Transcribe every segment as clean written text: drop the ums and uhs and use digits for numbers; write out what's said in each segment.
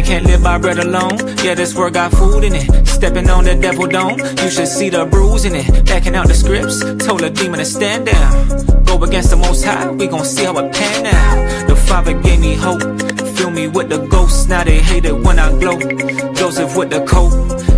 can't live by bread alone. Yeah, this word got food in it. Stepping on the devil dome, you should see the bruise in it. Backing out the scripts, told a demon to stand down. Go against the Most High, we gon' see how it pan out. The Father gave me hope, fill me with the ghosts. Now they hate it when I glow. Joseph with the coat,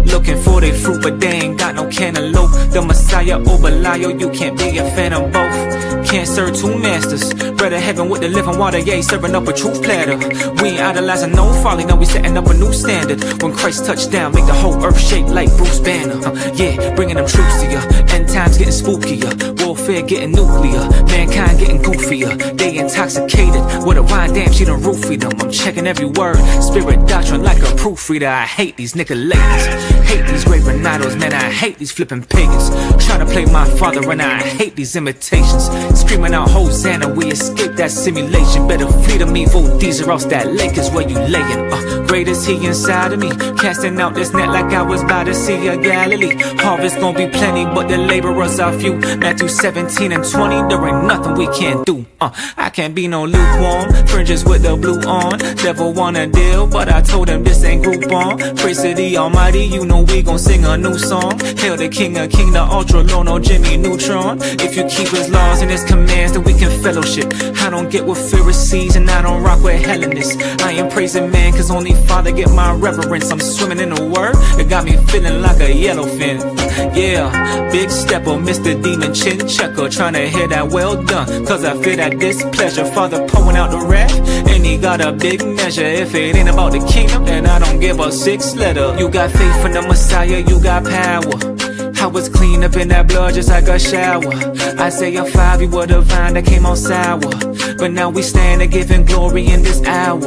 looking for their fruit, but they ain't got no cantaloupe. The Messiah or Belial, you can't be a fan of both. Can't serve two masters. Bread of heaven with the living water, yeah, serving up a truth platter. We ain't idolizing no folly, now we setting up a new standard. When Christ touched down, make the whole earth shake like Bruce Banner. Yeah, bringing them troops to ya. End times getting spookier, warfare getting nuclear, mankind getting goofier. They intoxicated with a wine, damn, she done roofied them. I'm checking every word, spirit doctrine like a proofreader. I hate these Nicolatans, hate these graven idols, man, I hate these flipping pagans. Trying to play my father and I hate these imitations. Screaming out Hosanna, we escape that simulation. Better flee them evil deeds or else that lake is where you layin'. Great is he inside of me, casting out this net like I was by the Sea of Galilee. Harvest gon' be plenty, but the laborers are few. Matthew 17 and 20, there ain't nothing we can't do. I can't be no lukewarm, fringes with the blue on. Devil wanna deal, but I told him this ain't Groupon. Praise to the Almighty, you know we gon' sing a new song. Hail the King of King, the Ultra Low, no Jimmy Neutron. If you keep his laws and his commands, then we can fellowship. I don't get with Pharisees and I don't rock with Hellenists. I am praising man, cause only Father get my reverence. I'm swimming in the word, it got me feeling like a yellowfin. Yeah, big stepper, Mr. Demon Chin Checker, trying to hear that well done, cause I feel that displeasure. Father pouring out the wrath, and he got a big measure. If it ain't about the kingdom, then I don't give a six letter. You got faith in the Messiah, you got power. I was clean up in that blood just like a shower. Isaiah 5, you were the vine that came on sour, but now we stand and giving glory in this hour.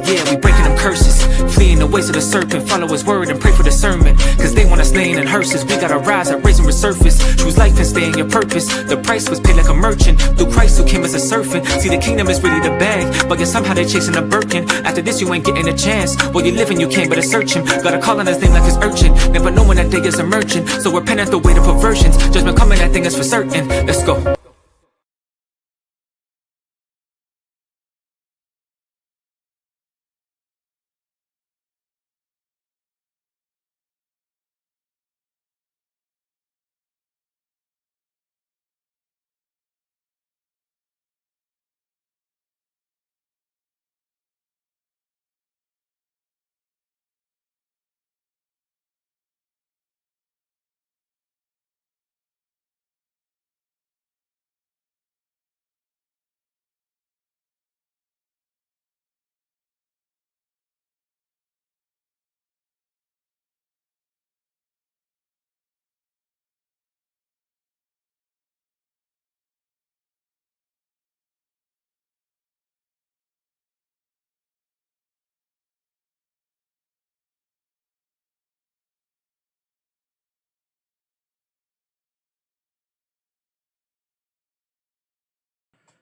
Yeah, we breaking them curses, fleeing the ways of the serpent. Follow his word and pray for discernment, cause they want us laying in hearses. We gotta rise up, raise and resurface. Choose life and stay in your purpose. The price was paid like a merchant, through Christ who came as a servant. See, the kingdom is really the bag, but yet somehow they chasing a Birkin. After this you ain't getting a chance, while you living you can't but search him. Gotta call on his name like his urchin, never knowing that day is emerging. So repent at the weight of perversions, judgment coming, that thing is for certain. Let's go.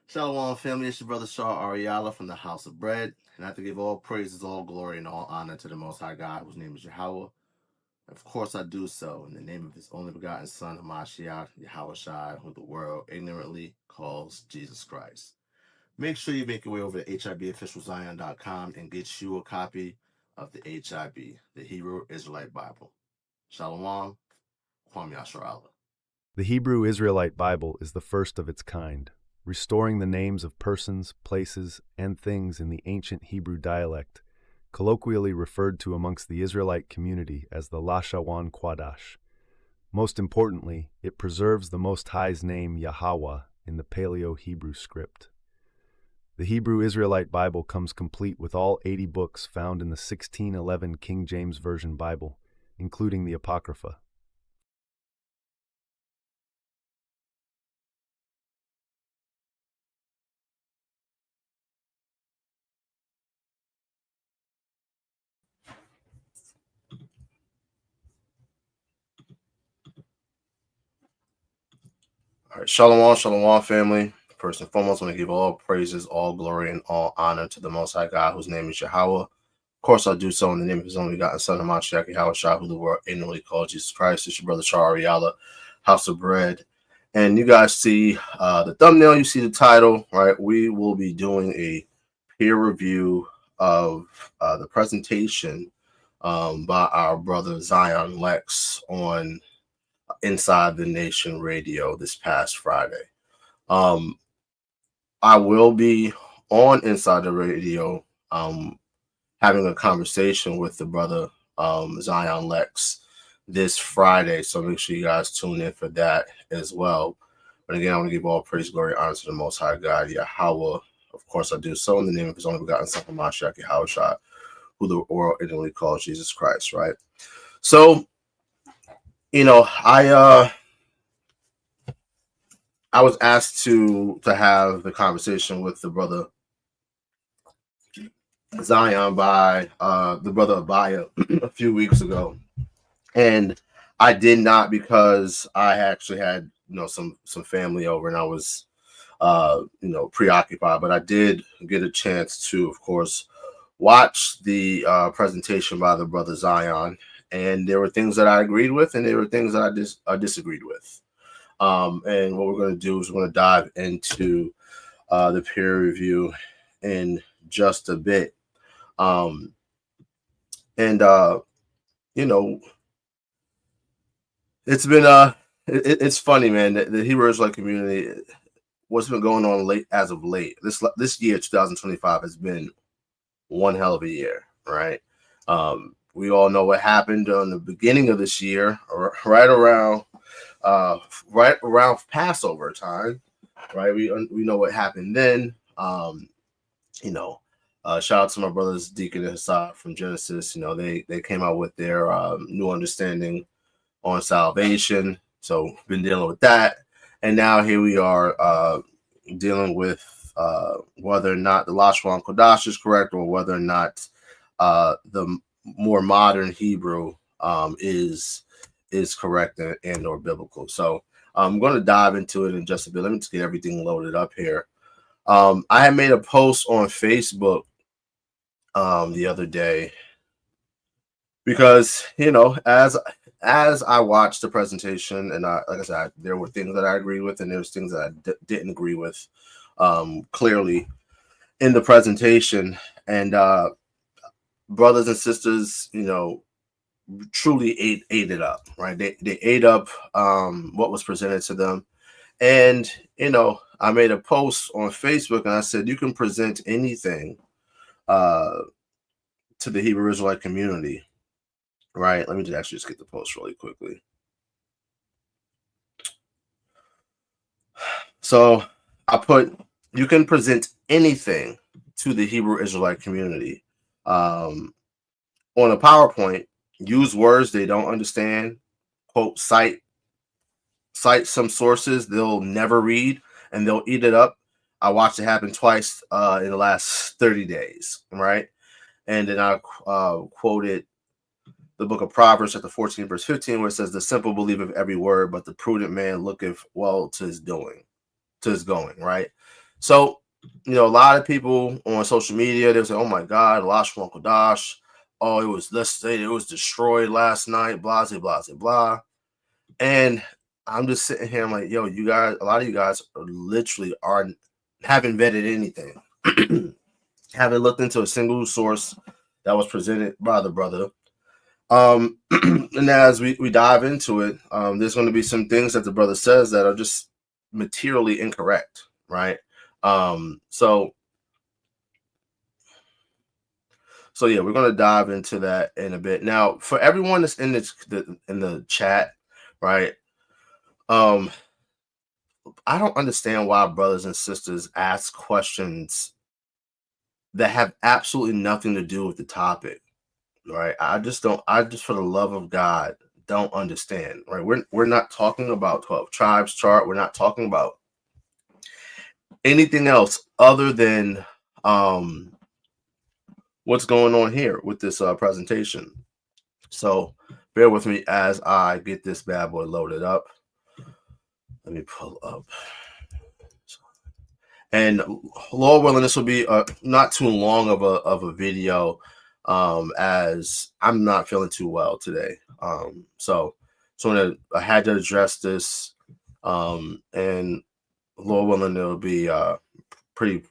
Shalawam family, it's your brother Yasharahla from the House of Bread, and I have to give all praises, all glory, and all honor to the Most High God, whose name is YAHAWAH. Of course, I do so in the name of His only begotten Son, Hamashiach, Yahawashi, who the world ignorantly calls Jesus Christ. Make sure you make your way over to HIBofficialZion.com and get you a copy of the HIB, the Hebrew Israelite Bible. Shalawam, Kwam Yasharahla. The Hebrew Israelite Bible is the first of its kind, restoring the names of persons, places, and things in the ancient Hebrew dialect, colloquially referred to amongst the Israelite community as the Lashawan Qadash. Most importantly, it preserves the Most High's name YAHAWAH in the Paleo-Hebrew script. The Hebrew Israelite Bible comes complete with all 80 books found in the 1611 King James Version Bible, including the Apocrypha. All right, Shalawam family. First and foremost, I want to give all praises, all glory, and all honor to the Most High God, whose name is YAHAWAH. Of course, I do so in the name of His only begotten Son, Hamashiach, Yahawashi, who the world ignorantly called Jesus Christ. It's your brother Yasharahla, House of Bread. And you guys see the thumbnail, you see the title, right? We will be doing a peer review of the presentation by our brother Zion Lexx on Inside the Nation Radio this past Friday. I will be on Inside the Radio having a conversation with the brother Zion Lexx this Friday, so make sure you guys tune in for that as well. But again, I want to give all praise, glory, honor to the Most High God, YAHAWAH. Of course, I do so in the name of His only begotten Son, Yahawashi, who the world intimately calls Jesus Christ, right? So, I was asked to have the conversation with the brother Zion by the brother Abaya a few weeks ago, and I did not because I actually had some family over and I was preoccupied. But I did get a chance to, of course, watch the presentation by the brother Zion, and there were things that I agreed with, and there were things that I disagreed with. And what we're going to do is we're going to dive into the peer review in just a bit. It's been it's funny, man. The Hebrew Israelite community, what's been going on as of late. This year, 2025, has been one hell of a year, right? We all know what happened on the beginning of this year, or right around Passover time, right? We know what happened then. Shout out to my brothers Deacon and Hassad from Genesis. They came out with their new understanding on salvation. So been dealing with that, and now here we are dealing with whether or not the Lashawan Qadash is correct, or whether or not the more modern Hebrew is correct and or biblical. So I'm going to dive into it in just a bit. Let me just get everything loaded up here. I had made a post on Facebook the other day because as I watched the presentation, and like I said, there were things that I agreed with, and there was things that I didn't agree with clearly in the presentation. And brothers and sisters, truly ate it up, right? They ate up what was presented to them. And I made a post on Facebook, and I said, you can present anything to the Hebrew Israelite community, right? Let me just get the post really quickly. So I put, you can present anything to the Hebrew Israelite community on a PowerPoint. Use words they don't understand. Quote, cite some sources they'll never read, and they'll eat it up. I watched it happen twice in the last 30 days, right? And then I quoted the book of Proverbs, chapter 14, verse 15, where it says, the simple believeth every word, but the prudent man looketh well to his going, right? So, a lot of people on social media, they say, oh my God, Lashawan Qadash, let's say it was destroyed last night, blah, blah, blah, blah. And I'm just sitting here, I'm like, yo, you guys, a lot of you guys haven't vetted anything. Haven't looked into a single source that was presented by the brother. And as we dive into it, there's going to be some things that the brother says that are just materially incorrect, right? So yeah, we're going to dive into that in a bit. Now, for everyone that's in the chat, right? I don't understand why brothers and sisters ask questions that have absolutely nothing to do with the topic, right? I just, for the love of God, don't understand, right? We're not talking about 12 tribes chart. We're not talking about anything else other than what's going on here with this presentation. So bear with me as I get this bad boy loaded up. Let me pull up. And Lord willing, this will be not too long of a video, as I'm not feeling too well today. So I had to address this, and Lord willing, it'll be pretty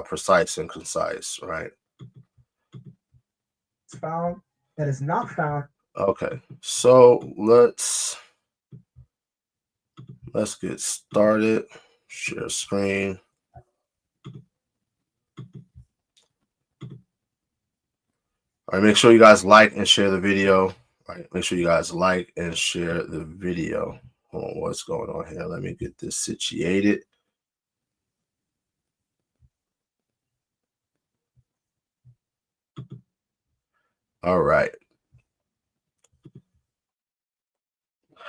precise and concise, right? found, that is not found. Okay, so let's get started. Share screen. All right, make sure you guys like and share the video. All right, make sure you guys like and share the video. Hold on, what's going on here? Let me get this situated. All right.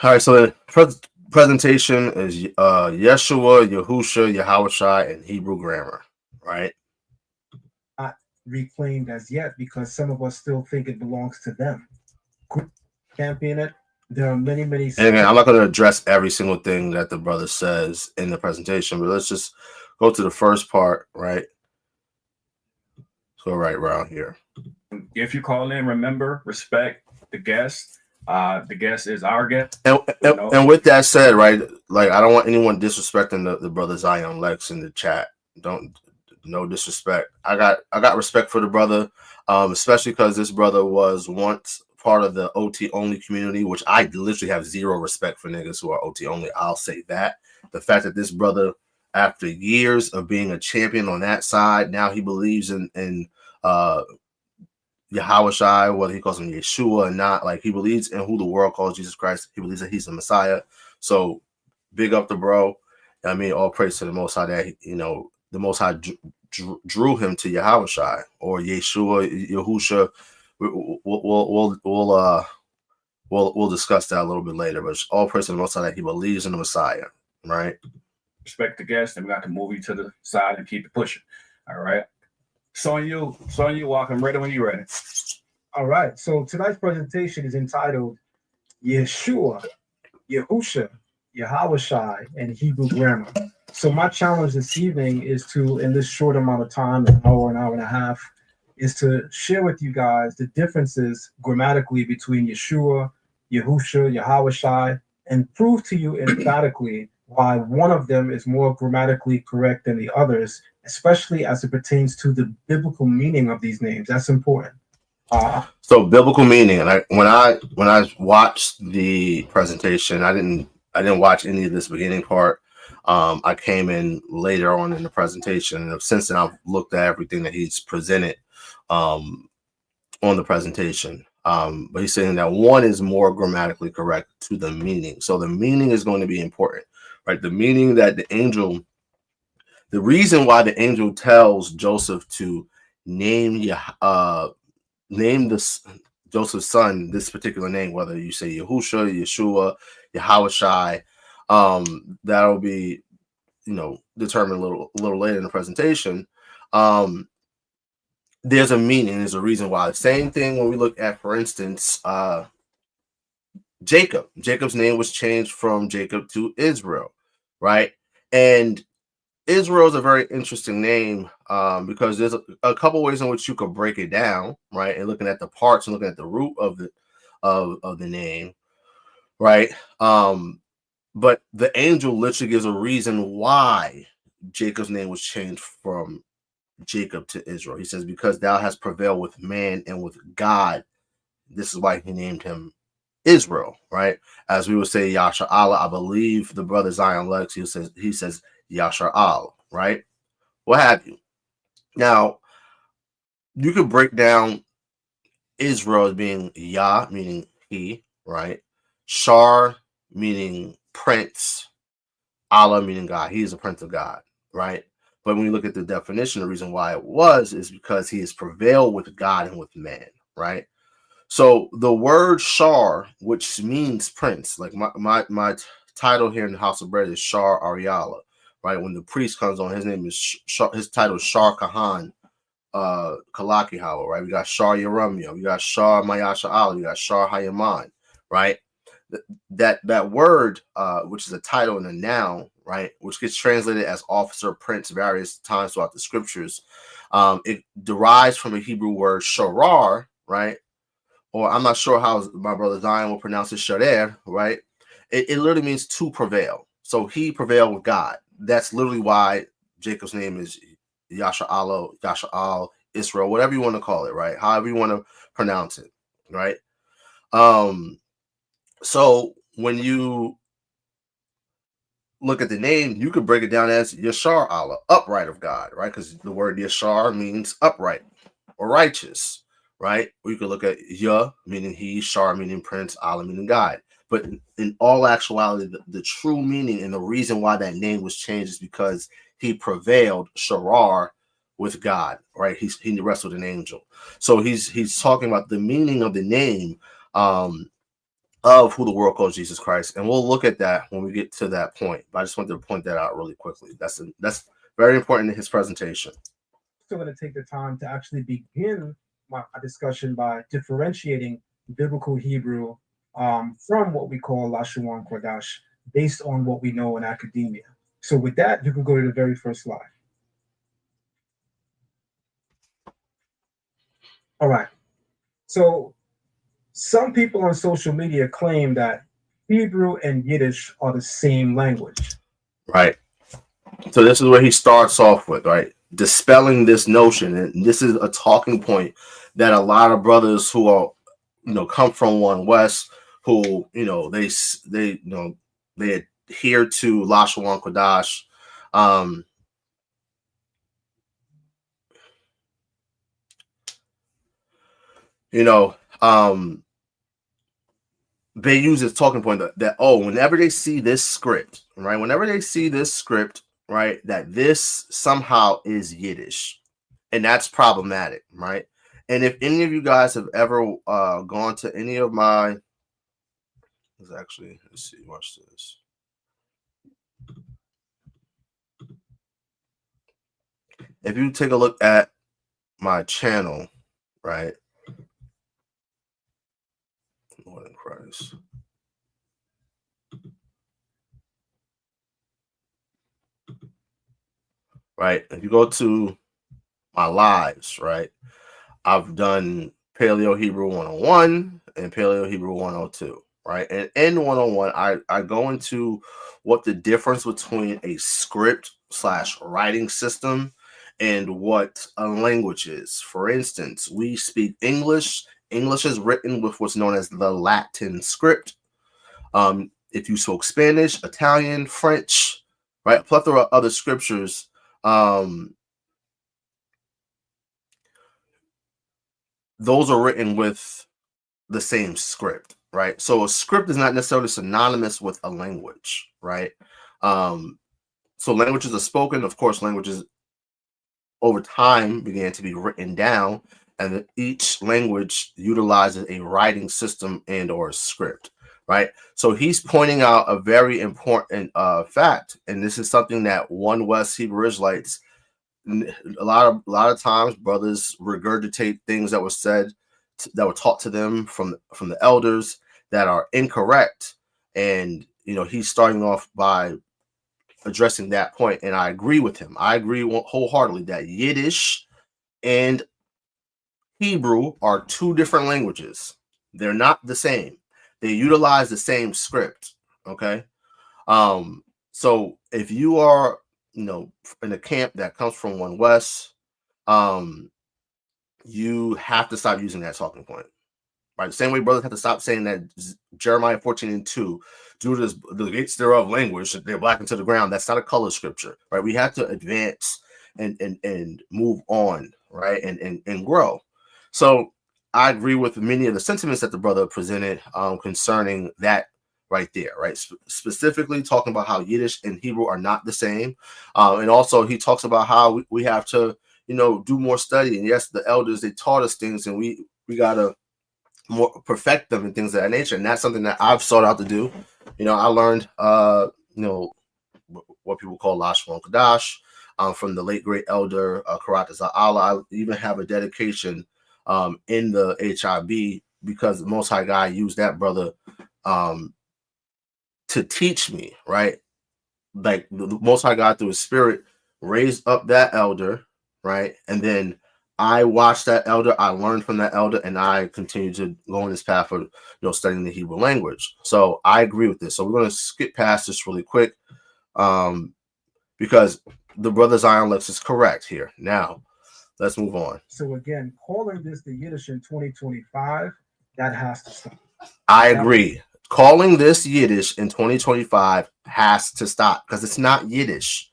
All right, so the presentation is Yeshua, Yahusha, Yahawashi, and Hebrew grammar, right? Not reclaimed as yet because some of us still think it belongs to them. Champion it. There are many. And again, I'm not going to address every single thing that the brother says in the presentation, but let's just go to the first part, right? So right around here. If you call in, remember, respect the guest. The guest is our guest. And with that said, right, like I don't want anyone disrespecting the brother Zion Lexx in the chat. No disrespect. I got respect for the brother, especially because this brother was once part of the OT only community, which I literally have zero respect for niggas who are OT only. I'll say that. The fact that this brother, after years of being a champion on that side, now he believes in Yahawashi, whether he calls him Yeshua or not, like he believes in who the world calls Jesus Christ. He believes that he's the Messiah. So big up the bro. I mean, all praise to the Most High that, you know, the Most High drew him to Yahawashi or Yeshua, Yahusha. We'll discuss that a little bit later, but all praise to the Most High that he believes in the Messiah, right? Respect the guest, and we got to move you to the side and keep it pushing. All right. Son, you welcome. Ready when you're ready. All right. So tonight's presentation is entitled Yeshua, Yahusha, Yahawashi, and Hebrew grammar. So my challenge this evening is to, in this short amount of time, an hour and a half, is to share with you guys the differences grammatically between Yeshua, Yahusha, Yahawashi, and prove to you emphatically why one of them is more grammatically correct than the others, especially as it pertains to the biblical meaning of these names. That's important. So biblical meaning, and when I watched the presentation, I didn't watch any of this beginning part. I came in later on in the presentation, and since then I've looked at everything that he's presented on the presentation. But he's saying that one is more grammatically correct to the meaning. So the meaning is going to be important, right? The meaning that the reason why the angel tells Joseph to name Joseph's son this particular name, whether you say Yahusha, Yeshua, Yahawashi, that'll be, you know, determined a little later in the presentation. There's a meaning, there's a reason why. The same thing when we look at, for instance, Jacob's name was changed from Jacob to Israel, right? And Israel is a very interesting name because there's a couple ways in which you could break it down, right? And looking at the parts and looking at the root of the name, right? But the angel literally gives a reason why Jacob's name was changed from Jacob to Israel. He says, because thou hast prevailed with man and with God. This is why he named him Israel, right? As we would say Yasharahla, I believe the brother Zion Lexx, he says Yasharahla, right? What have you. Now, you could break down Israel as being Yah, meaning he, right? Shar, meaning prince. Allah, meaning God. He is a prince of God, right? But when you look at the definition, the reason why it is because he has prevailed with God and with man, right? So the word Shar, which means prince, like my title here in the House of Bread is Shar Ariala, right? When the priest comes on, his name is his title is Shar Kahan Kalakihawa, right? We got Shar Yeramia, we got Shar Mayasha Ali, we got Shar Hayaman, right? That word, which is a title and a noun, right, which gets translated as officer, prince various times throughout the scriptures, it derives from a Hebrew word sharar, right? Or I'm not sure how my brother Zion will pronounce it, sharer, right? It literally means to prevail. So he prevailed with God. That's literally why Jacob's name is Yasharahla, Yasha'al, Israel, whatever you want to call it, right? However you want to pronounce it, right? So when you look at the name, you could break it down as Yasharahla, upright of God, right? Because the word Yashar means upright or righteous, right? Or you could look at Yah, meaning he, Shar, meaning prince, Allah, meaning God. But in all actuality, the true meaning and the reason why that name was changed is because he prevailed, Sharar, with God, right? He wrestled an angel. So he's talking about the meaning of the name of who the world calls Jesus Christ. And we'll look at that when we get to that point. But I just wanted to point that out really quickly. That's very important in his presentation. Still going to take the time to actually begin my discussion by differentiating biblical Hebrew from what we call Lashawan Qadash, based on what we know in academia. So with that, you can go to the very first slide. All right. So some people on social media claim that Hebrew and Yiddish are the same language. Right. So this is where he starts off with, right? Dispelling this notion. And this is a talking point that a lot of brothers who are, come from One West, who, they adhere to Lashawan Qadash. They use this talking point that whenever they see this script, right? Whenever they see this script, right, that this somehow is Yiddish, and that's problematic, right? And if any of you guys have ever gone to any of my, let's see, watch this. If you take a look at my channel, right? Lord in Christ. Right. If you go to my lives, right, I've done Paleo Hebrew 101 and Paleo Hebrew 102, right? And in 101, I go into what the difference between a script / writing system and what a language is. For instance, we speak English. English is written with what's known as the Latin script. If you spoke Spanish, Italian, French, right, a plethora of other scriptures, those are written with the same script, right? So a script is not necessarily synonymous with a language, right? So languages are spoken. Of course, languages over time began to be written down, and each language utilizes a writing system and or a script, right? So he's pointing out a very important fact, and this is something that One West Hebrew Israelites, a lot of times, brothers regurgitate things that were said, that were taught to them from the elders that are incorrect, and he's starting off by addressing that point, and I agree with him. I agree wholeheartedly that Yiddish and Hebrew are two different languages. They're not the same. They utilize the same script. Okay. So if you are, in a camp that comes from One West, you have to stop using that talking point. Right. The same way brothers have to stop saying that Jeremiah 14:2, due to the gates thereof language, they're blackened to the ground. That's not a color scripture, right? We have to advance and move on, right? And grow. So I agree with many of the sentiments that the brother presented concerning that right there, right? Specifically talking about how Yiddish and Hebrew are not the same. And also he talks about how we have to, do more study. And yes, the elders, they taught us things, and we got to more perfect them and things of that nature. And that's something that I've sought out to do. I learned, what people call Lashawan Qadash from the late great elder Tazayazath. I even have a dedication in the HIB because the Most High God used that brother to teach me, right? Like the Most High God through his spirit raised up that elder, right? And then I watched that elder, I learned from that elder, and I continue to go on this path of studying the Hebrew language. So I agree with this. So we're going to skip past this really quick because the brother Zion Lexx is correct here. Now, Let's move on. So again, calling this the Yiddish in 2025, that has to stop. I agree. Calling this Yiddish in 2025 has to stop because it's not Yiddish.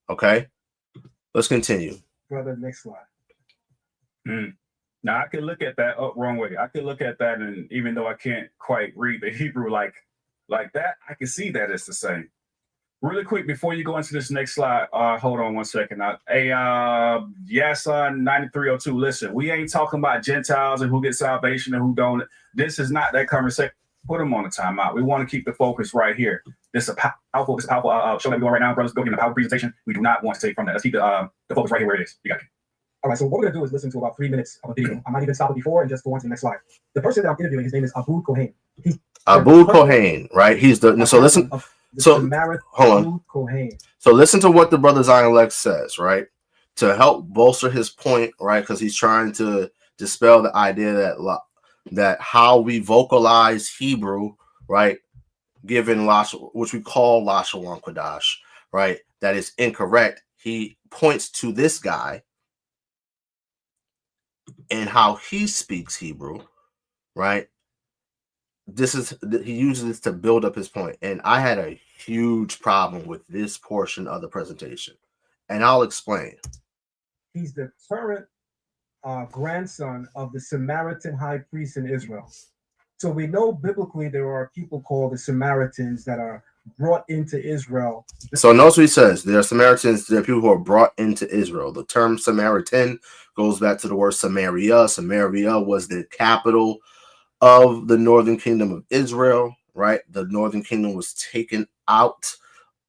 Okay? Let's continue. Brother, next slide. Now I could look at that wrong way. I could look at that, and even though I can't quite read the Hebrew like that, I can see that it's the same. Really quick before you go into this next slide, hold on one second. Yason 9302. Listen, we ain't talking about Gentiles and who get salvation and who don't. This is not that conversation. Put them on a timeout. We want to keep the focus right here. This is a powerful show that we're doing right now, brothers. Go get the power presentation. We do not want to take from that. Let's keep the focus right here where it is. You got it. All right, so what we're going to do is listen to about 3 minutes of a video. I might even stop it before and just go on to the next slide. The person that I'm interviewing, his name is Abu Kohen. Abu Kohen, right? He's the so listen. So hold on. Kohen. So listen to what the brother Zion Lexx says, right? To help bolster his point, right? Because he's trying to dispel the idea that how we vocalize Hebrew, right? Given which we call Lashawan Qadash, right? That is incorrect. He points to this guy and how he speaks Hebrew, right? He uses this to build up his point, and I had a huge problem with this portion of the presentation, and I'll explain. He's the current grandson of the Samaritan high priest in Israel. So we know biblically there are people called the Samaritans that are brought into Israel. So notice what he says. There are Samaritans, there are people who are brought into Israel. The term Samaritan goes back to the word Samaria. Samaria was the capital of the northern kingdom of Israel, right? The northern kingdom was taken out,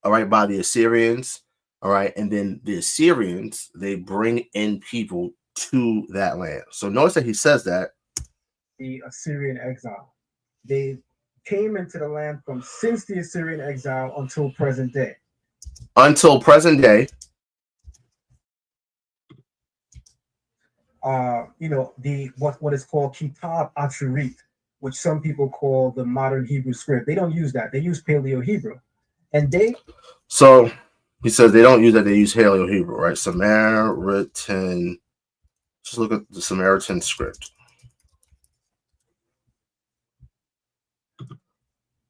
all right, by the Assyrians, all right? And then the Assyrians, they bring in people to that land. So notice that he says that. The Assyrian exile. They came into the land from since the Assyrian exile until present day. Until present day. What is called Kitab Achurit, which some people call the modern Hebrew script. They don't use that. They use Paleo Hebrew. So he says they don't use that, they use Paleo Hebrew, right? Samaritan. Just look at the Samaritan script.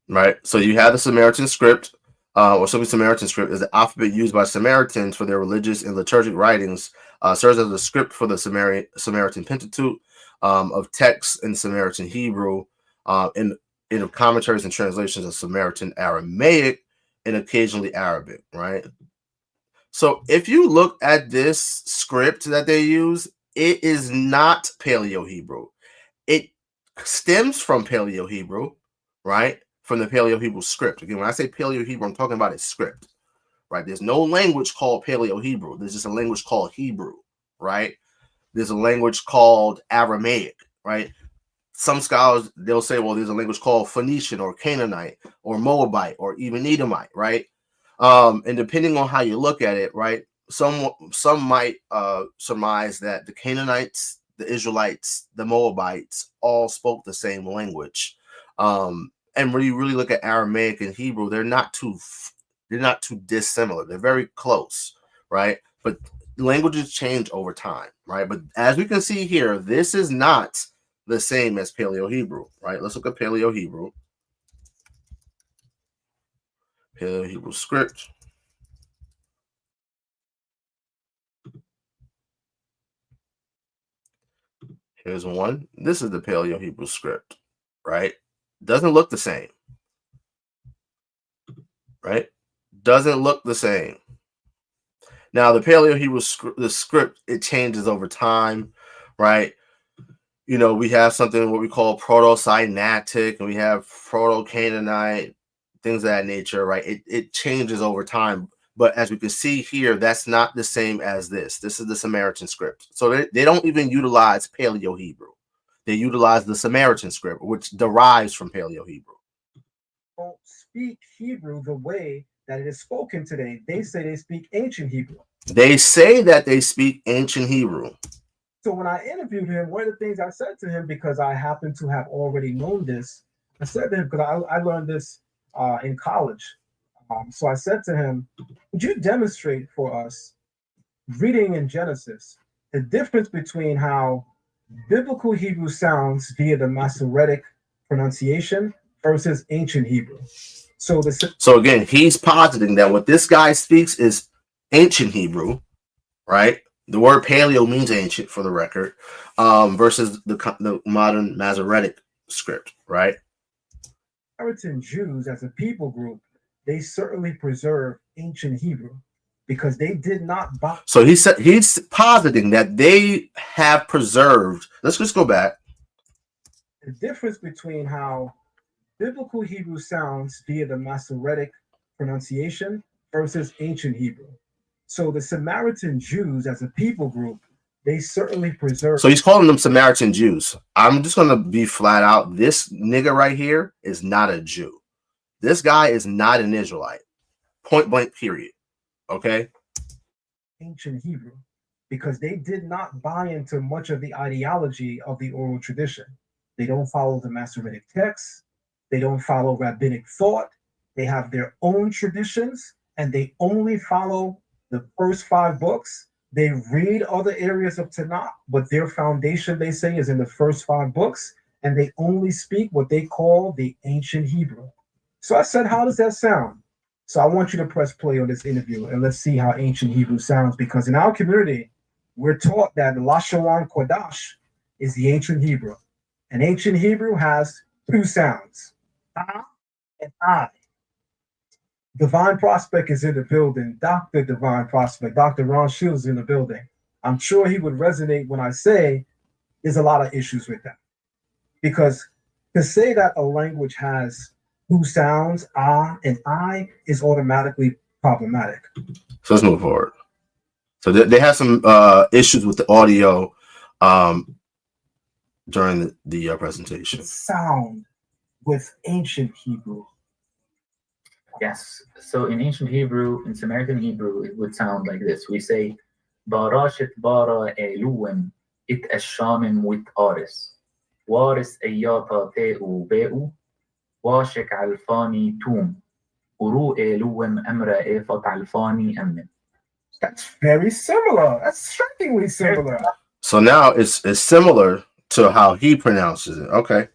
Right, so you have the Samaritan script, or some Samaritan script is the alphabet used by Samaritans for their religious and liturgic writings. Serves as a script for the Samaritan Pentateuch of texts in Samaritan Hebrew, in commentaries and translations of Samaritan Aramaic, and occasionally Arabic. Right. So if you look at this script that they use, it is not Paleo Hebrew. It stems from Paleo Hebrew, right? From the Paleo Hebrew script. Again, when I say Paleo Hebrew, I'm talking about its script, right? There's no language called Paleo Hebrew. There's just a language called Hebrew, right? There's a language called Aramaic, right? Some scholars, they'll say, well, there's a language called Phoenician or Canaanite or Moabite or even Edomite, right? And depending on how you look at it, right? Some might surmise that the Canaanites, the Israelites, the Moabites all spoke the same language. And when you really look at Aramaic and Hebrew, they're not too dissimilar. They're very close, right? But languages change over time, right? But as we can see here, this is not the same as Paleo Hebrew, right? Let's look at Paleo Hebrew. Paleo Hebrew script. Here's one. This is the Paleo Hebrew script, right? Doesn't look the same, right? Doesn't look the same. Now, the Paleo Hebrew script, it changes over time, right? You know, we have something what we call Proto-Sinaitic, and we have Proto-Canaanite, things of that nature, right? It changes over time. But as we can see here, that's not the same as this. This is the Samaritan script. So they don't even utilize Paleo Hebrew. They utilize the Samaritan script, which derives from Paleo Hebrew. Don't speak Hebrew the way that it is spoken today. They say they speak ancient Hebrew. They say that they speak ancient Hebrew. So when I interviewed him, one of the things I said to him, because I happen to have already known this, I said to him, because I learned this in college. So I said to him, would you demonstrate for us reading in Genesis the difference between how biblical Hebrew sounds via the Masoretic pronunciation versus ancient Hebrew. So again, he's positing that what this guy speaks is ancient Hebrew, right? The word paleo means ancient, for the record, versus the modern Masoretic script, right? Samaritan Jews as a people group, they certainly preserve ancient Hebrew because they did not buy. So he's positing that they have preserved. Let's just go back. The difference between how biblical Hebrew sounds via the Masoretic pronunciation versus ancient Hebrew. So the Samaritan Jews as a people group, they certainly preserve. So he's calling them Samaritan Jews. I'm just going to be flat out. This nigga right here is not a Jew. This guy is not an Israelite. Point blank, period. Okay? Ancient Hebrew, because they did not buy into much of the ideology of the oral tradition. They don't follow the Masoretic texts. They don't follow rabbinic thought. They have their own traditions, and they only follow the first 5 books. They read other areas of Tanakh, but their foundation, they say, is in the first 5 books, and they only speak what they call the ancient Hebrew. So I said, how does that sound? So I want you to press play on this interview, and let's see how ancient Hebrew sounds, because in our community, we're taught that Lashawan Qadash is the ancient Hebrew. And ancient Hebrew has 2 sounds, ah and I. Divine Prospect is in the building. Dr. Divine Prospect, Dr. Ron Shields is in the building. I'm sure he would resonate when I say there's a lot of issues with that. Because to say that a language has 2 sounds, ah and I, is automatically problematic. So let's move forward. So they have some issues with the audio during the presentation. Sound with ancient Hebrew. Yes. So in ancient Hebrew, in Samaritan Hebrew, it would sound like this. We say, Barashet bara eluem it ashamim with aris. Waris ayata te'u be'u. Washek alfani tum. Uru eluem emra efat alfani amin. That's very similar. That's strikingly similar. So now it's similar to how he pronounces it. Okay.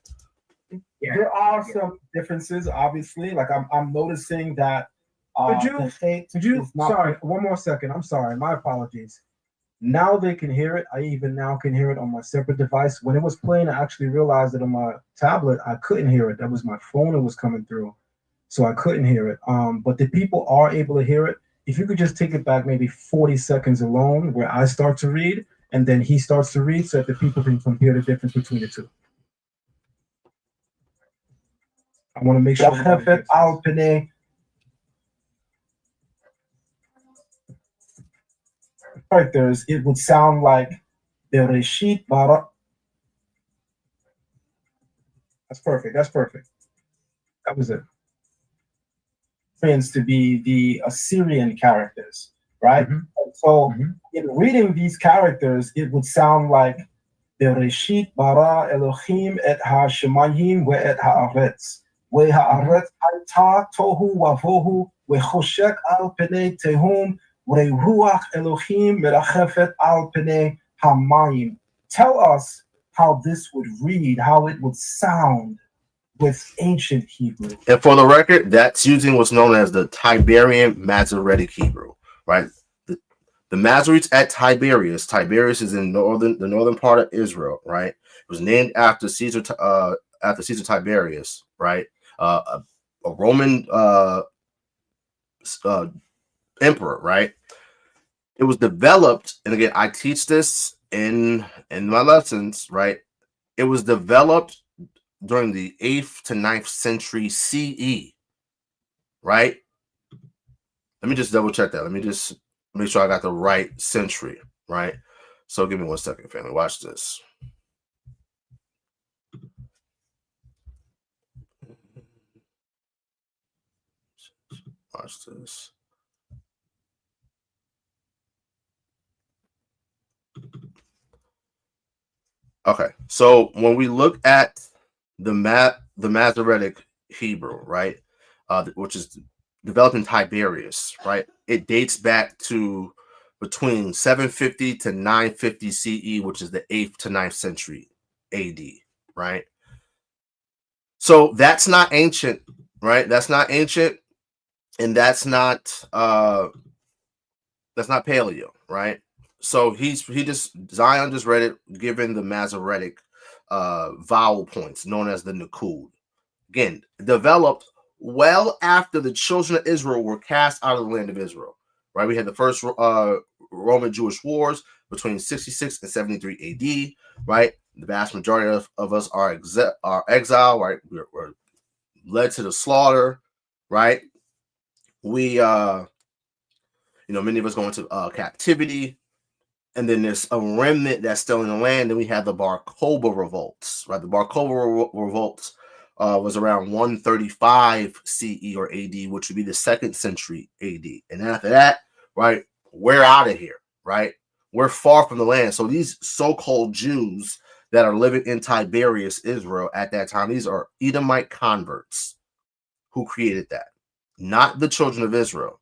Yeah. There are some differences, obviously. Like I'm noticing that. Sorry, one more second. I'm sorry. My apologies. Now they can hear it. I even now can hear it on my separate device. When it was playing, I actually realized that on my tablet I couldn't hear it. That was my phone that was coming through, so I couldn't hear it. But the people are able to hear it. If you could just take it back maybe 40 seconds alone, where I start to read and then he starts to read, so that the people can compare the difference between the 2. I want to make sure. Characters, it would sound like Bereshit Bara. That's perfect. That's perfect. That was it. Tends to be the Assyrian characters, right? Mm-hmm. So in reading these characters, it would sound like Bereshit bara Elohim et ha-shemayim ve et haaretz. Ve haaretz hayta tohu wavohu ve choshek al penei tehum ve ruach Elohim merachefet al penei hamayim. Tell us how this would read, how it would sound with ancient Hebrew. And for the record, that's using what's known as the Tiberian Masoretic Hebrew, right? The Masoretes at Tiberias. Tiberias is in the northern part of Israel, right? It was named after Caesar Tiberius, right? A Roman emperor, right? It was developed, and again, I teach this in my lessons, right? It was developed during the 8th to 9th century CE, right? Let me just double check that. Let me just make sure I got the right century, right? So give me 1 second, family. Watch this. Watch this. Okay, so when we look at the Masoretic Hebrew, right, which is developed in Tiberias, right, it dates back to between 750 to 950 CE, which is the 8th to 9th century AD, right? So that's not ancient, right? That's not ancient, and that's not paleo, right? So Zion just read it, given the Masoretic vowel points known as the Nakud. Again, developed well after the children of Israel were cast out of the land of Israel, right? We had the first Roman Jewish wars between 66 and 73 AD, right? The vast majority of us are exiled, right? We're led to the slaughter, right? We, many of us go into captivity. And then there's a remnant that's still in the land. Then we have the Bar Kokhba revolts, right? The Bar Kokhba revolts was around 135 CE or AD, which would be the 2nd century AD. And then after that, right, we're out of here, right? We're far from the land. So these so-called Jews that are living in Tiberias, Israel at that time, these are Edomite converts who created that, not the children of Israel.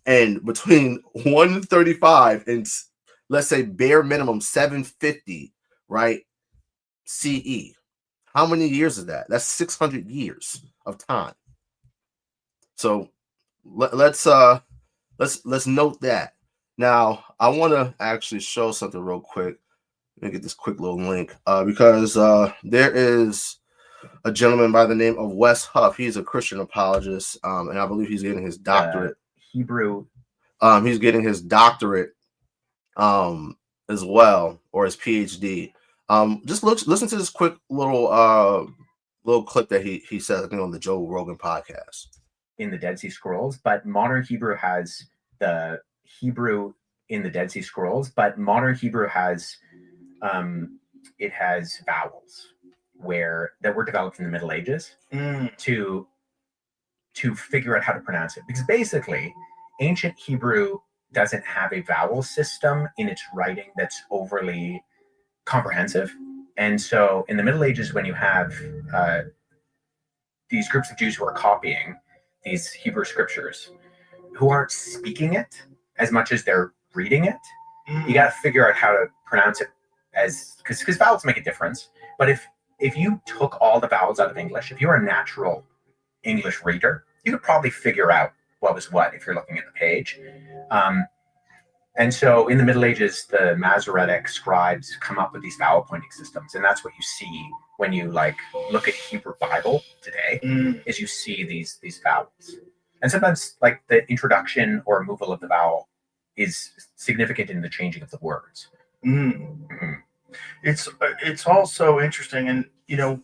And between 135 and, let's say, bare minimum 750, right, CE. How many years is that? That's 600 years of time. So let's note that. Now, I want to actually show something real quick. Let me get this quick little link because there is a gentleman by the name of Wes Huff. He's a Christian apologist, and I believe he's getting his doctorate. Hebrew. He's getting his doctorate as well, or his PhD. Just listen to this quick little clip that he said, I think, on the Joe Rogan podcast. In the Dead Sea Scrolls, but modern Hebrew has the Hebrew in the Dead Sea Scrolls, but modern Hebrew has it has vowels that were developed in the Middle Ages to figure out how to pronounce it. Because basically, ancient Hebrew doesn't have a vowel system in its writing that's overly comprehensive. And so in the Middle Ages, when you have these groups of Jews who are copying these Hebrew scriptures, who aren't speaking it as much as they're reading it, you got to figure out how to pronounce it because vowels make a difference. But if you took all the vowels out of English, if you're a natural English reader, you could probably figure out what was what if you're looking at the page. And so in the Middle Ages, the Masoretic scribes come up with these vowel pointing systems. And that's what you see when you look at Hebrew Bible today, is you see these vowels. And sometimes the introduction or removal of the vowel is significant in the changing of the words. It's also interesting, and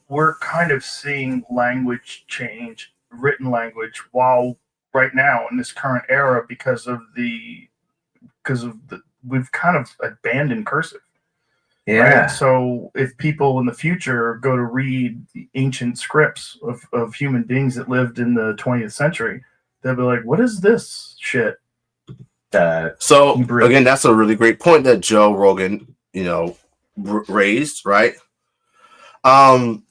we're kind of seeing language change, written language, while right now in this current era because of the we've kind of abandoned cursive. Yeah. Right? So if people in the future go to read the ancient scripts of human beings that lived in the 20th century, they'll be like, "What is this shit?" So again, that's a really great point that Joe Rogan, raised, right? Again,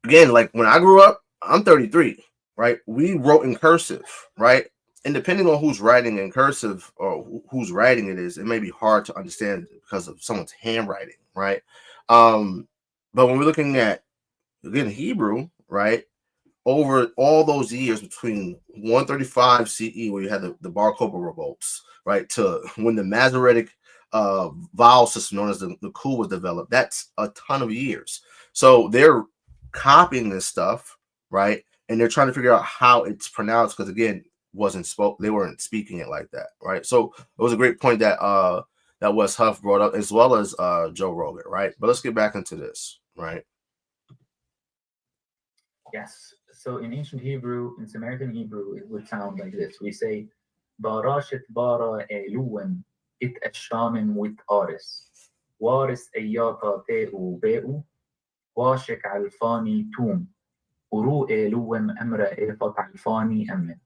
when I grew up, I'm 33, right? We wrote in cursive, right? And depending on who's writing in cursive or whose writing it is, it may be hard to understand because of someone's handwriting, right? But when we're looking at, again, Hebrew, right? Over all those years between 135 CE, where you had the Bar Kokhba revolts, right, to when the Masoretic vowel system known as the Nakud was developed, that's a ton of years. So they're copying this stuff, right? And they're trying to figure out how it's pronounced because, again, they weren't speaking it like that, right? So it was a great point that that Wes Huff brought up, as well as Joe Rogan, right? But let's get back into this, right? Yes. So in ancient Hebrew, in Samaritan Hebrew, it would sound like this. We say, Barashet bara eluem it shanyam with aris. Waris eyaka te'u be'u. Washek alfani tum. Uru eluem emra efat alfani emen.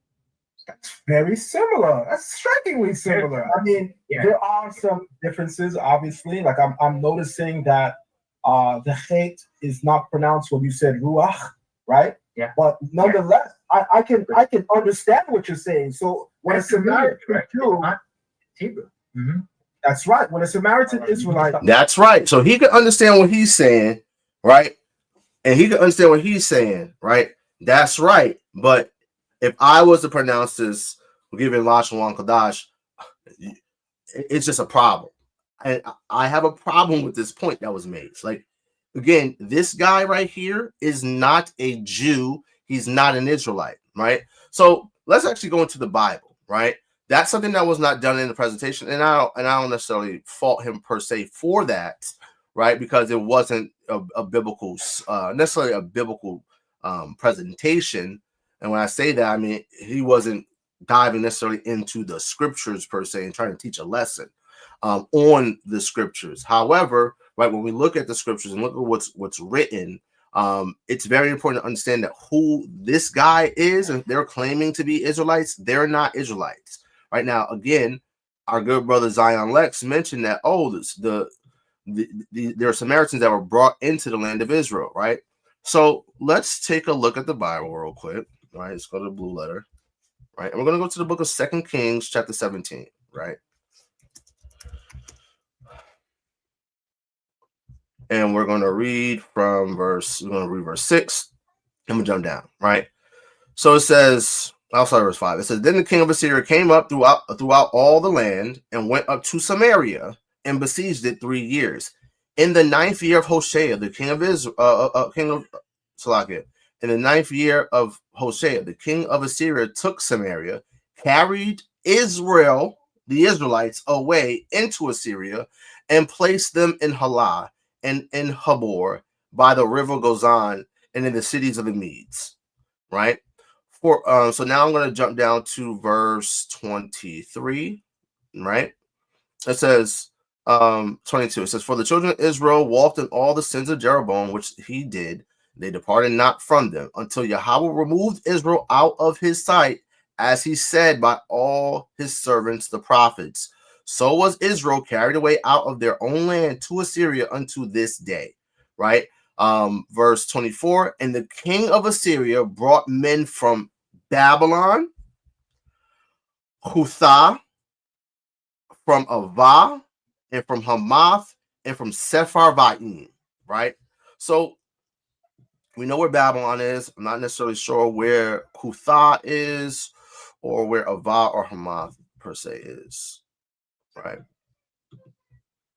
That's very similar. That's strikingly similar. I mean, there are some differences, obviously. Like I'm noticing that the chet is not pronounced when you said ruach, right? Yeah. But nonetheless, I can understand what you're saying. So when a Samaritan Jew, Hebrew. That's right. When a Samaritan Israelite, That's right. So he could understand what he's saying, right? And he could understand what he's saying, right? That's right. But if I was to pronounce this, given Lashawan Qadash, it's just a problem. And I have a problem with this point that was made. It's like, again, this guy right here is not a Jew. He's not an Israelite, right? So let's actually go into the Bible, right? That's something that was not done in the presentation, and I don't necessarily fault him per se for that, right? Because it wasn't a biblical, necessarily a biblical presentation. And when I say that, I mean he wasn't diving necessarily into the scriptures per se and trying to teach a lesson on the scriptures. However, right, when we look at the scriptures and look at what's written, it's very important to understand that who this guy is, and they're claiming to be Israelites. They're not Israelites. Right now, again, our good brother Zion Lexx mentioned that there are Samaritans that were brought into the land of Israel, right? So let's take a look at the Bible real quick, right? Let's go to the blue letter, right? And we're going to go to the book of 2 Kings, chapter 17, right? And we're going to read from verse 6, and we'll jump down, right? So it says, I'll start verse 5. It says, then the king of Assyria came up throughout all the land and went up to Samaria and besieged it 3 years. In the 9th year of Hoshea, the king of Salakia, in the 9th year of Hoshea, the king of Assyria took Samaria, carried Israel, the Israelites, away into Assyria, and placed them in Halah and in Habor by the river Gozan and in the cities of the Medes, right? So now I'm going to jump down to verse 23, right? It says, 22, it says, for the children of Israel walked in all the sins of Jeroboam, which he did. They departed not from them until Yahawah removed Israel out of his sight, as he said by all his servants, the prophets. So was Israel carried away out of their own land to Assyria unto this day, right? Verse 24, and the king of Assyria brought men from Babylon, Hutha, from Avah, and from Hamath, and from Sepharvaim, right? So we know where Babylon is. I'm not necessarily sure where Hutha is or where Avah or Hamath per se is, right?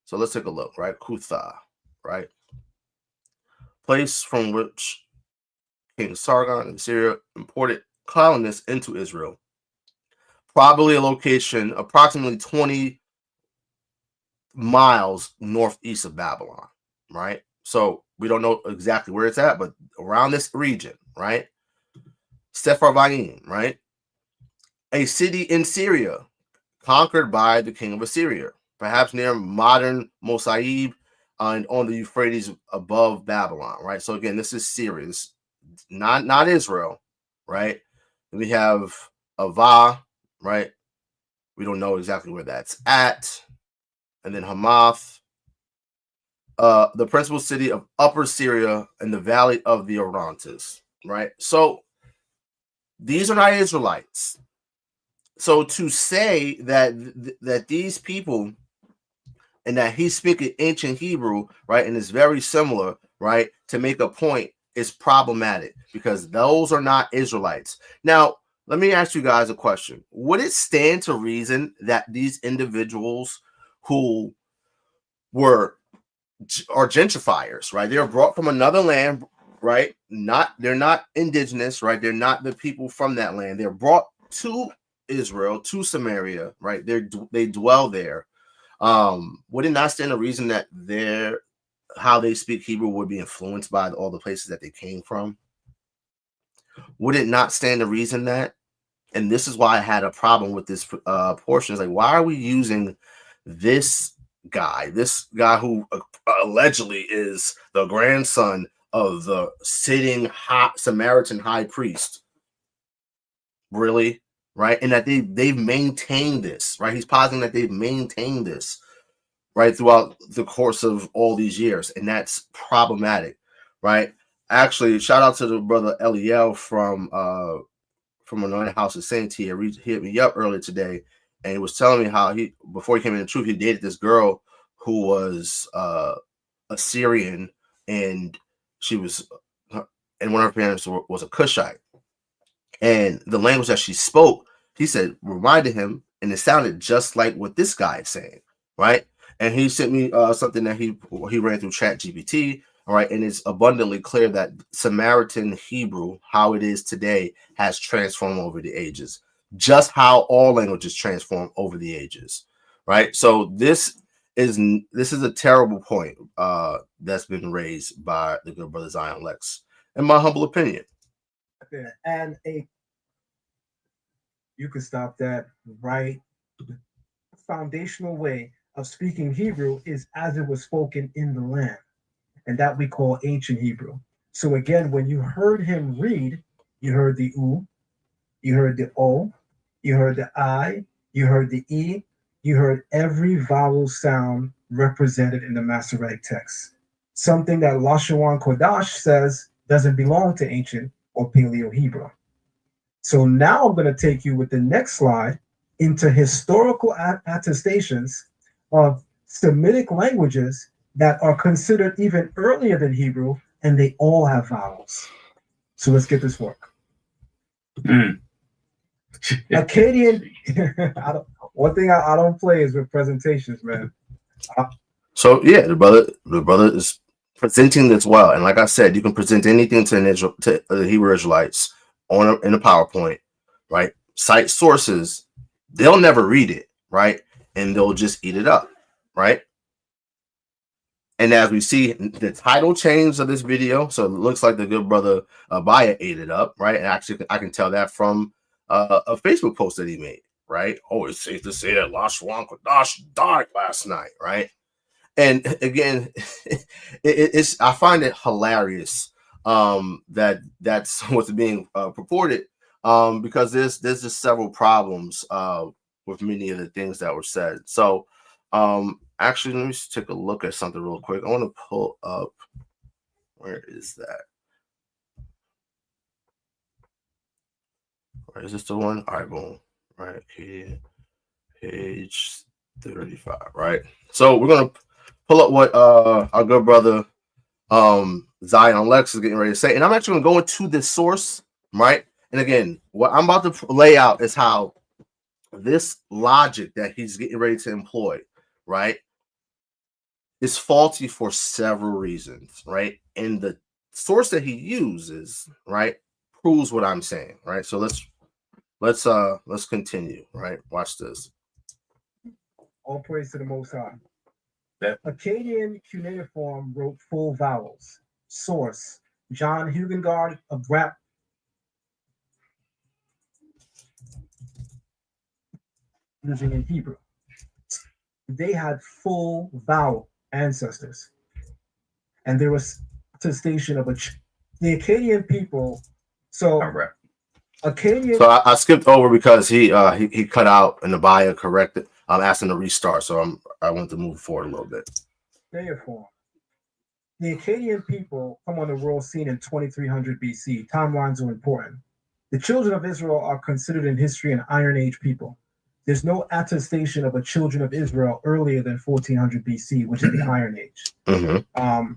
So let's take a look, right? Hutha, right? Place from which King Sargon and Syria imported colonists into Israel. Probably a location approximately 20 miles northeast of Babylon, right? So we don't know exactly where it's at, but around this region, right? Sepharvaim, right? A city in Syria conquered by the king of Assyria, perhaps near modern Mosaib and on the Euphrates above Babylon, right? So again, this is Syria, this not Israel, right? And we have Avah, right? We don't know exactly where that's at. And then Hamath, the principal city of Upper Syria in the valley of the Orontes, right? So these are not Israelites. So to say that these people and that he's speaking ancient Hebrew, right, and it's very similar, right, to make a point is problematic because those are not Israelites. Now, let me ask you guys a question. Would it stand to reason that these individuals who are gentrifiers, right? They're brought from another land, right? They're not indigenous, right? They're not the people from that land. They're brought to Israel, to Samaria, right? They dwell there. Would it not stand to reason that how they speak Hebrew would be influenced by all the places that they came from? Would it not stand to reason that? And this is why I had a problem with this portion. It's like, why are we using this guy who allegedly is the grandson of the sitting Samaritan high priest? Really? Right? And that they've maintained this, right? He's positing that they've maintained this, right, throughout the course of all these years. And that's problematic, right? Actually, shout out to the brother Eliel from Anointed House of Saints here. He hit me up earlier today, and he was telling me how before he came into the truth, he dated this girl who was Assyrian, and she was, and one of her parents was a Cushite, and the language that she spoke, he said, reminded him, and it sounded just like what this guy is saying, right? And he sent me something that he ran through ChatGPT, all right, and it's abundantly clear that Samaritan Hebrew, how it is today, has transformed over the ages, just how all languages transform over the ages, right? So this is a terrible point that's been raised by the good brother Zion Lexx, in my humble opinion. And you could stop that right. The foundational way of speaking Hebrew is as it was spoken in the land, and that we call ancient Hebrew. So again, when you heard him read, you heard the U, you heard the O, you heard the I, you heard the E, you heard every vowel sound represented in the Masoretic text. Something that Lashawan Qadash says doesn't belong to ancient or Paleo Hebrew. So now I'm going to take you with the next slide into historical attestations of Semitic languages that are considered even earlier than Hebrew, and they all have vowels. So let's get this work. Akkadian. One thing I don't play is with presentations, man. So yeah, the brother is presenting this well, and like I said, you can present anything to the Hebrew Israelites in a PowerPoint, right? Cite sources, they'll never read it, right? And they'll just eat it up, right? And as we see, the title change of this video, so it looks like the good brother Abaya ate it up, right? And actually, I can tell that from a Facebook post that he made, right? Oh, it's safe to say that Lashawan Qadash died last night, right? And again, I find it hilarious that that's what's being purported, because there's just several problems with many of the things that were said. So actually, let me just take a look at something real quick. I want to pull up, where is that? Right, is this the one? All right, boom. Right here, page 35. Right. So we're gonna pull up what our good brother Zion Lexx is getting ready to say, and I'm actually gonna go into this source, right? And again, what I'm about to lay out is how this logic that he's getting ready to employ, right, is faulty for several reasons, right? And the source that he uses, right, proves what I'm saying, right? So let's continue, right? Watch this. All praise to the Most High. Yeah. Akkadian cuneiform wrote full vowels. Source: John Hugengard of Grap. Using in Hebrew. They had full vowel ancestors, and there was attestation of the Akkadian people. So Akkadian. So I skipped over because he cut out and the bio corrected. I'm asking to restart, so I want to move forward a little bit. Therefore, the Akkadian people come on the world scene in 2300 BC. Timelines are important. The children of Israel are considered in history an Iron Age people. There's no attestation of a children of Israel earlier than 1400 BC, which is the Iron Age. Mm-hmm.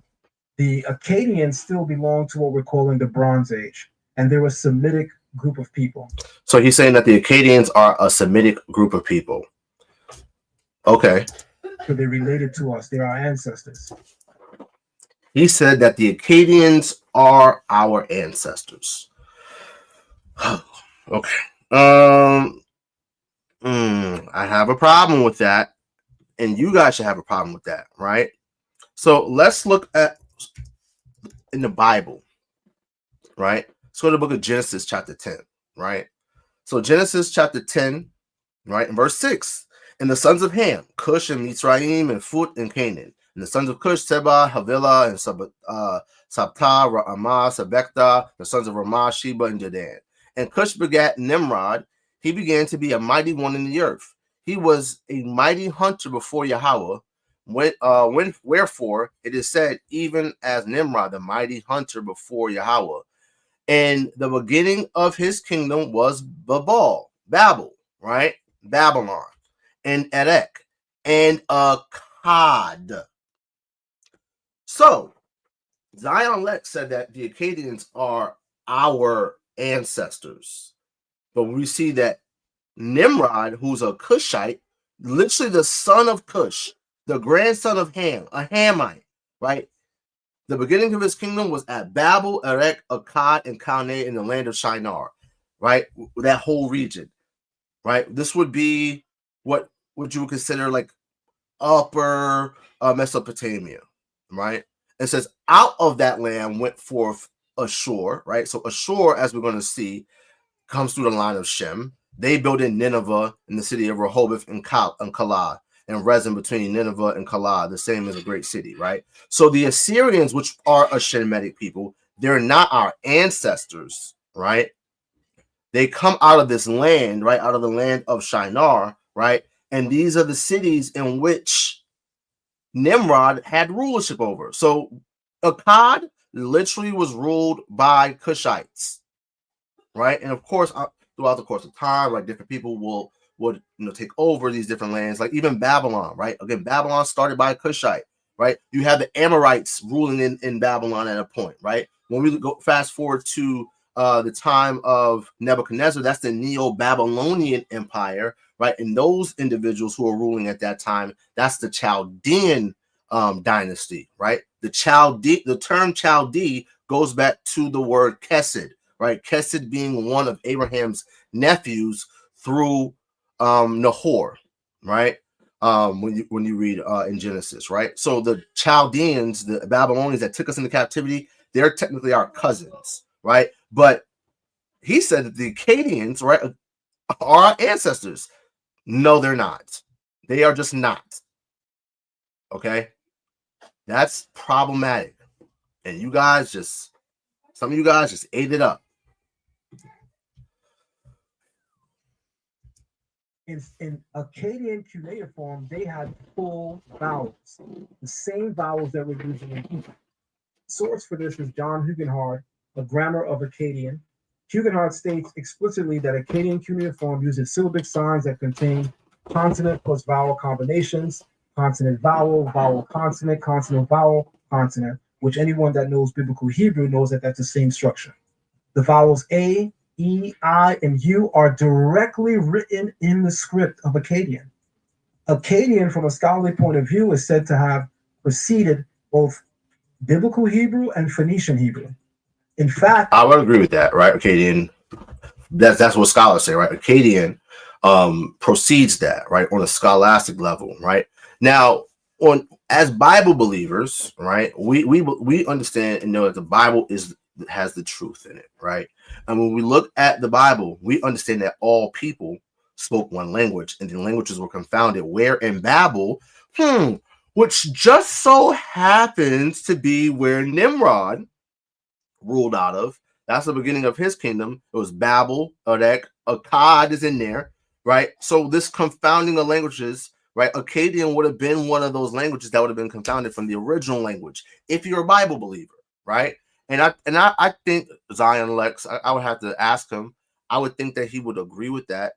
The Akkadians still belong to what we're calling the Bronze Age, and they're a Semitic group of people. So he's saying that the Akkadians are a Semitic group of people. Okay. So they're related to us. They're our ancestors. He said that the Akkadians are our ancestors. Okay. I have a problem with that, and you guys should have a problem with that, right? So let's look at in the Bible, right? Let's go to the book of Genesis, chapter 10, right? So Genesis chapter 10, right, in verse 6. And the sons of Ham, Cush and Mitzrayim and Phut and Canaan. And the sons of Cush, Seba, Havilah, and Sabta, Ramah, Sabekta, the sons of Ramah, Sheba, and Dedan. And Cush begat Nimrod. He began to be a mighty one in the earth. He was a mighty hunter before YAHAWAH. Wherefore it is said, even as Nimrod, the mighty hunter before YAHAWAH. And the beginning of his kingdom was Babel, right? Babylon. and Erek, and Akkad. So, Zion Lexx said that the Akkadians are our ancestors. But we see that Nimrod, who's a Cushite, literally the son of Cush, the grandson of Ham, a Hamite, right? The beginning of his kingdom was at Babel, Erek, Akkad, and Calneh in the land of Shinar, right? That whole region, right? This would be what you would consider like upper Mesopotamia, right? It says, out of that land went forth Ashur, right? So Ashur, as we're going to see, comes through the line of Shem. They built in Nineveh in the city of Rehoboth and Calah, and Rezin between Nineveh and Calah, the same as a great city, right? So the Assyrians, which are a Shemitic people, they're not our ancestors, right? They come out of this land, right? Out of the land of Shinar, right? And these are the cities in which Nimrod had rulership over. So Akkad literally was ruled by Cushites, right? And of course, throughout the course of time, like different people would take over these different lands, like even Babylon, right? Again, Babylon started by a Cushite, right? You have the Amorites ruling in Babylon at a point, right? When we go fast forward to the time of Nebuchadnezzar, that's the Neo-Babylonian Empire, right? And those individuals who are ruling at that time, that's the Chaldean dynasty, right? The term Chaldee goes back to the word Kesed, right? Kesed being one of Abraham's nephews through Nahor, right? When you read in Genesis, right? So the Chaldeans, the Babylonians that took us into captivity, they're technically our cousins, right? But he said that the Akkadians, right, are our ancestors. No, they're not. They are just not. Okay? That's problematic. And some of you guys just ate it up. In Akkadian cuneiform, they had full vowels, the same vowels that we're using in Hebrew. Source for this is John Hugenhard, A Grammar of Akkadian. Hugenhard states explicitly that Akkadian cuneiform uses syllabic signs that contain consonant plus vowel combinations, consonant vowel, vowel consonant, consonant vowel, consonant, which anyone that knows biblical Hebrew knows that that's the same structure. The vowels A, E, I, and U are directly written in the script of Akkadian. Akkadian, from a scholarly point of view, is said to have preceded both biblical Hebrew and Phoenician Hebrew. In fact, I would agree with that, right? Akkadian, that's what scholars say, right? Akkadian proceeds that, right, on a scholastic level, right? Now, as Bible believers, right, we understand and know that the Bible has the truth in it, right? And when we look at the Bible, we understand that all people spoke one language, and the languages were confounded. Where in Babel, which just so happens to be where Nimrod ruled out of. That's the beginning of his kingdom. It was Babel, Erek, Akkad is in there, right? So this confounding of languages, right? Akkadian would have been one of those languages that would have been confounded from the original language, if you're a Bible believer, right? And I think Zion Lexx, I would have to ask him. I would think that he would agree with that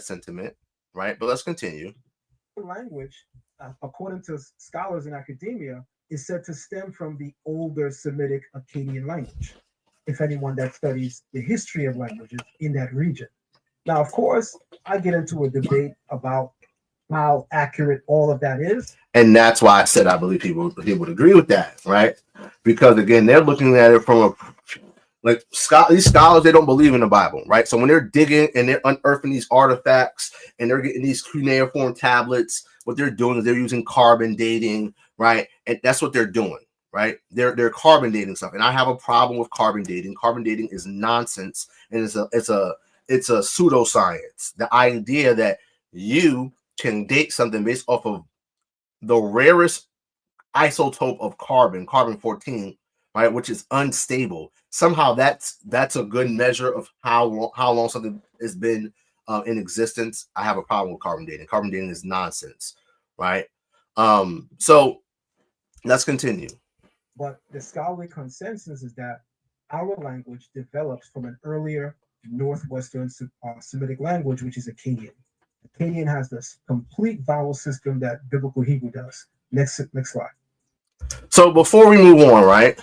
sentiment, right? But let's continue. Language, according to scholars in academia, is said to stem from the older Semitic Akkadian language, if anyone that studies the history of languages in that region. Now, of course, I get into a debate about how accurate all of that is. And that's why I said I believe he would agree with that, right? Because, again, they're looking at it from these scholars, they don't believe in the Bible, right? So when they're digging and they're unearthing these artifacts and they're getting these cuneiform tablets, what they're doing is they're using carbon dating, right? And that's what they're doing, right? They're carbon dating stuff. And I have a problem with carbon dating. Carbon dating is nonsense, and it's a pseudoscience. The idea that you can date something based off of the rarest isotope of carbon 14, right, which is unstable. Somehow that's a good measure of how long something has been in existence. I have a problem with carbon dating. Carbon dating is nonsense, right? So let's continue. But the scholarly consensus is that our language develops from an earlier Northwestern Semitic language, which is Akkadian. Akkadian has this complete vowel system that biblical Hebrew does. Next slide. So before we move on, right,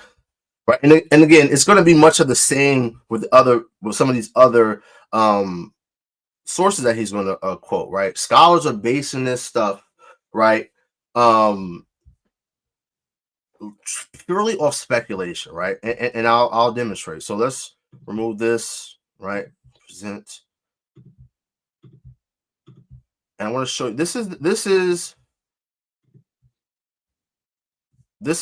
and again, it's going to be much of the same with some of these other sources that he's going to quote, right? Scholars are basing this stuff, right, purely off speculation, right? And I'll demonstrate. So let's remove this, right? Present, and I want to show you. This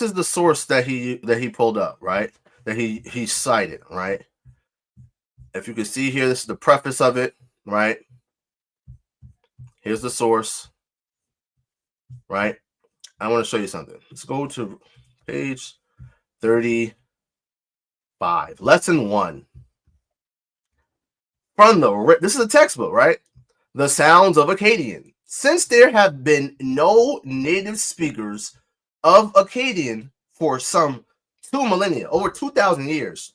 is the source that he pulled up, right? That he cited, right? If you can see here, this is the preface of it, right? Here's the source, right? I want to show you something. Let's go to page 35, lesson 1. This is a textbook, right? The sounds of Akkadian. Since there have been no native speakers of Akkadian for some 2 millennia, over 2,000 years,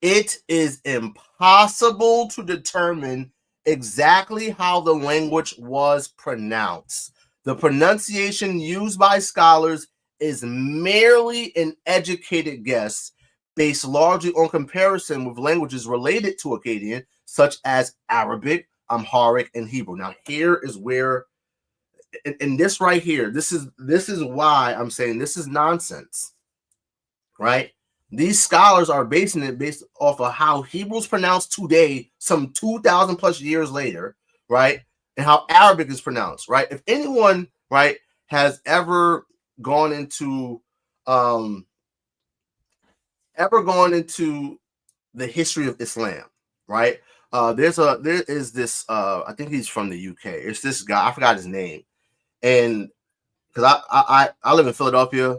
it is impossible to determine exactly how the language was pronounced. The pronunciation used by scholars is merely an educated guess based largely on comparison with languages related to Akkadian, such as Arabic, Amharic, and Hebrew. Now, here is where, and this right here, this is why I'm saying this is nonsense, right? These scholars are basing it based off of how Hebrew's pronounced today, some 2,000 plus years later, right? And how Arabic is pronounced, right? If anyone, right, has ever gone into the history of Islam, right? There is this I think he's from the UK. It's this guy, I forgot his name. And because I live in Philadelphia,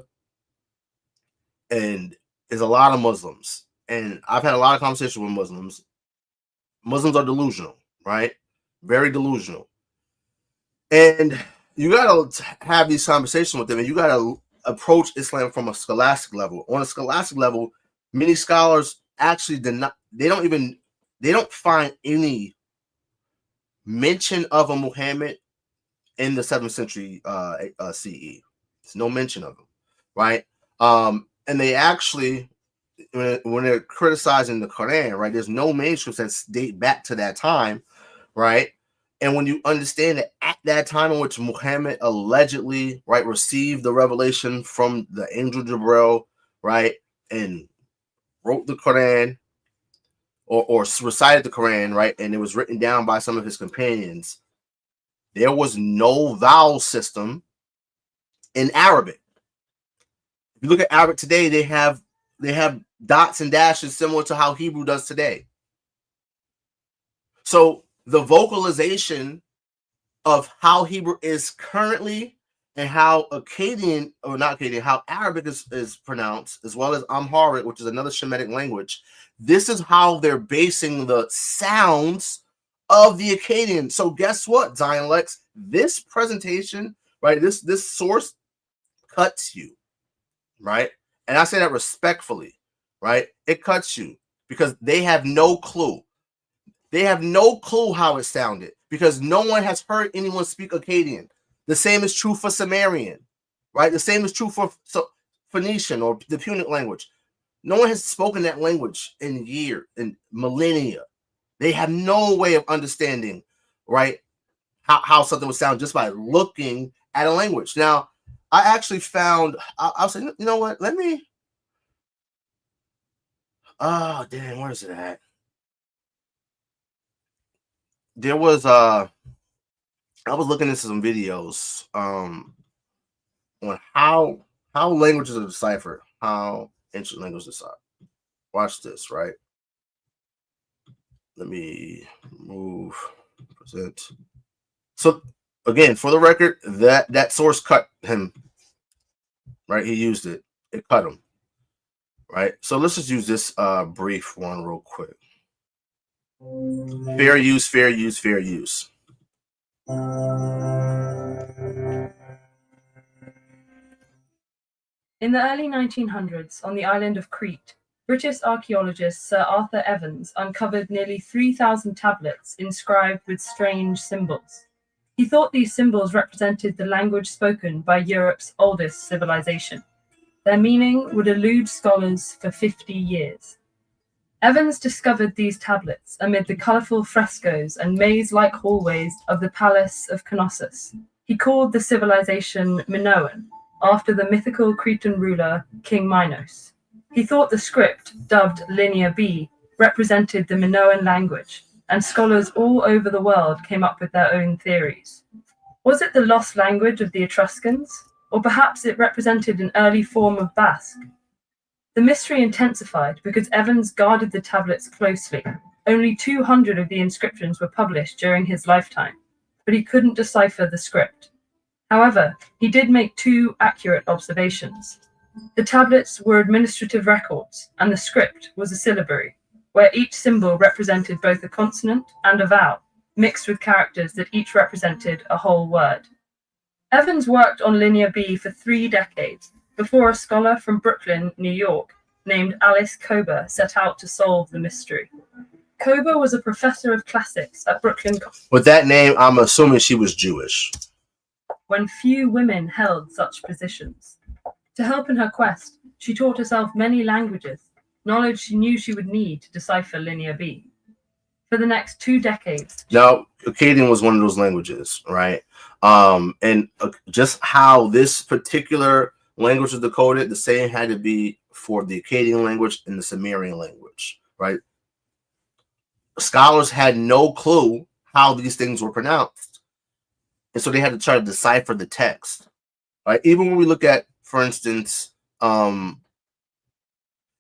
and there's a lot of Muslims, and I've had a lot of conversations with Muslims. Muslims are delusional, right? Very delusional. And you got to have these conversations with them, and you got to approach Islam from a scholastic level. On a scholastic level, many scholars actually they don't find any mention of a Muhammad in the 7th century CE. There's no mention of him, right? And they actually, when they're criticizing the Quran, right, there's no manuscripts that date back to that time, right? And when you understand that at that time in which Muhammad allegedly, right, received the revelation from the angel Jibril, right, and wrote the Quran or recited the Quran, right, and it was written down by some of his companions, there was no vowel system in Arabic. If you look at Arabic today, they have dots and dashes similar to how Hebrew does today. So the vocalization of how Hebrew is currently and how Akkadian, or not Akkadian, how Arabic is pronounced, as well as Amharic, which is another Shemitic language, this is how they're basing the sounds of the Akkadian. So guess what, Zion Lexx? This presentation, right, this source cuts you, right? And I say that respectfully, right? It cuts you because they have no clue. They have no clue how it sounded because no one has heard anyone speak Akkadian. The same is true for Sumerian, right? The same is true for Phoenician or the Punic language. No one has spoken that language in millennia. They have no way of understanding, right, how something would sound just by looking at a language. Now, I actually found, I'll say, you know what? Let me, oh, damn, where is it at? There was, I was looking into some videos on how languages are deciphered, how ancient languages are deciphered. Watch this, right? Let me move, present. So, again, for the record, that source cut him, right? He used it. It cut him, right? So let's just use this brief one real quick. Fair use, fair use, fair use. In the early 1900s, on the island of Crete, British archaeologist Sir Arthur Evans uncovered nearly 3,000 tablets inscribed with strange symbols. He thought these symbols represented the language spoken by Europe's oldest civilization. Their meaning would elude scholars for 50 years. Evans discovered these tablets amid the colourful frescoes and maze-like hallways of the Palace of Knossos. He called the civilization Minoan, after the mythical Cretan ruler King Minos. He thought the script, dubbed Linear B, represented the Minoan language, and scholars all over the world came up with their own theories. Was it the lost language of the Etruscans? Or perhaps it represented an early form of Basque? The mystery intensified because Evans guarded the tablets closely. Only 200 of the inscriptions were published during his lifetime, but he couldn't decipher the script. However, he did make 2 accurate observations. The tablets were administrative records, and the script was a syllabary, where each symbol represented both a consonant and a vowel, mixed with characters that each represented a whole word. Evans worked on Linear B for 3 decades, before a scholar from Brooklyn, New York, named Alice Kober set out to solve the mystery. Kober was a professor of classics at Brooklyn College. With that name, I'm assuming she was Jewish. When few women held such positions. To help in her quest, she taught herself many languages, knowledge she knew she would need to decipher Linear B. For the next 2 decades. Now, Akkadian was one of those languages, right? And just how this particular language was decoded, the same had to be for the Akkadian language and the Sumerian language, right? Scholars had no clue how these things were pronounced. And so they had to try to decipher the text, right? Even when we look at, for instance,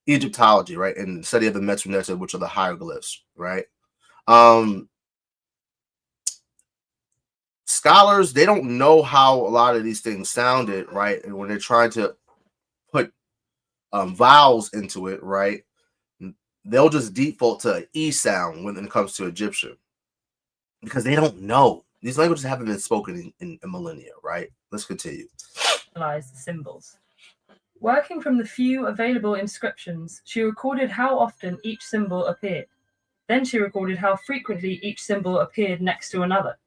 Egyptology, right? And the study of the Metaneter, which are the hieroglyphs, right? Scholars, they don't know how a lot of these things sounded, right? And when they're trying to put vowels into it, right, they'll just default to an E sound when it comes to Egyptian because they don't know. These languages haven't been spoken in millennia, right? Let's continue. The symbols. Working from the few available inscriptions, she recorded how often each symbol appeared. Then she recorded how frequently each symbol appeared next to another.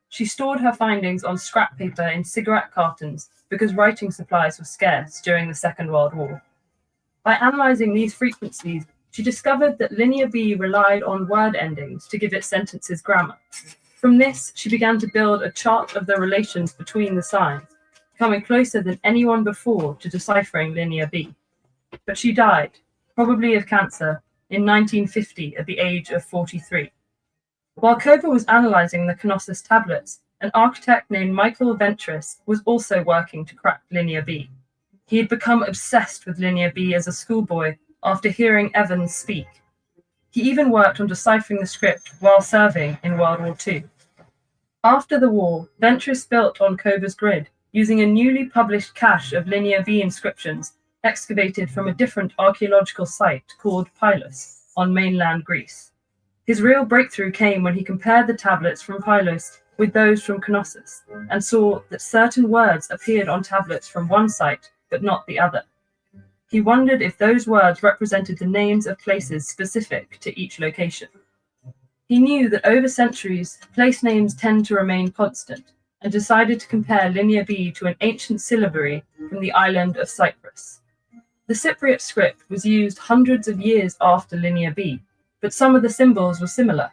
She stored her findings on scrap paper in cigarette cartons because writing supplies were scarce during the Second World War. By analyzing these frequencies, she discovered that Linear B relied on word endings to give its sentences grammar. From this, she began to build a chart of the relations between the signs, coming closer than anyone before to deciphering Linear B. But she died, probably of cancer, in 1950 at the age of 43. While Kober was analyzing the Knossos tablets, an architect named Michael Ventris was also working to crack Linear B. He had become obsessed with Linear B as a schoolboy after hearing Evans speak. He even worked on deciphering the script while serving in World War II. After the war, Ventris built on Kober's grid, using a newly published cache of Linear B inscriptions excavated from a different archaeological site called Pylos on mainland Greece. His real breakthrough came when he compared the tablets from Pylos with those from Knossos and saw that certain words appeared on tablets from one site but not the other. He wondered if those words represented the names of places specific to each location. He knew that over centuries, place names tend to remain constant, and decided to compare Linear B to an ancient syllabary from the island of Cyprus. The Cypriot script was used hundreds of years after Linear B, but some of the symbols were similar.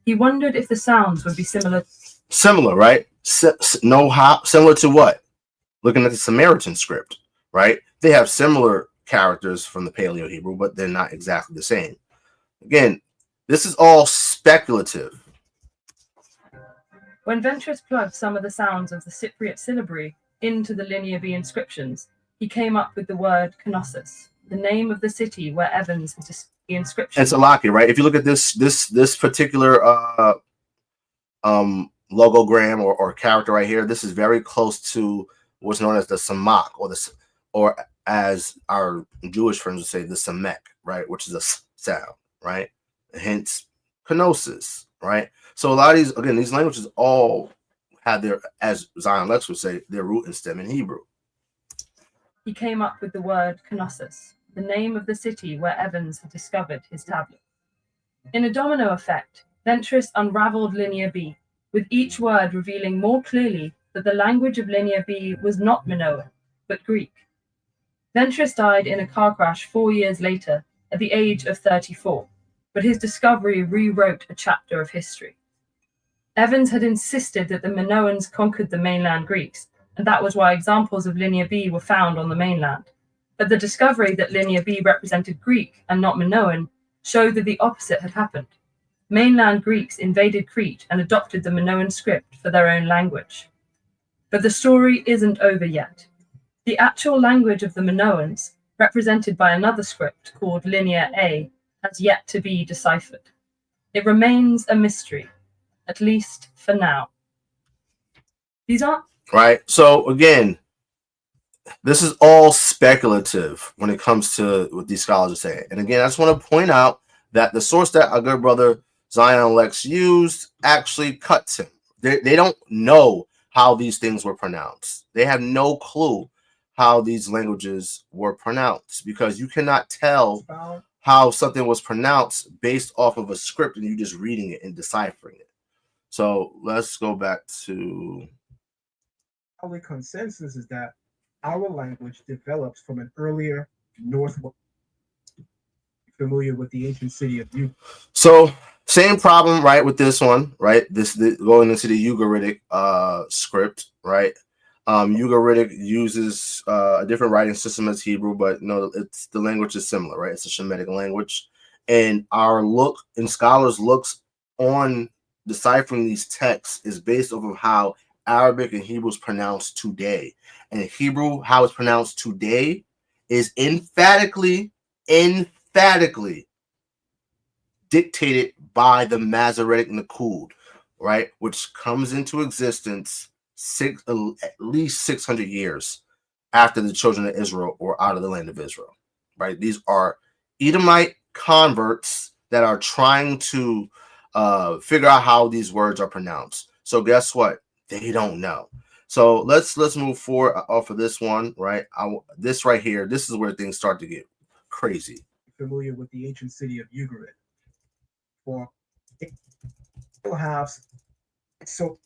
He wondered if the sounds would be similar. Similar, right? Similar to what? Looking at the Samaritan script, right? They have similar characters from the Paleo Hebrew, but they're not exactly the same. Again, this is all speculative. When Ventris plugged some of the sounds of the Cypriot syllabary into the Linear B inscriptions, he came up with the word Knossos, the name of the city where Evans had the inscription. It's a locket, right? If you look at this particular logogram or character right here, this is very close to what's known as the samak, or as our Jewish friends would say, the samek, right? Which is a sound, right? Hence, kenosis, right? So a lot of these languages all have their, as Zion Lexx would say, their root and stem in Hebrew. He came up with the word Knossos, the name of the city where Evans had discovered his tablet. In a domino effect, Ventris unraveled Linear B, with each word revealing more clearly that the language of Linear B was not Minoan, but Greek. Ventris died in a car crash 4 years later, at the age of 34, but his discovery rewrote a chapter of history. Evans had insisted that the Minoans conquered the mainland Greeks, and that was why examples of Linear B were found on the mainland. But the discovery that Linear B represented Greek and not Minoan showed that the opposite had happened. Mainland Greeks invaded Crete and adopted the Minoan script for their own language. But the story isn't over yet. The actual language of the Minoans, represented by another script called Linear A, has yet to be deciphered. It remains a mystery, at least for now. These aren't... Right? So, again, this is all speculative when it comes to what these scholars are saying. And again, I just want to point out that the source that our good brother Zion Lexx used actually cuts him. They don't know how these things were pronounced. They have no clue how these languages were pronounced, because you cannot tell how something was pronounced based off of a script and you just reading it and deciphering it. So let's go back to... Our consensus is that our language develops from an earlier northwest. Familiar with the ancient city of Ugaritic. So same problem, right, with this one, right? This going into the Ugaritic script, right? Ugaritic uses a different writing system as Hebrew, but no, it's the language is similar, right? It's a Shemitic language, and our look and scholars' looks on deciphering these texts is based off of how Arabic and Hebrew is pronounced today. And Hebrew, how it's pronounced today, is emphatically dictated by the Masoretic Nakud, right, which comes into existence at least 600 years after the children of Israel were out of the land of Israel, right? These are Edomite converts that are trying to figure out how these words are pronounced. So guess what? They don't know. So let's move forward off of this one, right? This right here, this is where things start to get crazy. Familiar with the ancient city of Ugaritic. For it still have so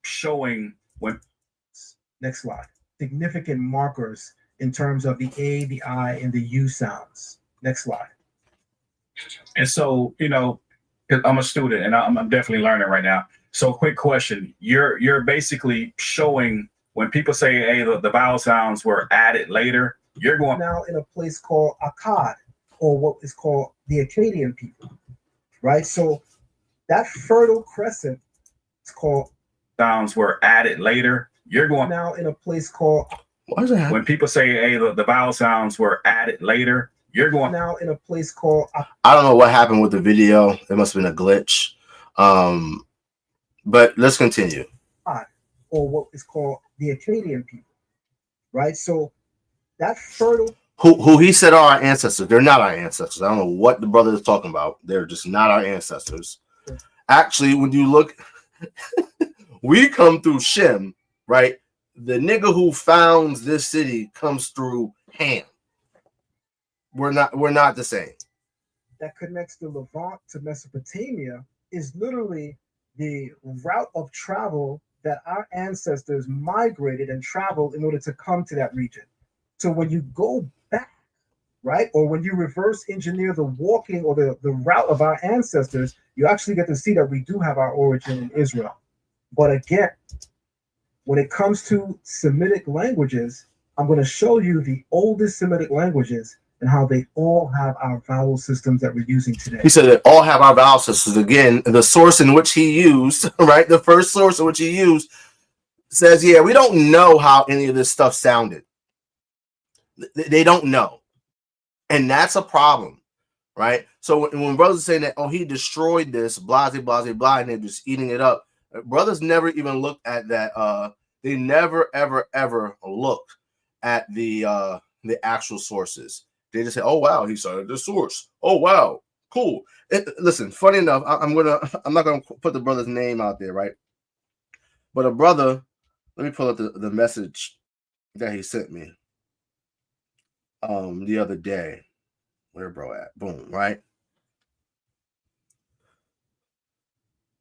showing when... Next slide. Significant markers in terms of the A, the I, and the U sounds. Next slide. And so, you know, I'm a student and I'm definitely learning right now. So quick question. You're basically showing when people say, hey, the vowel sounds were added later, you're going... Now in a place called Akkad, or what is called the Akkadian people, right? So that Fertile Crescent is called... Sounds were added later, you're going... Now in a place called... Why is that? When people say, hey, the vowel sounds were added later, you're going... Now in a place called... I don't know what happened with the video. It must have been a glitch. But let's continue. Or what is called the Akkadian people, right? So that fertile... Who he said are our ancestors. They're not our ancestors. I don't know what the brother is talking about. They're just not our ancestors. Actually, when you look, we come through Shem, right? The nigga who founds this city comes through Ham. We're not the same. That connects the Levant to Mesopotamia is literally the route of travel that our ancestors migrated and traveled in order to come to that region. So when you go back, right, or when you reverse engineer the walking or the route of our ancestors, you actually get to see that we do have our origin in Israel. But again, when it comes to Semitic languages, I'm going to show you the oldest Semitic languages and how they all have our vowel systems that we're using today. He said they all have our vowel systems. Again, the source in which he used, right, the first source in which he used says, yeah, we don't know how any of this stuff sounded. They don't know. And that's a problem, right? So when brothers are saying that, oh, he destroyed this, blah, blah, blah, blah, and they're just eating it up, brothers never even looked at that. They never, ever, ever looked at the actual sources. They just say, oh, wow, he cited the source. Oh, wow, cool. Listen, funny enough, I'm not going to put the brother's name out there, right? But a brother, let me pull up the message that he sent me the other day. Where bro at? Boom, right?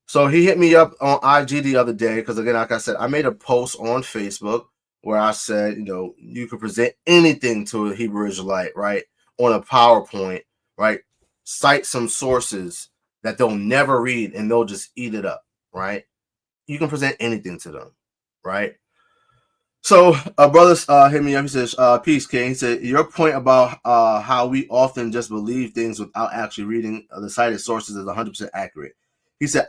So he hit me up on IG the other day because, again, like I said, I made a post on Facebook where I said, you know, you could present anything to a Hebrew Israelite, right, on a PowerPoint, right? Cite some sources that they'll never read and they'll just eat it up, right? You can present anything to them, right? So a brother hit me up. He says, peace, King. He said, your point about how we often just believe things without actually reading the cited sources is 100% accurate. He said,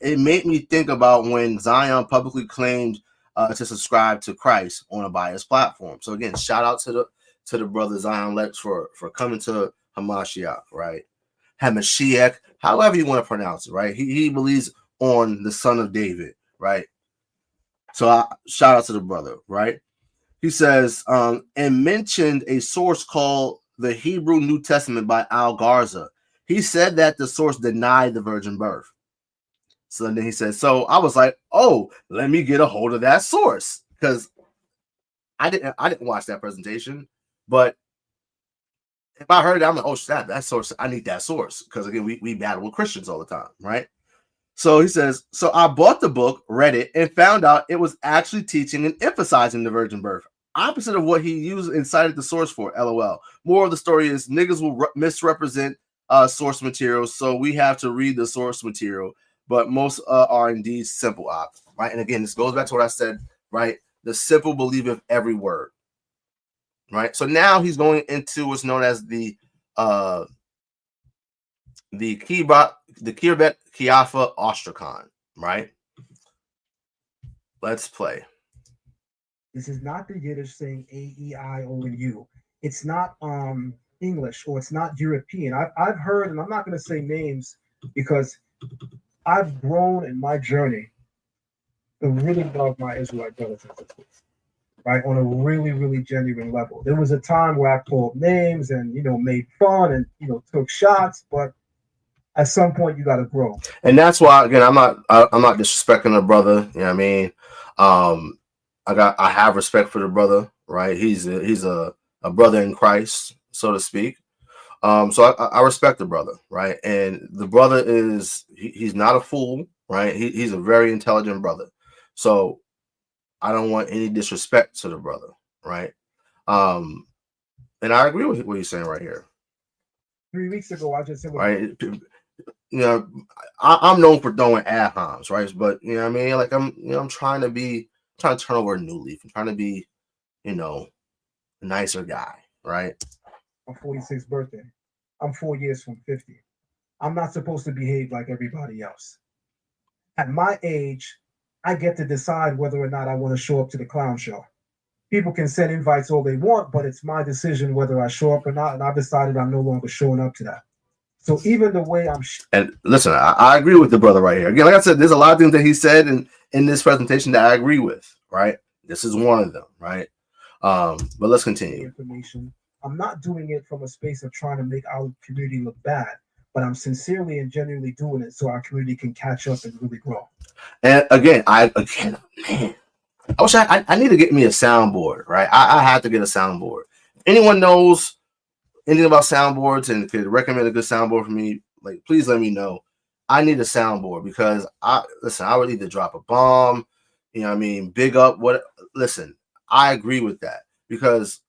it made me think about when Zion publicly claimed to subscribe to Christ on a biased platform. So again, shout out to the brother Zion Lexx for coming to Hamashiach, right? Hamashiach, however you want to pronounce it, right? He believes on the Son of David, right? So shout out to the brother, right? He says, and mentioned a source called the Hebrew New Testament by Al Garza. He said that the source denied the virgin birth. So then he said, so I was like, oh, let me get a hold of that source, because I didn't watch that presentation, but if I heard it, I'm like, oh, snap, that source, I need that source, because again, we battle with Christians all the time, right? So he says, so I bought the book, read it, and found out it was actually teaching and emphasizing the virgin birth, opposite of what he used and cited the source for. LOL. More of the story is niggas will misrepresent source material, so we have to read the source material. But most are indeed simple, right? And again, this goes back to what I said, right? The simple believeth every word, right? So now he's going into what's known as the Kirbet Kiafa Ostrakhan, right? Let's play. This is not the Yiddish saying A-E-I-O-N-U. It's not English, or it's not European. I've heard, and I'm not going to say names because I've grown in my journey to really love my Israelite brothers and sisters, right? On a really, really genuine level. There was a time where I called names and, made fun and, took shots, but at some point you got to grow. And that's why, again, I'm not disrespecting the brother. You know what I mean? I have respect for the brother, right? He's a brother in Christ, so to speak. So I respect the brother, right? And the brother he's not a fool, right? He's a very intelligent brother. So I don't want any disrespect to the brother, right? And I agree with what he's saying right here. 3 weeks ago, I just said, right? I'm known for throwing ad-homs, right? But you know what I mean? Like I'm trying to turn over a new leaf. I'm trying to be, a nicer guy, right? My 46th birthday. I'm 4 years from 50. I'm not supposed to behave like everybody else. At my age, I get to decide whether or not I want to show up to the clown show. People can send invites all they want, but it's my decision whether I show up or not. And I've decided I'm no longer showing up to that. So even the way I'm... And listen, I agree with the brother right here. Again, like I said, there's a lot of things that he said in this presentation that I agree with, right? This is one of them, right? But let's continue. Information. I'm not doing it from a space of trying to make our community look bad, but I'm sincerely and genuinely doing it so our community can catch up and really grow. And again, man, I wish I need to get me a soundboard, right? I have to get a soundboard. Anyone knows anything about soundboards and could recommend a good soundboard for me, like, please let me know. I need a soundboard because I would either drop a bomb, you know what I mean, big up listen, I agree with that because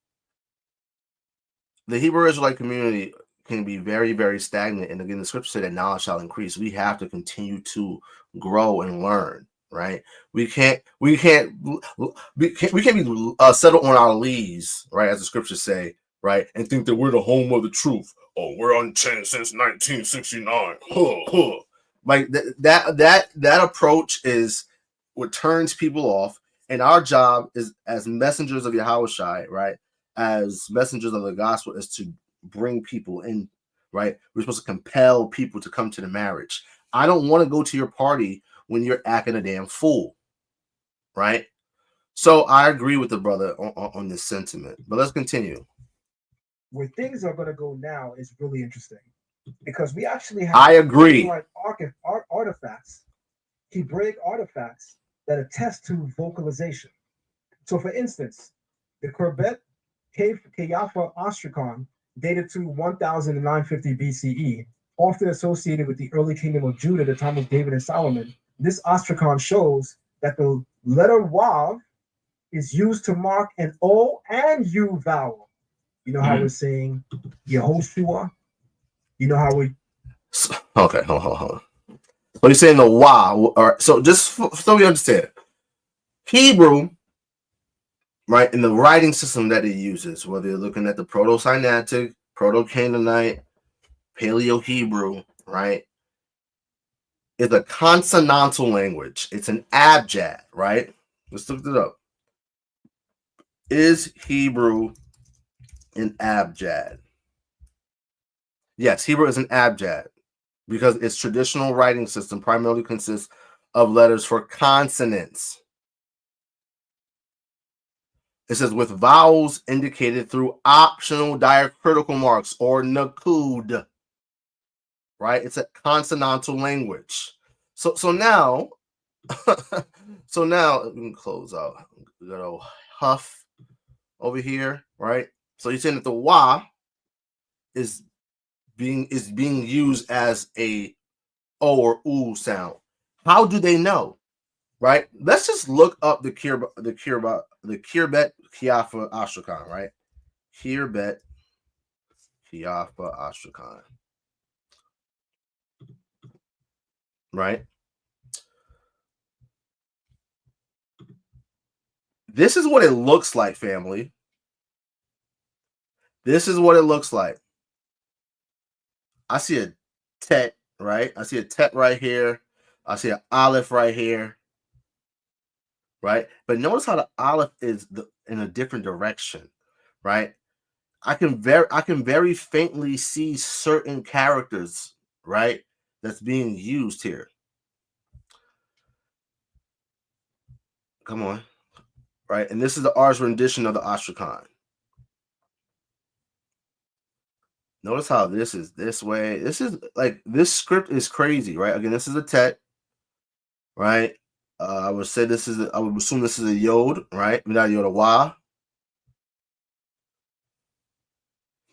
the Hebrew Israelite community can be very, very stagnant. And again, the scripture said that knowledge shall increase. We have to continue to grow and learn, right? We can't be settled on our lees, right? As the scriptures say, right? And think that we're the home of the truth. Oh, we're unchanged since 1969. Like that approach is what turns people off. And our job is as messengers of Yahawashi, right? As messengers of the gospel is to bring people in, right? We're supposed to compel people to come to the marriage. I don't want to go to your party when you're acting a damn fool, right? So I agree with the brother on this sentiment, but let's continue. Where things are going to go now is really interesting because we actually have... I agree. Like artifacts, Hebraic artifacts that attest to vocalization. So for instance, the Qadash Kiafa Ostrakhan dated to 1950 BCE, often associated with the early kingdom of Judah, the time of David and Solomon. This ostracon shows that the letter Wav is used to mark an O and U vowel. You know how we're saying Yehoshua? You know how we... Okay, hold on. So you're saying the Wah. All right, so just so we understand, Hebrew, right, in the writing system that it uses, whether you're looking at the Proto-Sinaitic, Proto-Canaanite, Paleo-Hebrew, right, is a consonantal language. It's an abjad, right? Let's look it up. Is Hebrew an abjad? Yes, Hebrew is an abjad because its traditional writing system primarily consists of letters for consonants. It says with vowels indicated through optional diacritical marks or nakud. Right? It's a consonantal language. So now, let me close out. We got a huff over here, right? So you're saying that the Wah is being used as a O or U sound. How do they know? Right? Let's just look up the Kirbet Kiafa Astrakhan, right? Kirbet Kiafa Astrakhan. Right? This is what it looks like, family. This is what it looks like. I see a tet, right? I see a tet right here. I see an aleph right here. Right? But notice how the aleph is in a different direction, right? I can very faintly see certain characters, right? That's being used here. Come on. Right? And this is the R's rendition of the Astrakhan. Notice how this is this way. This is like, this script is crazy, right? Again, this is a tet, right? I would say this is, I would assume this is a yod, right? Not yod, a wah.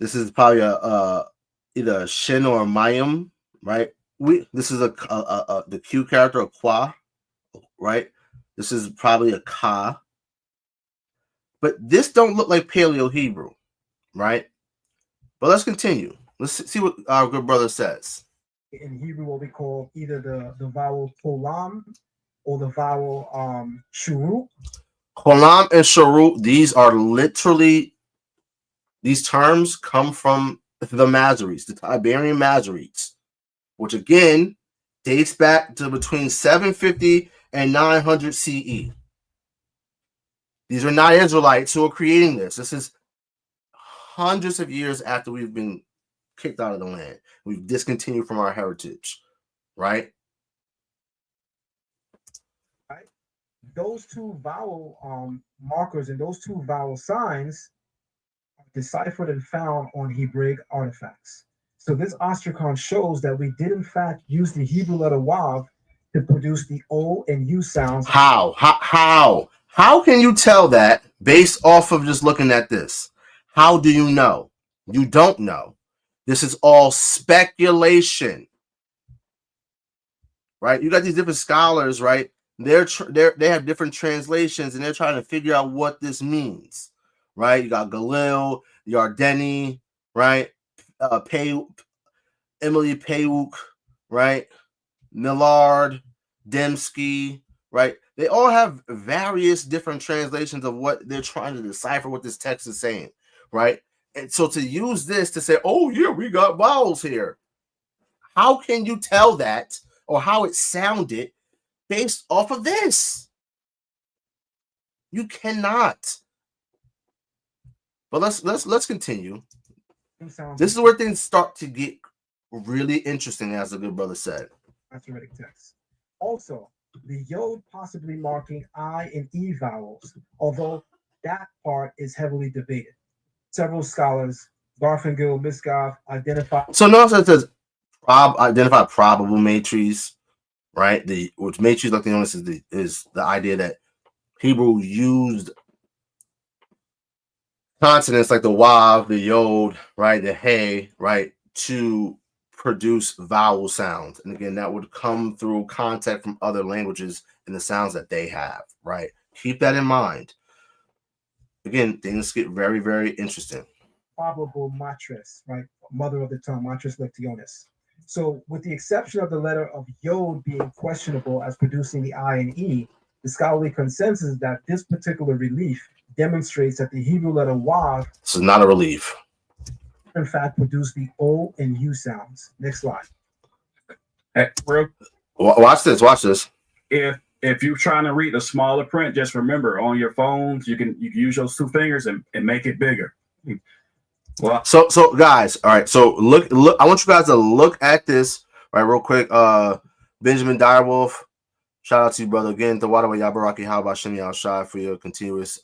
This is probably a either a shin or a mayim, right? This is the Q character, a qua, right? This is probably a ka. But this don't look like Paleo Hebrew, right? But let's continue. Let's see what our good brother says. In Hebrew, what we call either the vowel kolam or the vowel shuru. Kolam and shuru, these are literally, these terms come from the Masoretes, the Tiberian Masoretes, which again dates back to between 750 and 900 CE. These are not Israelites who are creating this. This is hundreds of years after we've been kicked out of the land. We've discontinued from our heritage, right? Right. Those two vowel markers and those two vowel signs are deciphered and found on Hebraic artifacts. So this Astrakhan shows that we did in fact use the Hebrew letter Wav to produce the O and U sounds. How can you tell that based off of just looking at this? How do you know? You don't know. This is all speculation, right? You got these different scholars, right? They have different translations and they're trying to figure out what this means, right? You got Galil, Yardeni, right? Emily Payuk, right? Millard, Dembski, right? They all have various different translations of what they're trying to decipher what this text is saying, right? And so to use this to say, oh yeah, we got vowels here. How can you tell that or how it sounded based off of this? You cannot. But let's continue. This is where things start to get really interesting, as the good brother said. Masoretic text. Also, the yod possibly marking I and E vowels, although that part is heavily debated. Several scholars, Garfinkel, Miskov, identify. So notice it says identify probable matrices, right? Which matrices, like they notice, is the idea that Hebrew used consonants like the wav, the yod, right, the hey, right, to produce vowel sounds. And again, that would come through contact from other languages and the sounds that they have, right? Keep that in mind. Again, things get very, very interesting. Probable mattress, right? Mother of the tongue, mattress lectionis. So, with the exception of the letter of yod being questionable as producing the I and E, the scholarly consensus is that this particular relief demonstrates that the Hebrew letter wav, this is not a relief, in fact, produced the O and U sounds. Next slide. Hey, bro, watch this. Watch this. If you're trying to read the smaller print, just remember on your phones you can use your 2 fingers and make it bigger. Well, so guys, all right. So look. I want you guys to look at this right real quick. Benjamin Direwolf, shout out to you, brother. Again, thawadath, YAHAWAH, shanyam-ishar for your continuous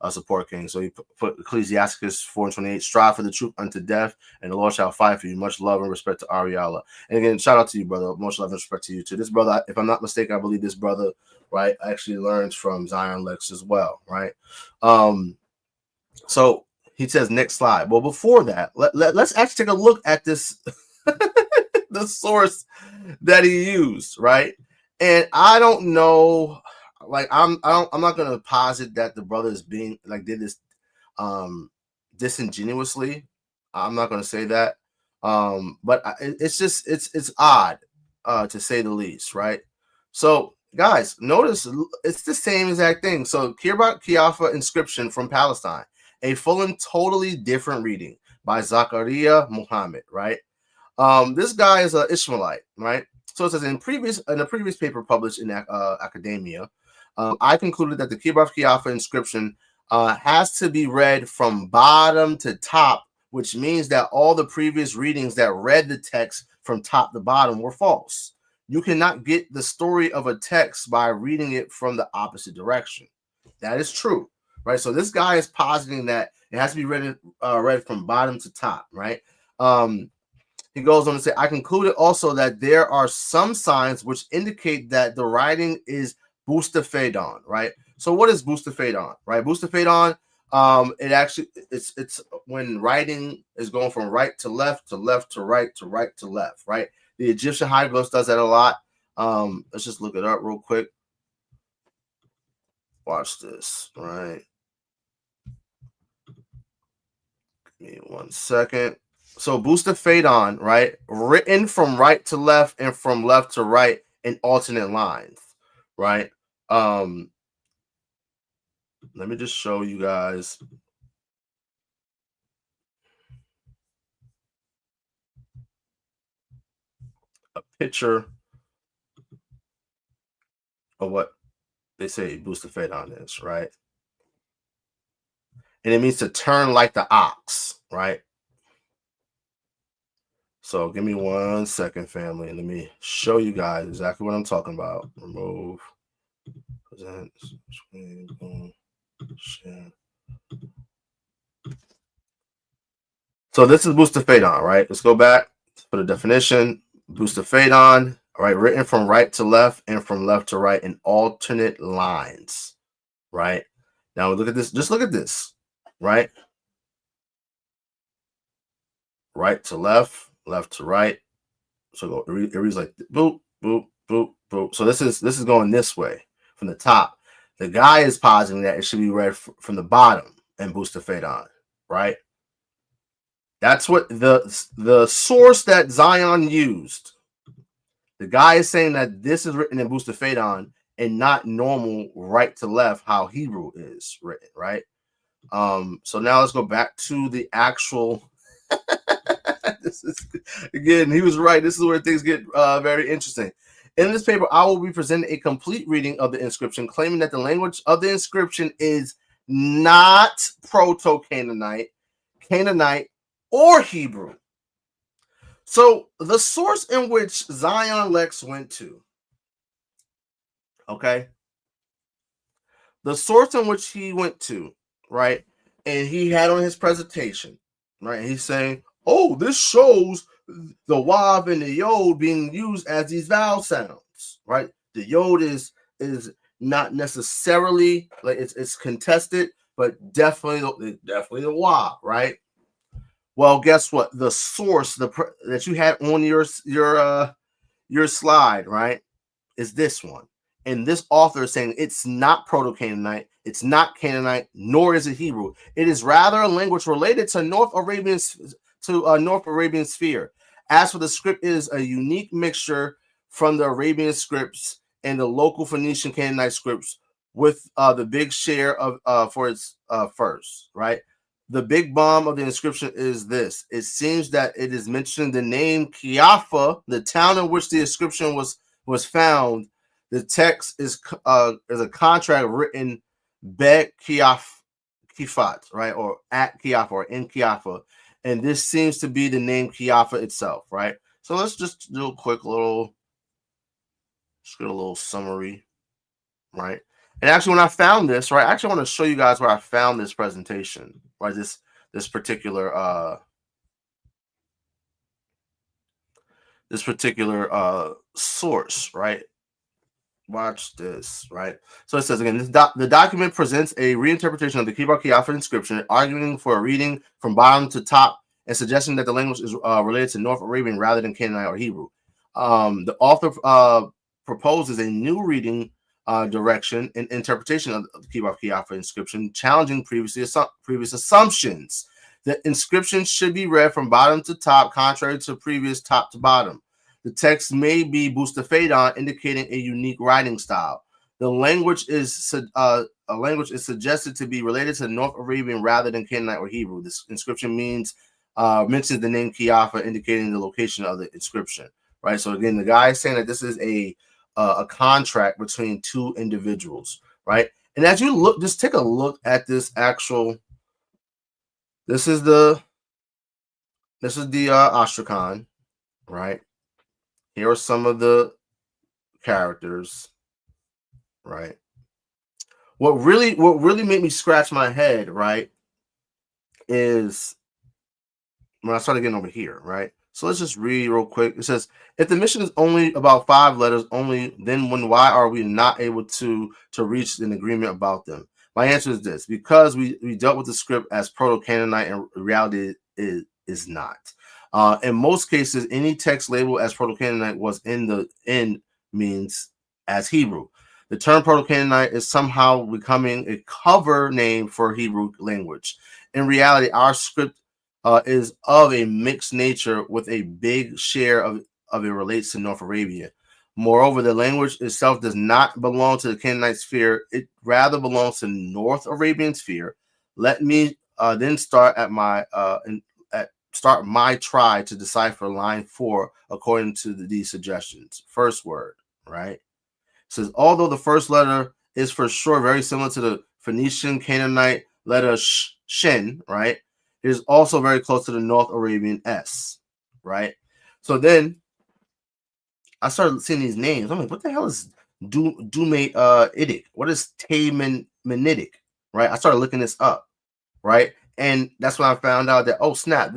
support, King. So he put Ecclesiasticus 4:28, strive for the truth unto death, and the Lord shall fight for you. Much love and respect to Ariella. And again, shout out to you, brother. Much love and respect to you too. This brother, if I'm not mistaken, I believe this brother, right, actually learns from Zion Lexx as well, right? So he says next slide. Well, before that, let's actually take a look at this the source that he used, right? And I don't know, like I'm not gonna posit that the brother is being like did this disingenuously. I'm not gonna say that. But it's odd to say the least, right? So guys, notice it's the same exact thing. So Kirbat Kiafa inscription from Palestine, a full and totally different reading by Zachariah Muhammad, right? This guy is an Ishmaelite, right? So it says in a previous paper published in academia, I concluded that the Kirbat Kiafa inscription has to be read from bottom to top, which means that all the previous readings that read the text from top to bottom were false. You cannot get the story of a text by reading it from the opposite direction. That is true, right? So this guy is positing that it has to be read from bottom to top, right? He goes on to say, I concluded also that there are some signs which indicate that the writing is bustafedon, right? So what is bustafedon, right? Bustafedon, it actually it's when writing is going from right to left to left to right to right to left, right? The Egyptian hieroglyphs does that a lot. Let's just look it up real quick. Watch this, right? Give me 1 second. So bustafedon, right? Written from right to left and from left to right in alternate lines, right? Let me just show you guys. A picture of what they say bustafedon is, right? And it means to turn like the ox, right? So give me 1 second, family, and let me show you guys exactly what I'm talking about. Remove, present, screen, boom, share. So this is bustafedon, right? Let's go back for the definition. Bustafedon, right? Written from right to left and from left to right in alternate lines, right? Now look at this. Just look at this, right? Right to left, left to right. So it reads like boop, boop, boop, boop. So this is going this way from the top. The guy is positing that it should be read from the bottom and bustafedon, right? That's what the source that Zion used. The guy is saying that this is written in bustafedon and not normal right to left how Hebrew is written, right? So now let's go back to the actual. This is, again, he was right. This is where things get very interesting. In this paper, I will be presenting a complete reading of the inscription, claiming that the language of the inscription is not Proto-Canaanite, Canaanite, or Hebrew. So the source in which Zion Lexx went to, okay, the source in which he went to, right, and he had on his presentation, right, he's saying, oh, this shows the wav and the yod being used as these vowel sounds, right? The yod is not necessarily like it's contested, but definitely the Wah, right? Well, guess what? The source that you had on your slide, right, is this one. And this author is saying it's not Proto-Canaanite, it's not Canaanite, nor is it Hebrew. It is rather a language related to North Arabian sphere. As for the script, it is a unique mixture from the Arabian scripts and the local Phoenician Canaanite scripts, with the big share of for its first, right? The big bomb of the inscription is this. It seems that it is mentioning the name Kiafa, the town in which the inscription was found. The text is a contract written Bet Kifat, right, or at Kiafa or in Kiafa, and this seems to be the name Kiafa itself, right? So let's just do a quick little, just get a little summary, right? And actually, when I found this, right, I actually want to show you guys where I found this presentation, right? This particular source, right? Watch this, right? So it says again, the document presents a reinterpretation of the Kibar Kiafa inscription, arguing for a reading from bottom to top and suggesting that the language is related to North Arabian rather than Canaanite or Hebrew. The author proposes a new reading direction and interpretation of the Kibar Kiafa inscription, challenging previous assumptions. The inscription should be read from bottom to top, contrary to previous top to bottom. The text may be Bustafadon, indicating a unique writing style. The language is suggested to be related to North Arabian rather than Canaanite or Hebrew. This inscription mentions the name Kiafa, indicating the location of the inscription. Right. So again, the guy is saying that this is a contract between two individuals. Right. And as you look, just take a look at this actual. This is the Astrakhan, right? Here are some of the characters, right? What really made me scratch my head, right, is when I started getting over here, right? So let's just read real quick. It says, if the mission is only about 5 letters only, then why are we not able to reach an agreement about them? My answer is this: because we dealt with the script as Proto-Canaanite, and reality is not. In most cases, any text labeled as Proto-Canaanite was in means as Hebrew. The term Proto-Canaanite is somehow becoming a cover name for Hebrew language. In reality, our script is of a mixed nature with a big share of it relates to North Arabia. Moreover, the language itself does not belong to the Canaanite sphere. It rather belongs to North Arabian sphere. Let me then start at my try to decipher line 4 according to these suggestions. First word, right? It says, although the first letter is for sure very similar to the Phoenician Canaanite letter shin, right? It is also very close to the North Arabian S, right? So then I started seeing these names. I'm like, what the hell is Dume Idic? What is Taymanitic? Right? I started looking this up, right? And that's when I found out that, oh snap,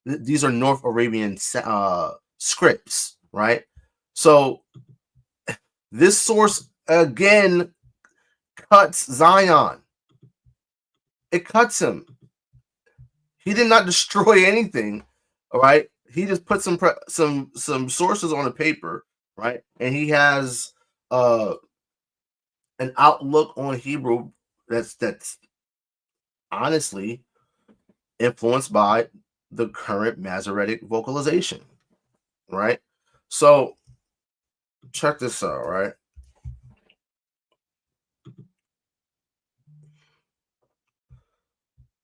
these are North Arabian scripts, right? So this source again cuts Zion. It cuts him. He did not destroy anything, all right? He just put some sources on the paper, right? And he has an outlook on Hebrew that's honestly influenced by the current Masoretic vocalization, right? So check this out, right?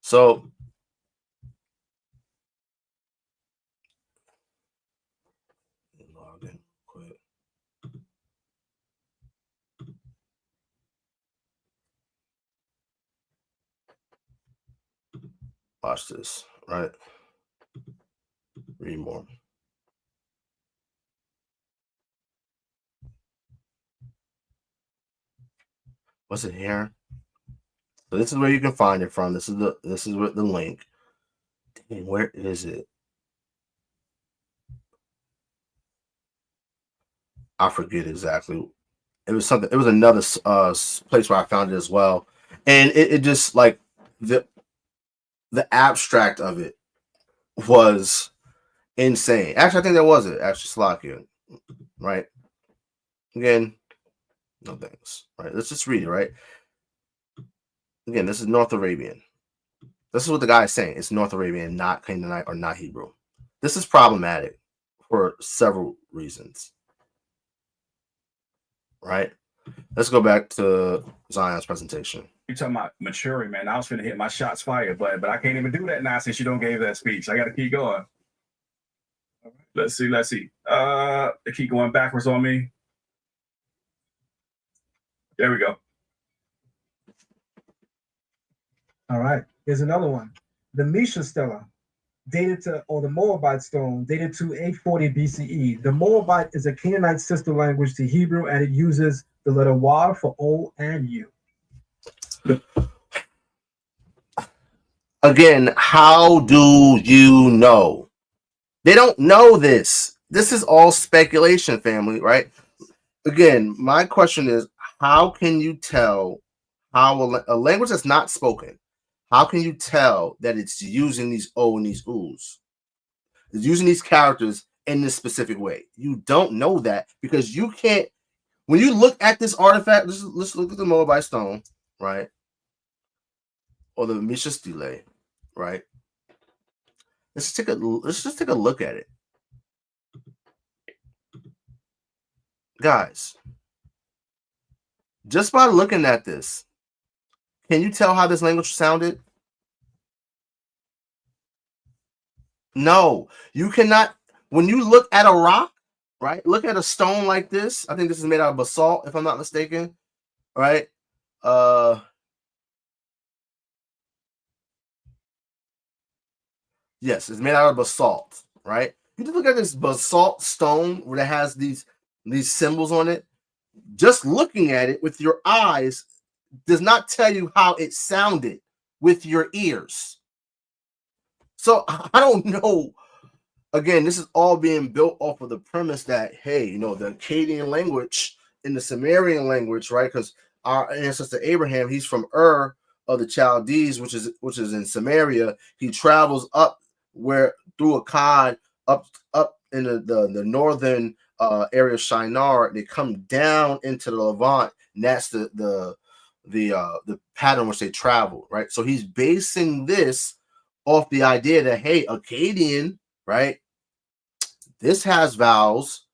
So log in quick. Watch this, right? Read more. What's it here? So this is where you can find it from. This is what the link. Dang, where is it? I forget exactly. It was something. It was another place where I found it as well. And it just like the abstract of it was insane. Actually, I think that was it. Actually, Slovakia, right? Again, no thanks. Right? Let's just read it. Right? Again, this is North Arabian. This is what the guy is saying. It's North Arabian, not Canaanite or not Hebrew. This is problematic for several reasons. Right? Let's go back to Zion's presentation. You talking about maturing, man? I was finna hit my shots fired, but I can't even do that now since you don't give that speech. I got to keep going. Let's see. They keep going backwards on me. There we go. All right. Here's another one. The Mesha Stela, dated to, or the Moabite stone, dated to 840 BCE. The Moabite is a Canaanite sister language to Hebrew, and it uses the letter Y for O and U. Again, how do you know? They don't know this. This is all speculation, family, right? Again, my question is, how can you tell how a language that's not spoken, how can you tell that it's using these O and these U's? It's using these characters in this specific way. You don't know that because you can't, when you look at this artifact, let's look at the Moabite stone, right? Or the Mesha Stele, right? Let's just take a look at it. Guys, just by looking at this, can you tell how this language sounded? No, you cannot. When you look at a rock, right? Look at a stone like this. I think this is made out of basalt, if I'm not mistaken, right? Yes, it's made out of basalt, right? You just look at this basalt stone where it has these symbols on it. Just looking at it with your eyes does not tell you how it sounded with your ears. So I don't know. Again, this is all being built off of the premise that, hey, you know, the Akkadian language and the Sumerian language, right? Because our ancestor Abraham, he's from Ur of the Chaldees, which is in Samaria. He travels up through Akkad up in the northern area of Shinar. They come down into the Levant, and that's the pattern which they travel, right? So he's basing this off the idea that, hey, Akkadian, right? This has vowels,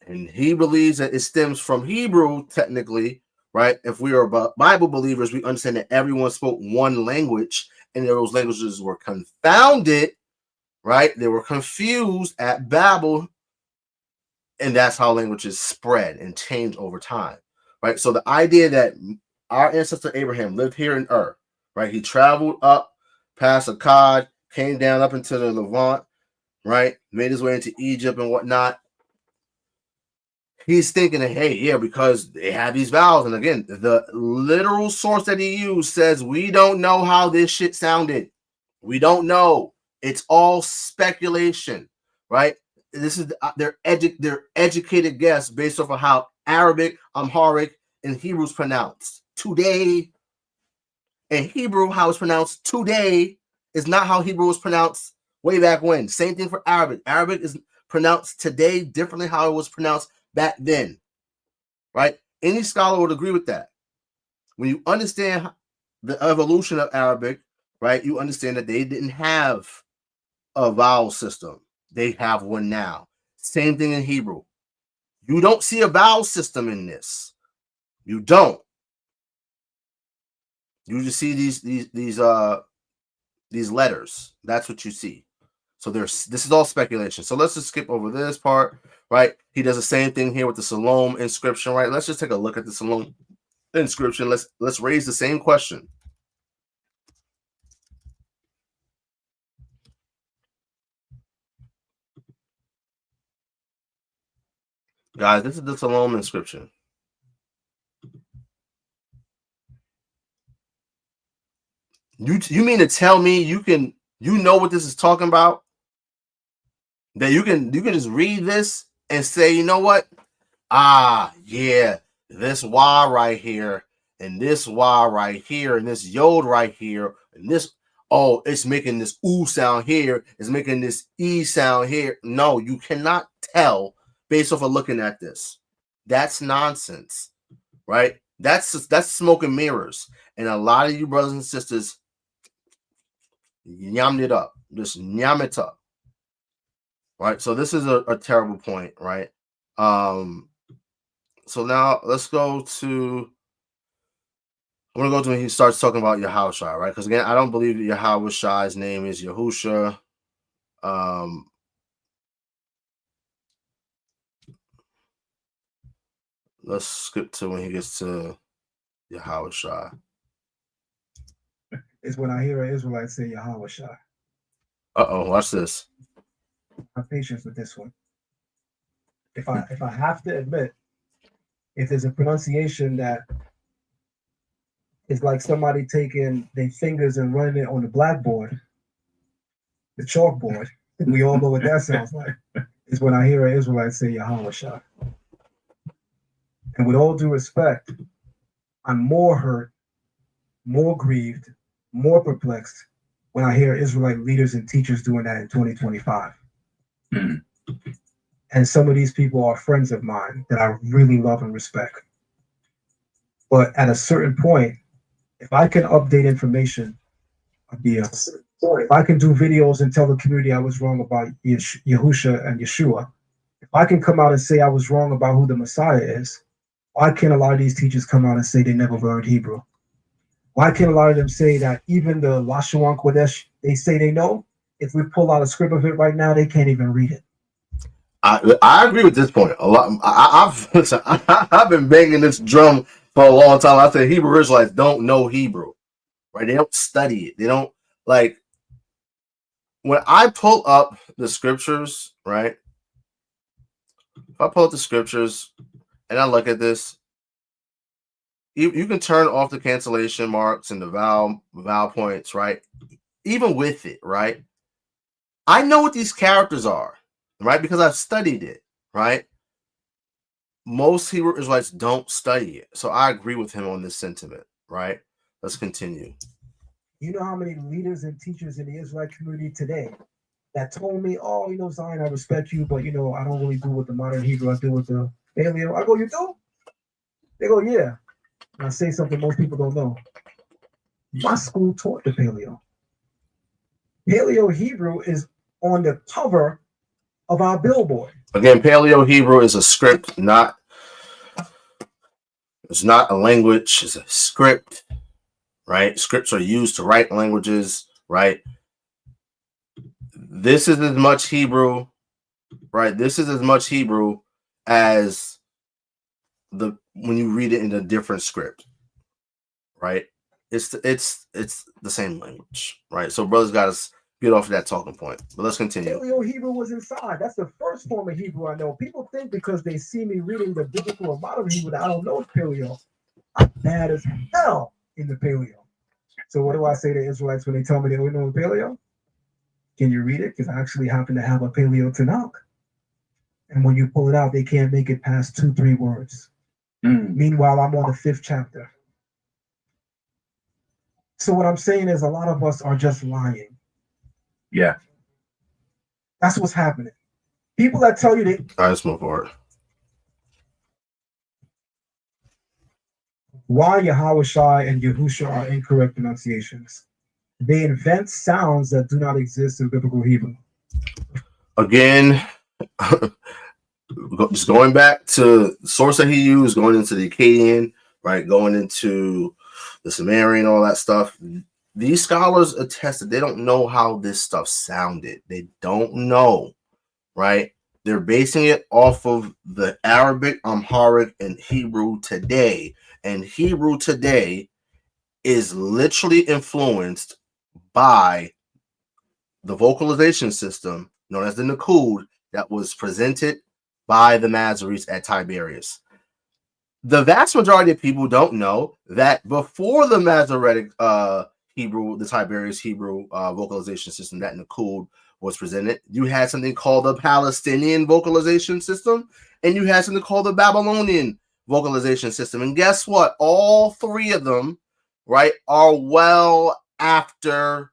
and he believes that it stems from Hebrew, technically, right? If we are Bible believers, we understand that everyone spoke one language, and those languages were confounded, right? They were confused at Babel, and that's how languages spread and change over time, right? So the idea that our ancestor Abraham lived here in Ur, right? He traveled up past Akkad, came down up into the Levant, right? Made his way into Egypt and whatnot. He's thinking that, hey, yeah, because they have these vowels. And again, the literal source that he used says, we don't know how this shit sounded. We don't know. It's all speculation, right? This is their educated guess based off of how Arabic, Amharic, and Hebrew is pronounced. Today, in Hebrew, how it's pronounced today is not how Hebrew was pronounced way back when. Same thing for Arabic. Arabic is pronounced today differently how it was pronounced back then, right? Any scholar would agree with that. When you understand the evolution of Arabic, right, you understand that they didn't have a vowel system. They have one now. Same thing in Hebrew. You don't see a vowel system in this. You don't. You just see these letters. That's what you see. So this is all speculation. So let's just skip over this part, right? He does the same thing here with the Shalom inscription, right? Let's just take a look at the Shalom inscription. Let's raise the same question. Guys, this is the Shalom inscription. You mean to tell me you know what this is talking about? That you can just read this and say, you know what? Yeah, this Y right here and this Y right here, and this Yod right here, and this, oh, it's making this ooh sound here, it's making this E sound here. No, you cannot tell based off of looking at this. That's nonsense, right? That's smoke and mirrors. And a lot of you brothers and sisters yammed it up. Just yam it up. Right? So this is a terrible point, right? So now let's go to, I'm going to go to when he starts talking about Yahawashi, right? Because again, I don't believe that Yahawashi's name is Yahusha. Let's skip to when he gets to Yahawashi. It's when I hear an Israelite say Yahawashi. Uh-oh, watch this. Have patience with this one. If I have to admit, if there's a pronunciation that is like somebody taking their fingers and running it on the blackboard, the chalkboard, we all know what that sounds like, is when I hear an Israelite say Yahawashi. And with all due respect, I'm more hurt, more grieved, more perplexed when I hear Israelite leaders and teachers doing that in 2025. And some of these people are friends of mine that I really love and respect. But at a certain point, if I can update information, if I can do videos and tell the community I was wrong about Yahusha and Yeshua, if I can come out and say I was wrong about who the Messiah is, why can't a lot of these teachers come out and say they never learned Hebrew? Why can't a lot of them say that even the Lashawan Qadash, they say they know? If we pull out a script of it right now, they can't even read it. I agree with this point a lot. I've been banging this drum for a long time. I say Hebrew Israelites don't know Hebrew, right? They don't study it. They don't, like, when I pull up the scriptures, right? If I pull up the scriptures and I look at this, you can turn off the cancellation marks and the vowel points, right? Even with it, right? I know what these characters are, right? Because I've studied it, right? Most Hebrew Israelites don't study it. So I agree with him on this sentiment, right? Let's continue. You know how many leaders and teachers in the Israelite community today that told me, oh, you know, Zion, I respect you, but, you know, I don't really do with the modern Hebrew. I do with the paleo. I go, you do? They go, yeah. And I say something most people don't know. My school taught the paleo. Paleo Hebrew is on the cover of our billboard. Again, Paleo Hebrew is a script, it's not a language, it's a script, right? Scripts are used to write languages, right? This is as much Hebrew, right? This is as much Hebrew as when you read it in a different script, right? It's the same language, right? So brothers got to get off of that talking point. But let's continue. Paleo Hebrew was inside. That's the first form of Hebrew I know. People think because they see me reading the biblical or modern Hebrew that I don't know Paleo. I'm bad as hell in the Paleo. So what do I say to Israelites when they tell me they don't know the Paleo? Can you read it? Because I actually happen to have a Paleo Tanakh. And when you pull it out, they can't make it past 2-3 words. Meanwhile, I'm on the 5th chapter. So what I'm saying is a lot of us are just lying. Yeah. That's what's happening. People that tell you they... All right, let's move forward. Why Yahawashi and Yahusha are incorrect pronunciations. They invent sounds that do not exist in biblical Hebrew. Again, just going back to the source that he used, going into the Akkadian, right? Going into the Sumerian, all that stuff. These scholars attest that they don't know how this stuff sounded. They don't know, right? They're basing it off of the Arabic, Amharic, and Hebrew today. And Hebrew today is literally influenced by the vocalization system known as the Nakud that was presented by the Masoretes at Tiberias. The vast majority of people don't know that before the Masoretic Hebrew, the Tiberias Hebrew vocalization system, that Nakud was presented, you had something called the Palestinian vocalization system, and you had something called the Babylonian vocalization system. And guess what? All three of them, right, are well after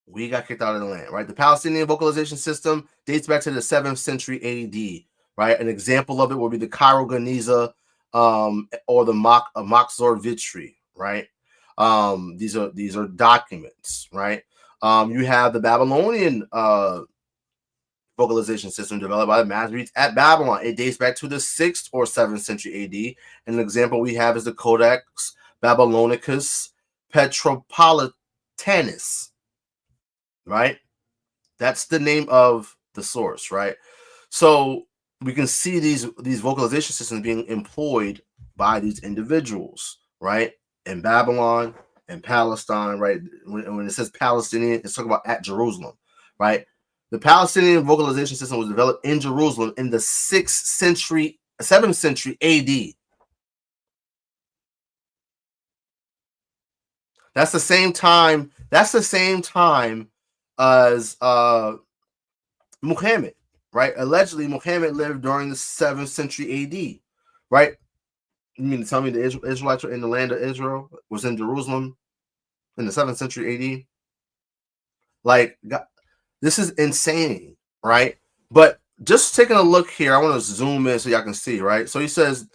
we got kicked out of the land, right? The Palestinian vocalization system dates back to the 7th century AD, right? An example of it would be the Cairo Geniza or the Machzor Vitri, right? These are documents, right? You have the Babylonian vocalization system developed by the Masoretes at Babylon. It dates back to the 6th or 7th century AD. And an example we have is the Codex Babylonicus Petropolitanus, right? That's the name of the source, right? So we can see these vocalization systems being employed by these individuals, right? In Babylon and Palestine, right? When it says Palestinian, it's talking about at Jerusalem, right? The Palestinian vocalization system was developed in Jerusalem in the 7th century AD. That's the same time as Muhammad, right? Allegedly, Muhammad lived during the 7th century AD, right? You mean to tell me the Israelites were in the land of Israel, was in Jerusalem in the 7th century AD? Like, God, this is insane, right? But just taking a look here, I want to zoom in so y'all can see, right? So he says,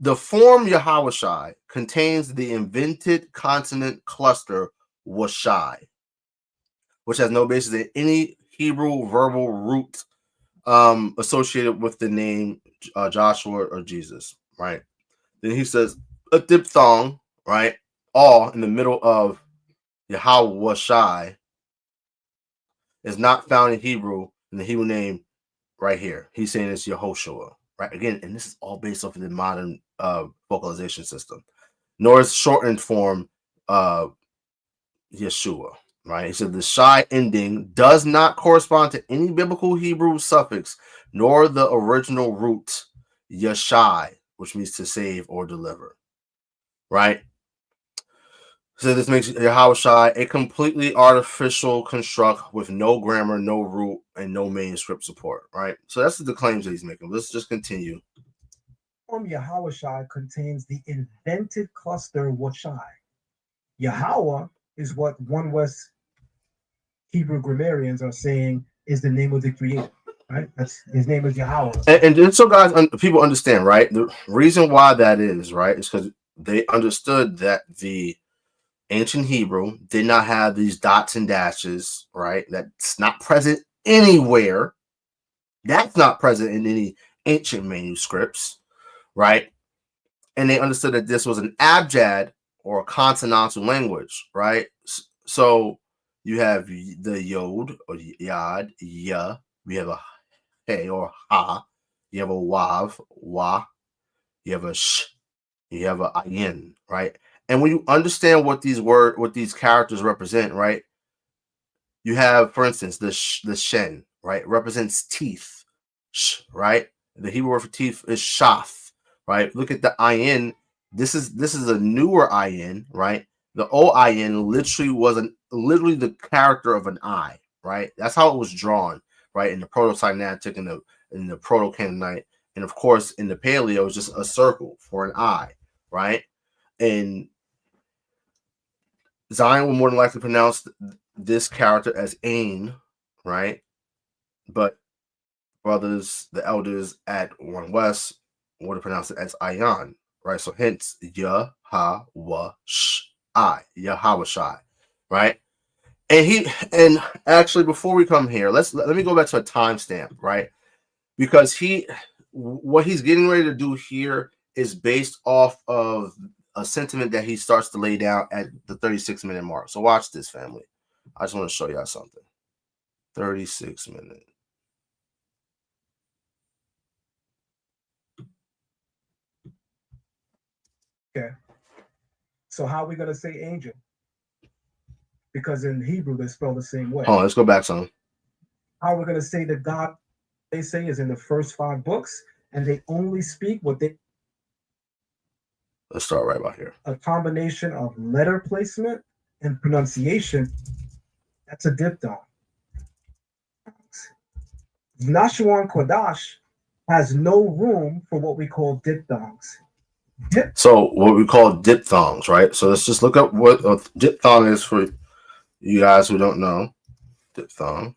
the form Yahawashi contains the invented consonant cluster Washai, which has no basis in any Hebrew verbal root associated with the name Joshua or Jesus, right? Then he says a diphthong, right? All in the middle of Yahawashi is not found in Hebrew in the Hebrew name right here. He's saying it's Yehoshua, right? Again, and this is all based off of the modern vocalization system. Nor is shortened form Yeshua, right? He said the shy ending does not correspond to any biblical Hebrew suffix, nor the original root Yashai, which means to save or deliver, right? So this makes Yahawashi a completely artificial construct with no grammar, no root, and no manuscript support, right? So that's the claims that he's making. Let's just continue. Yahawashi contains the invented cluster Washai. Yahawah is what One West Hebrew grammarians are saying is the name of the creator, right? That's his name is Yahawah. And just so guys, people understand, right? The reason why that is, right, is because they understood that the ancient Hebrew did not have these dots and dashes, right? That's not present anywhere. That's not present in any ancient manuscripts, right? And they understood that this was an abjad or a consonantal language, right? So you have the yod or yad, ya. We have a hey or ha. You have a wav, wa. You have a sh. You have a ayin, right? And when you understand what these characters represent, right? You have, for instance, the shen, right? Represents teeth, sh, right? The Hebrew word for teeth is shaf, right? Look at the ayin. This is a newer ayin, right? The old ayin literally the character of an eye, right? That's how it was drawn, right? In the Proto-Sinaitic and in the Proto-Canaanite, and of course in the Paleo, it's just a circle for an eye, right? And Zion will more than likely pronounce this character as Ain, right? But brothers, the elders at One West would have pronounced it as Ayan, right? So hence Yahawashi, right? And actually before we come here, let me go back to a timestamp, right? Because what he's getting ready to do here is based off of a sentiment that he starts to lay down at the 36-minute mark. So watch this, family. I just want to show y'all something. 36 minutes. Okay. So how are we going to say angel? Because in Hebrew, they spell the same way. Hold on, let's go back some. How are we going to say that God, they say, is in the first 5 books, and they only speak what they... Let's start right about here. A combination of letter placement and pronunciation. That's a diphthong. Lashawan Qadash has no room for what we call diphthongs. So what we call diphthongs, right? So let's just look up what a diphthong is for you guys who don't know. Diphthong.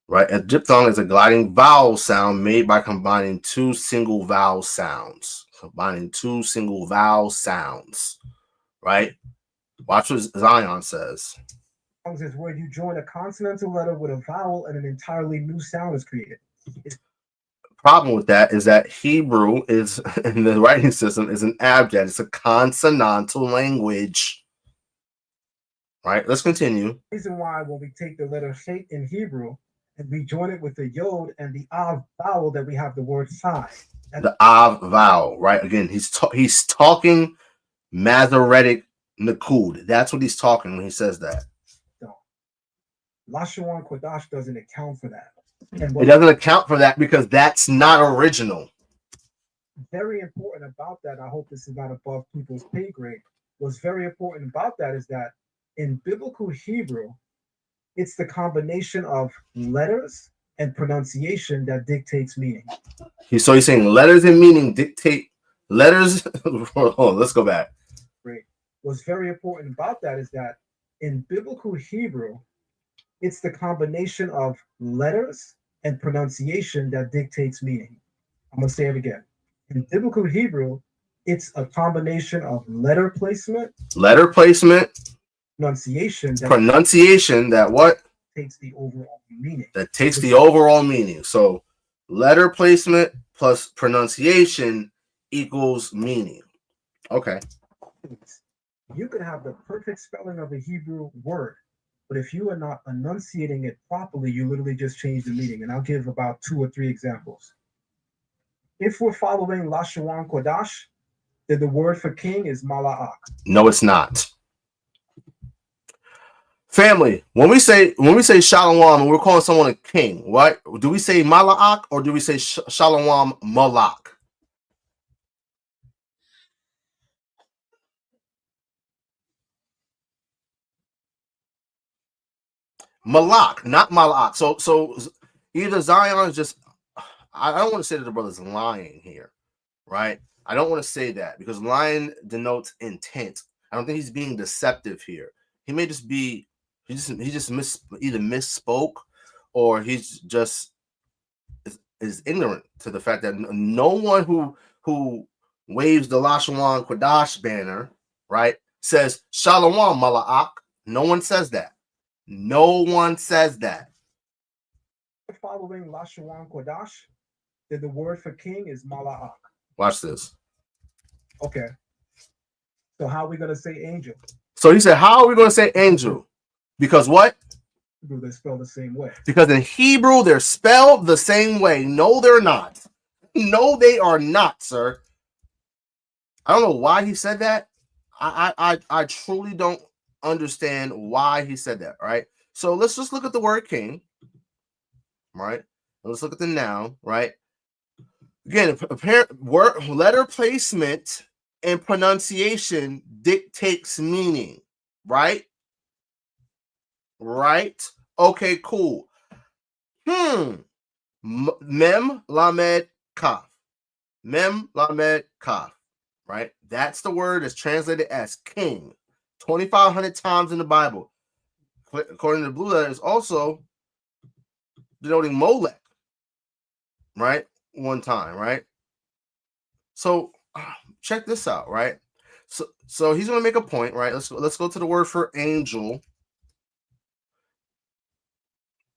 Right? A diphthong is a gliding vowel sound made by combining two single vowel sounds. Combining two single vowel sounds. Right? Watch what Zion says. Is where you join a consonantal letter with a vowel and an entirely new sound is created. Problem with that is that Hebrew is in the writing system is an abjad. It's a consonantal language. Right? Let's continue. The reason why when we take the letter Shet in Hebrew and we join it with the Yod and the Av vowel, that we have the word Sai. The Av vowel, right? Again, he's talking Masoretic Nakud. That's what he's talking when he says that. Lashawan Qadash doesn't account for that. It doesn't account for that because that's not original. Very important about that, I hope this is not above people's pay grade. What's very important about that is that in biblical Hebrew, it's the combination of letters and pronunciation that dictates meaning. So he's saying letters and meaning dictate letters. Hold on, let's go back. Great. What's very important about that is that in biblical Hebrew, it's the combination of letters and pronunciation that dictates meaning. I'm going to say it again. In biblical Hebrew, it's a combination of letter placement, pronunciation that what? Takes the overall meaning. That takes the overall meaning. So letter placement plus pronunciation equals meaning. Okay. You could have the perfect spelling of a Hebrew word, but if you are not enunciating it properly, you literally just change the meaning. And I'll give about 2 or 3 examples. If we're following Lashawan Qadash, then the word for king is Mala'ak. No, it's not. Family, when we say Shalawam and we're calling someone a king, what do we say Mala'ak or do we say Shalawam Malak? Malak, not Malak. So either Zion is just, I don't want to say that the brother's lying here, right? I don't want to say that because lying denotes intent. I don't think he's being deceptive here. He may just be, he just either misspoke or he's just is ignorant to the fact that no one who waves the Lashawan Qadash banner, right, says Shalawam Mala'ak. No one says that. No one says that. Following Lashawan Qadash, then the word for king is Mala'ak. Watch this. Okay. So how are we going to say angel? So he said, how are we going to say angel? Because what? They're spelled the same way. Because in Hebrew, they're spelled the same way. No, they're not. No, they are not, sir. I don't know why he said that. I truly don't understand why he said that, right? So let's just look at the word king, right? Let's look at the noun, right? Again, letter placement and pronunciation dictates meaning, right? Right? Okay, cool. Mem lamed kaf. Mem lamed kaf. Right? That's the word that's translated as king. 2,500 times in the Bible. According to the blue letter, it's also denoting Molech. Right? One time, right? So check this out, right? So he's going to make a point, right? Let's go to the word for angel.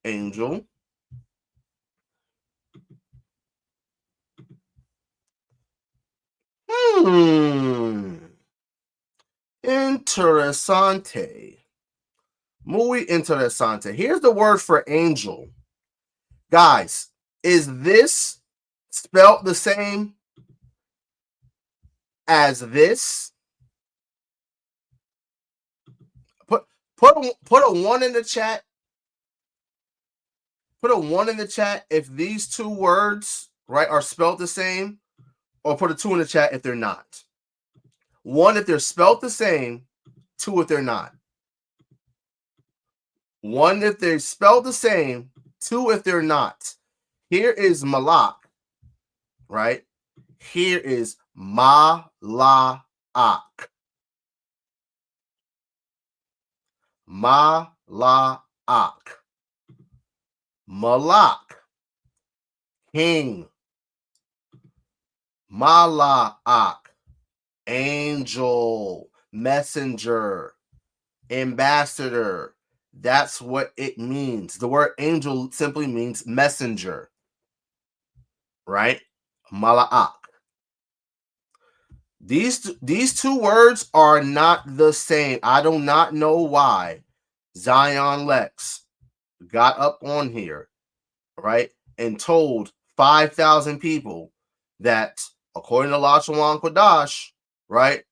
Angel. Interesante. Muy interesante. Here's the word for angel. Guys, is this spelled the same as this? Put a 1 in the chat. Put a 1 in the chat if these 2 words, right, are spelled the same, or put a 2 in the chat if they're not. 1 if they're spelled the same, 2 if they're not. 1 if they're spelled the same, 2 if they're not. Here is malak, right? Here is malak. Malak. Malak. King. Malak. Angel. Messenger. Ambassador. That's what it means. The word angel simply means messenger, right? Malak. These two words are not the same. I do not know why Zion Lexx got up on here, right, and told 5,000 people that according to Lashawan Qadash, right,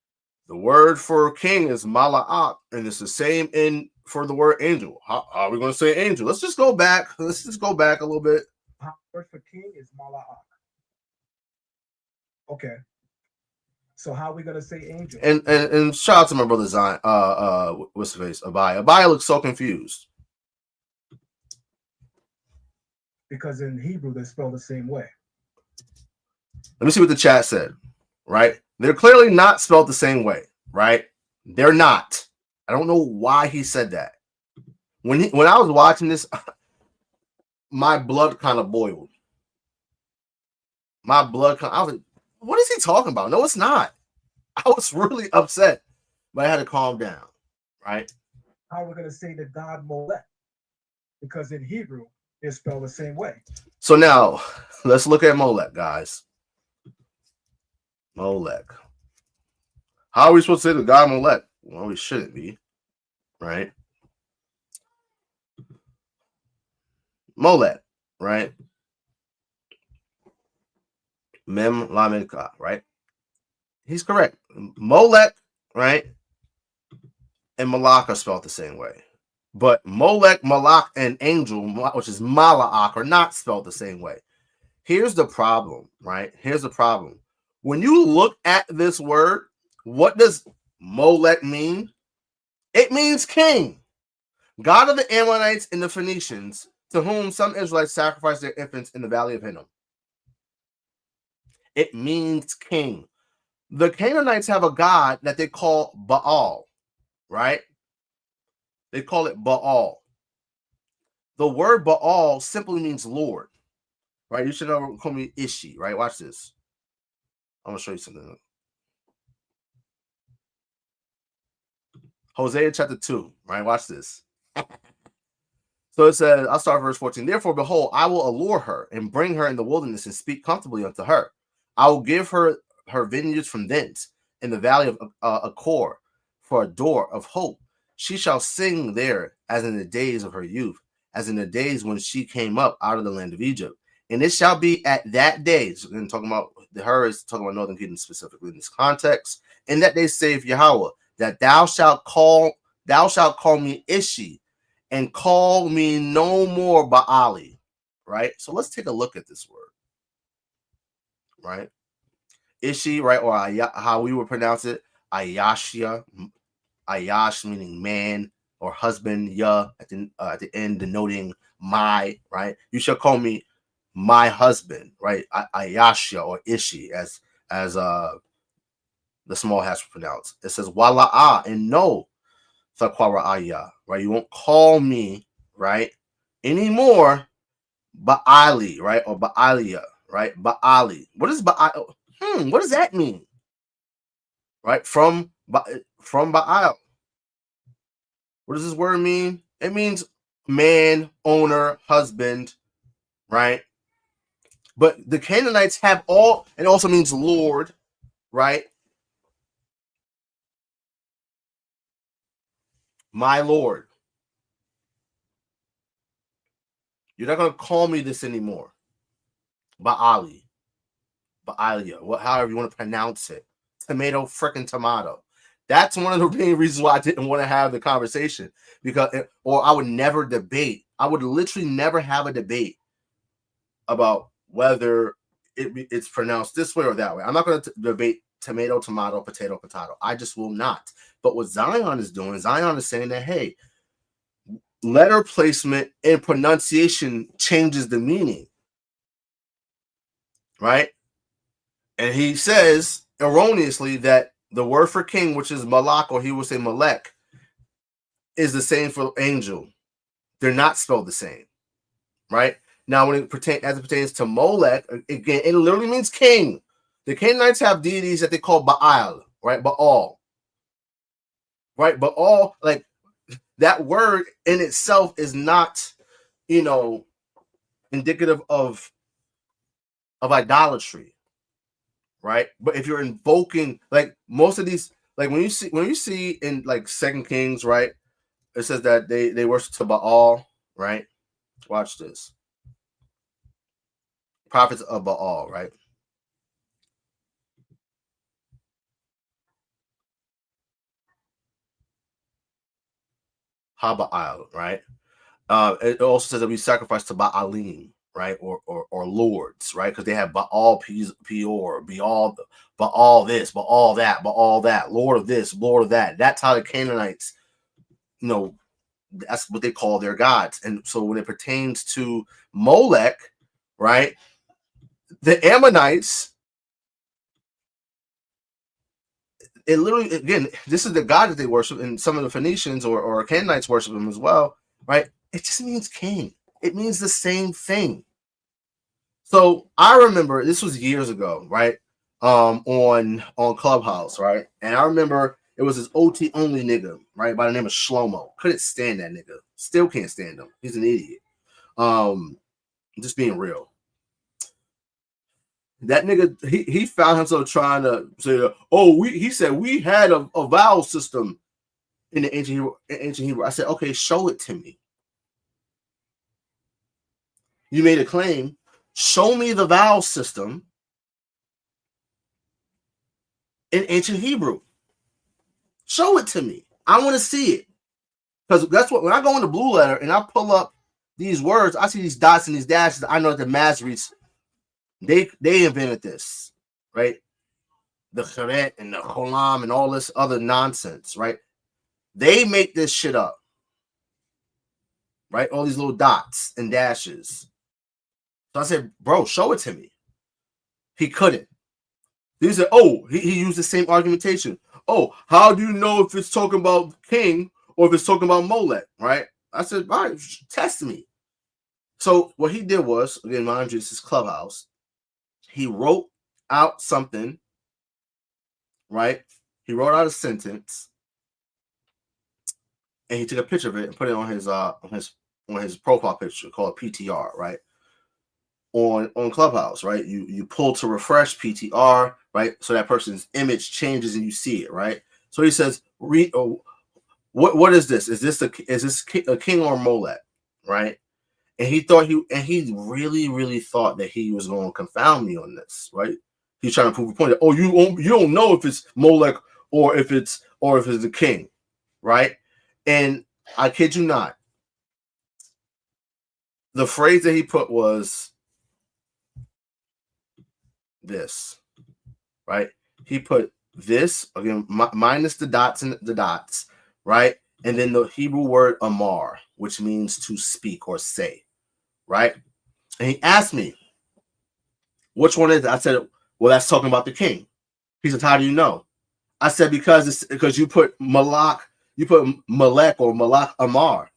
the word for king is malak, and it's the same in for the word angel. How are we going to say angel? Let's just go back. Let's just go back a little bit. The word for king is malak. Okay. So how are we gonna say angel? And shout out to my brother Zion. What's his face? Abaya. Abaya looks so confused. Because in Hebrew they're spelled the same way. Let me see what the chat said. Right? They're clearly not spelled the same way, right? They're not. I don't know why he said that. When I was watching this, my blood kind of boiled. I was like, what is he talking about? No, it's not. I was really upset, but I had to calm down, right? How are we gonna say the god Molech? Because in Hebrew they're spelled the same way. So now let's look at Molech, guys. Molech. How are we supposed to say the god Molech? Well, we shouldn't be, right? Molech, right? Mem Lameka, right? He's correct. Molech, right? And Malak are spelled the same way. But Molech, Malak, and angel, which is Malak, are not spelled the same way. Here's the problem, right? Here's the problem. When you look at this word, what does Molech mean? It means king, god of the Ammonites and the Phoenicians, to whom some Israelites sacrificed their infants in the valley of Hinnom. It means king. The Canaanites have a god that they call Baal, right? They call it Baal. The word Baal simply means Lord, right? You should never call me Ishi, right? Watch this. I'm going to show you something. Hosea chapter 2, right? Watch this. So it says, I'll start verse 14. Therefore, behold, I will allure her and bring her in the wilderness and speak comfortably unto her. I will give her vineyards from thence in the valley of Achor for a door of hope. She shall sing there as in the days of her youth, as in the days when she came up out of the land of Egypt. And it shall be at that day, so we're talking about her is talking about Northern Kingdom specifically in this context, in that day saith Yahawah, that thou shalt call me Ishi, and call me no more Baali. Right? So let's take a look at this word. Right? Ishi, right? Or how we would pronounce it, Ayashia. Ayash meaning man or husband, Yah at the end denoting my, right? You shall call me my husband, right? Ayashia or Ishi as the small hats would pronounce. It says Wala'ah and no Thakwara, right? You won't call me, right, anymore Baali, right? Or Baalia, right? Baali. What is Baal? What does that mean? Right? From Baal. What does this word mean? It means man, owner, husband, right? But the Canaanites have all, it also means Lord, right? My Lord. You're not going to call me this anymore. Baali. Baalia. However you want to pronounce it. Tomato, frickin' tomato. That's one of the main reasons why I didn't want to have the conversation, or I would never debate. I would literally never have a debate about whether it's pronounced this way or that way. I'm not going to debate tomato, tomato, potato, potato. I just will not. But what Zion is doing, Zion is saying that, hey, letter placement and pronunciation changes the meaning. right? And he says erroneously that the word for king, which is malak, or he would say malek, is the same for angel. They're not spelled the same, right? Now, when it pertains to Molech, again, it literally means king. The Canaanites have deities that they call Baal, right? Baal, right? Baal, like that word in itself is not, indicative of idolatry, right? But if you're invoking, like most of these, like when you see in like 2 Kings, right? It says that they worship to Baal, right? Watch this. Prophets of Baal, right? Habaal, right? It also says that we sacrifice to Baalim, right? Or lords, right? Because they have Baal Peor, Baal this, Baal that, Lord of this, Lord of that. That's how the Canaanites, that's what they call their gods. And so when it pertains to Molech, right? The Ammonites, it literally, again, this is the god that they worship, and some of the Phoenicians or Canaanites worship him as well, right? It just means king. It means the same thing. So I remember this was years ago, right? On Clubhouse, right? And I remember it was this OT only nigga, right, by the name of Shlomo. Couldn't stand that nigga. Still can't stand him. He's an idiot. Just being real. That nigga, he found himself trying to say, he said we had a vowel system in the ancient Hebrew. I said, okay, show it to me. You made a claim. Show me the vowel system in ancient Hebrew. Show it to me. I want to see it. Because that's what, when I go into Blue Letter and I pull up these words, I see these dots and these dashes. I know that the Masoretes, they invented this, right? The Charet and the Cholam and all this other nonsense, right? They make this shit up, right? All these little dots and dashes. So I said, bro, show it to me. He couldn't. He said, he used the same argumentation. How do you know if it's talking about king or if it's talking about Molech, right? I said, all right, test me. So what he did was, again, mind you, this is Clubhouse. He wrote out something, right? He wrote out a sentence, and he took a picture of it and put it on his profile picture called PTR, right? On Clubhouse, right? You pull to refresh PTR, right? So that person's image changes and you see it, right? So he says, "Read. What is this? Is this a king or Molech, right?" And he really thought that he was going to confound me on this, right? He's trying to prove a point that you don't know if it's Molech or if it's the king, right? And I kid you not, the phrase that he put was this, right? He put this again minus the dots and the dots, right? And then the Hebrew word amar, which means to speak or say, right? And he asked me, which one is it? I said, well, that's talking about the king. He said, how do you know? I said, because you put Malak, you put Malek or Malak Amar.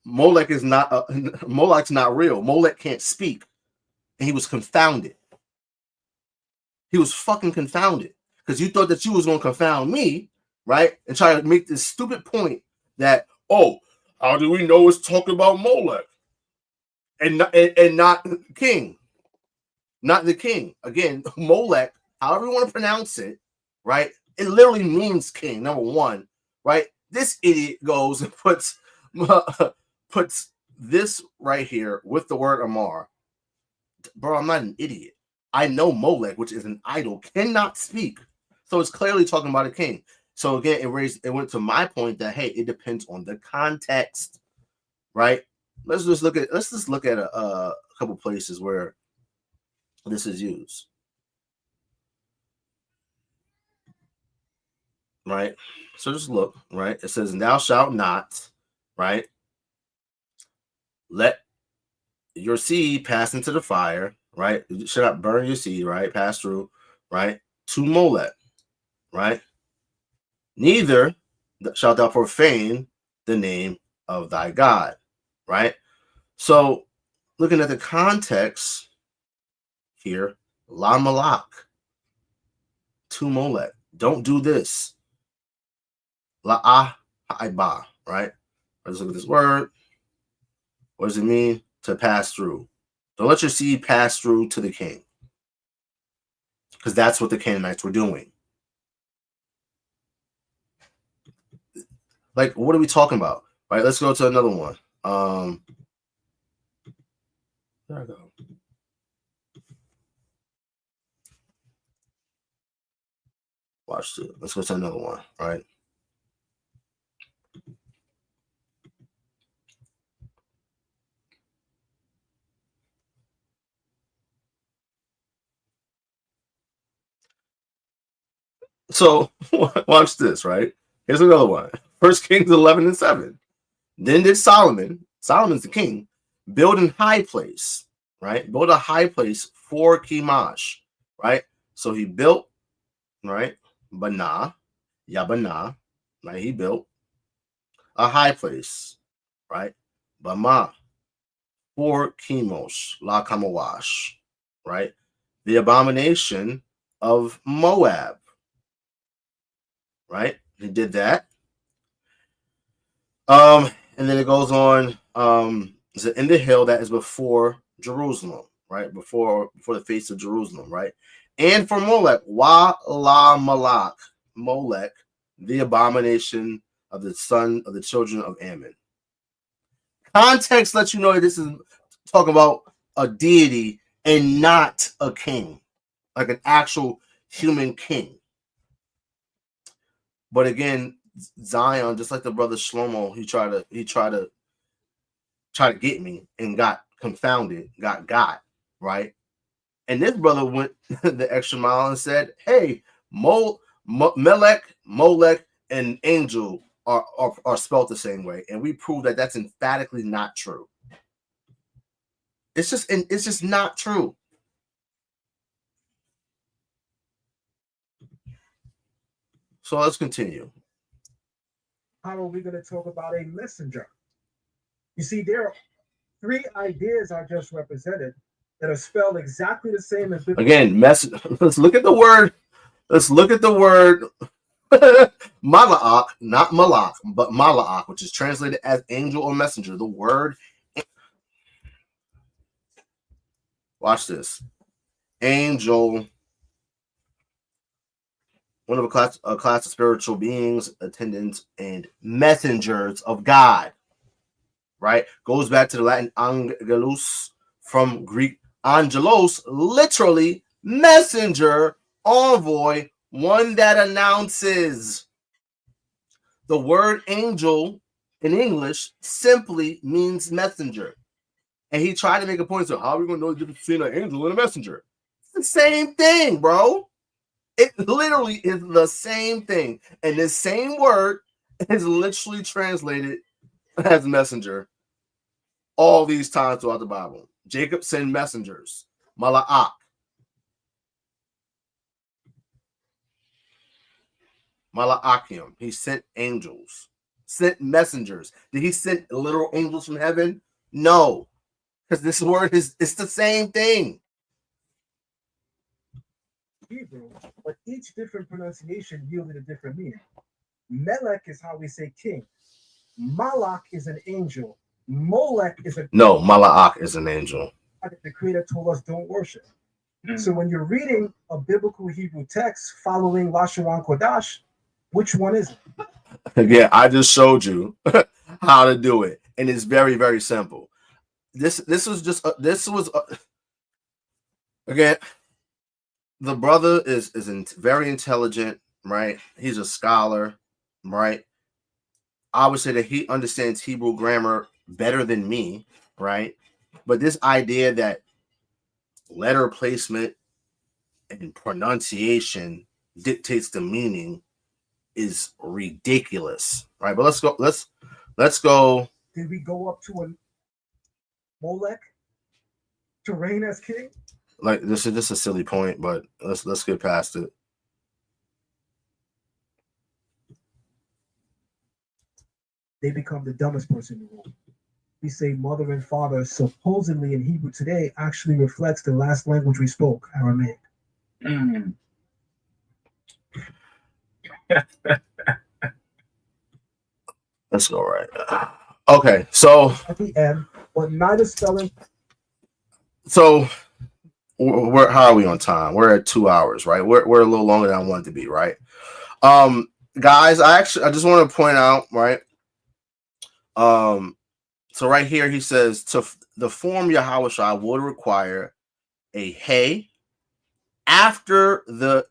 Molech is not Molech's not real. Molech can't speak. And he was confounded. He was fucking confounded because you thought that you was going to confound me, right? And try to make this stupid point that, how do we know it's talking about Molech and not king? Not the king. Again, Molech, however you want to pronounce it, right? It literally means king, number one, right? This idiot goes and puts this right here with the word Amar. Bro, I'm not an idiot. I know Molech, which is an idol, cannot speak. So it's clearly talking about a king. So again, it went to my point that, hey, it depends on the context, right? Let's just look at a couple places where this is used, right? So just look, right? It says, "Thou shalt not," right? "Let your seed pass into the fire," right? You should not burn your seed, right? Pass through, right? To Molech, right? Neither shalt thou profane the name of thy God, right? So, looking at the context here, La Malak, to Molech. Don't do this. LaYAHAWah, right? Let's look at this word. What does it mean? To pass through. Don't let your seed pass through to the king. Because that's what the Canaanites were doing. Like, what are we talking about? Right, let's go to another one. There I go. Watch this. Let's go to another one, right? So watch this, right? Here's another one. 1 Kings 11:7. Then did Solomon's the king, build an high place, right? Build a high place for Chemosh, right? So he built, right? Yabana, right? He built a high place, right? Bama for Chemosh, LaYAHAWAH, right? The abomination of Moab, right? He did that. And then it goes on. Is it in the hill that is before Jerusalem, right? Before the face of Jerusalem, right? And for Molech, Molech, the abomination of the son of the children of Ammon. Context lets you know that this is talking about a deity and not a king, like an actual human king. But again, Zion, just like the brother Shlomo, he tried to get me and got confounded, got right. And this brother went the extra mile and said, "Hey, Molech, and angel are spelled the same way," and we proved that that's emphatically not true. It's just not true. So let's continue. How are we going to talk about a messenger? You see, there are 3 ideas I just represented that are spelled exactly the same as again. Let's look at the word. Let's look at the word Mala'ach, not Malach, but Mala'ach, which is translated as angel or messenger. The word. Watch this. Angel. One of a class of spiritual beings, attendants, and messengers of God. Right? Goes back to the Latin angelus, from Greek angelos, literally messenger, envoy, one that announces. The word angel in English simply means messenger. And he tried to make a point, so how are we going to know the difference between an angel and a messenger? It's the same thing, bro. It literally is the same thing. And this same word is literally translated as messenger all these times throughout the Bible. Jacob sent messengers. Mala'ach. Mala'achim. He sent angels. Sent messengers. Did he send literal angels from heaven? No. Because this word it's the same thing. Hebrew, but each different pronunciation yielded a different meaning. Melech is how we say king. Malach is an angel. Molech is a no. Mala'ach is an angel. The Creator told us don't worship. So when you're reading a biblical Hebrew text following Lashawan Qadash, which one is it? Yeah, I just showed you how to do it, and it's very, very simple. This was again. The brother is very intelligent, right? He's a scholar, right? I would say that he understands Hebrew grammar better than me, right? But this idea that letter placement and pronunciation dictates the meaning is ridiculous, right? But let's go. Did we go up to a Molech to reign as king? Like, this is just a silly point, but let's get past it. They become the dumbest person in the room. We say mother and father supposedly in Hebrew today actually reflects the last language we spoke, Aramaic. Let's go right. Okay, so at the end, but neither spelling. So we're how are we on time? We're at 2 hours, right? We're a little longer than I wanted to be, right? Guys, I just want to point out, right? So right here he says to the form Yahawashi would require a hey after the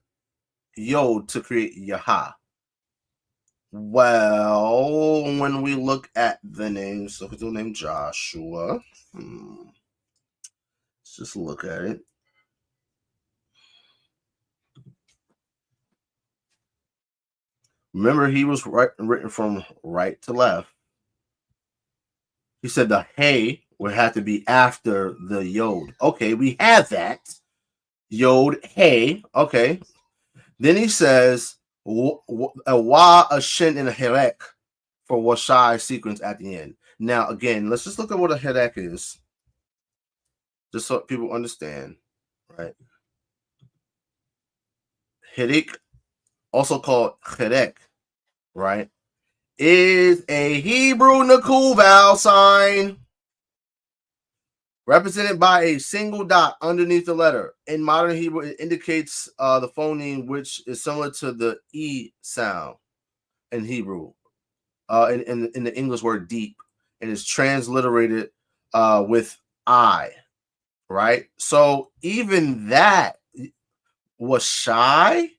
yod to create Yah. Well, when we look at the name, so who's the name Joshua? Let's just look at it. Remember, he was written from right to left. He said the hey would have to be after the yod. Okay, we have that. Yod, hey. Okay. Then he says a wa, a shin, and a herek for washai sequence at the end. Now, again, let's just look at what a herek is, just so people understand, right? Herek, also called herek, right, is a Hebrew Nakul vowel sign represented by a single dot underneath the letter. In modern Hebrew, it indicates the phoneme, which is similar to the E sound in Hebrew, in the English word deep, and is transliterated with I, right? So even that was shy.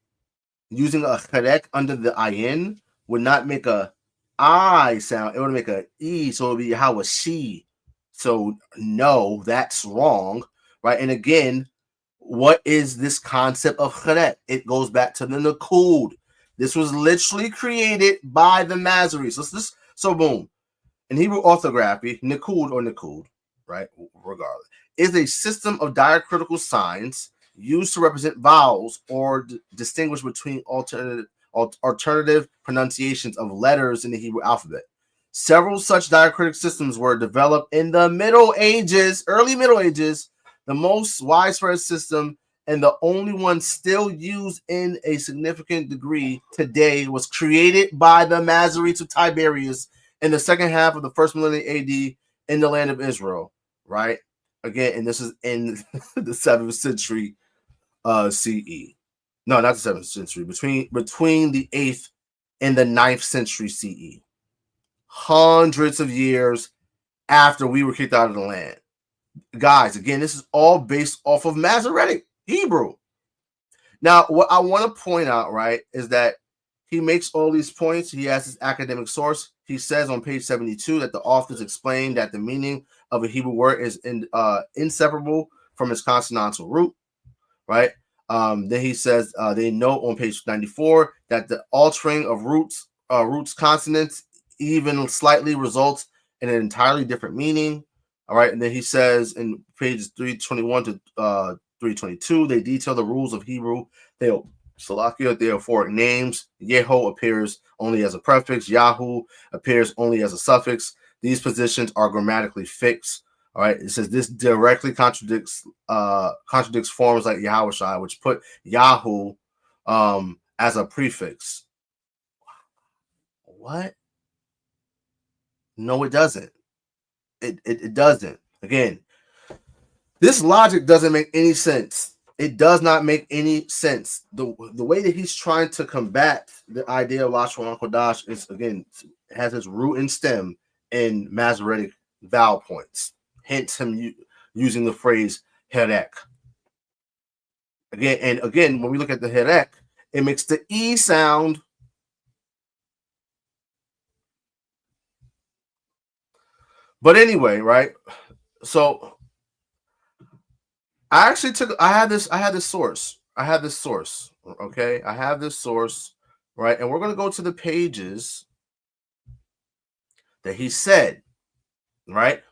Using a cherek under the ayin would not make a I sound. It would make a E, so it would be Yahawashi. So no, that's wrong, right? And again, what is this concept of cherek? It goes back to the Nakud. This was literally created by the Masoretes. So boom. In Hebrew orthography, Nakud or Nakud, right? Regardless, is a system of diacritical signs used to represent vowels or distinguish between alternative pronunciations of letters in the Hebrew alphabet. Several such diacritic systems were developed in the Middle Ages, early Middle Ages. The most widespread system and the only one still used in a significant degree today was created by the Masoretes of Tiberius in the second half of the first millennium AD in the land of Israel, right? Again, and this is in the 7th century CE. No, not the 7th century. Between the 8th and the 9th century CE. Hundreds of years after we were kicked out of the land. Guys, again, this is all based off of Masoretic Hebrew. Now, what I want to point out, right, is that he makes all these points. He has his academic source. He says on page 72 that the authors explain that the meaning of a Hebrew word is inseparable from its consonantal root, right? Then he says they note on page 94 that the altering of roots consonants even slightly results in an entirely different meaning. All right, and then he says in pages 321 to 322, they detail the rules of Hebrew. Theophoric names. Yeho appears only as a prefix. Yahu appears only as a suffix. These positions are grammatically fixed. All right, it says this directly contradicts forms like Yahawashi, which put Yahu as a prefix. What? No, it doesn't. It doesn't. Again, this logic doesn't make any sense. It does not make any sense. The way that he's trying to combat the idea of Lashawan Qadash is, again, has its root and stem in Masoretic vowel points. Hence him using the phrase herek. Again, when we look at the herek, it makes the E sound. But anyway, right? So I had this source. Okay. I have this source, right? And we're going to go to the pages that he said, right?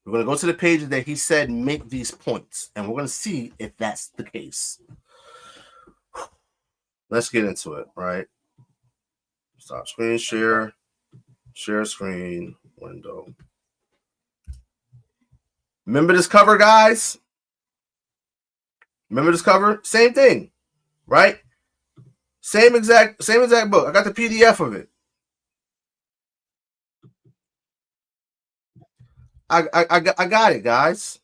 We're going to go to the pages that he said make these points, and we're going to see if that's the case. Let's get into it, right? Stop screen share, share screen, window. Remember this cover, guys? Remember this cover? Same thing, right? Same exact book. I got the PDF of it. I got it, guys.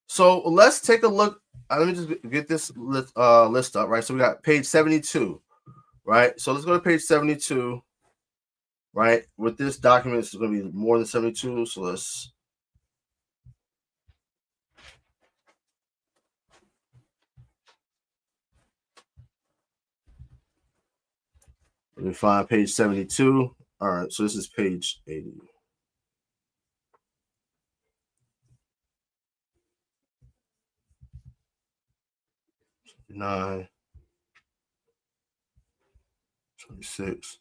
So let's take a look. Let me just get this list up, right? So we got page 72, right? So let's go to page 72, right? With this document, it's going to be more than 72. So let's. Let me find page 72. All right, so this is page 80. 9, 26.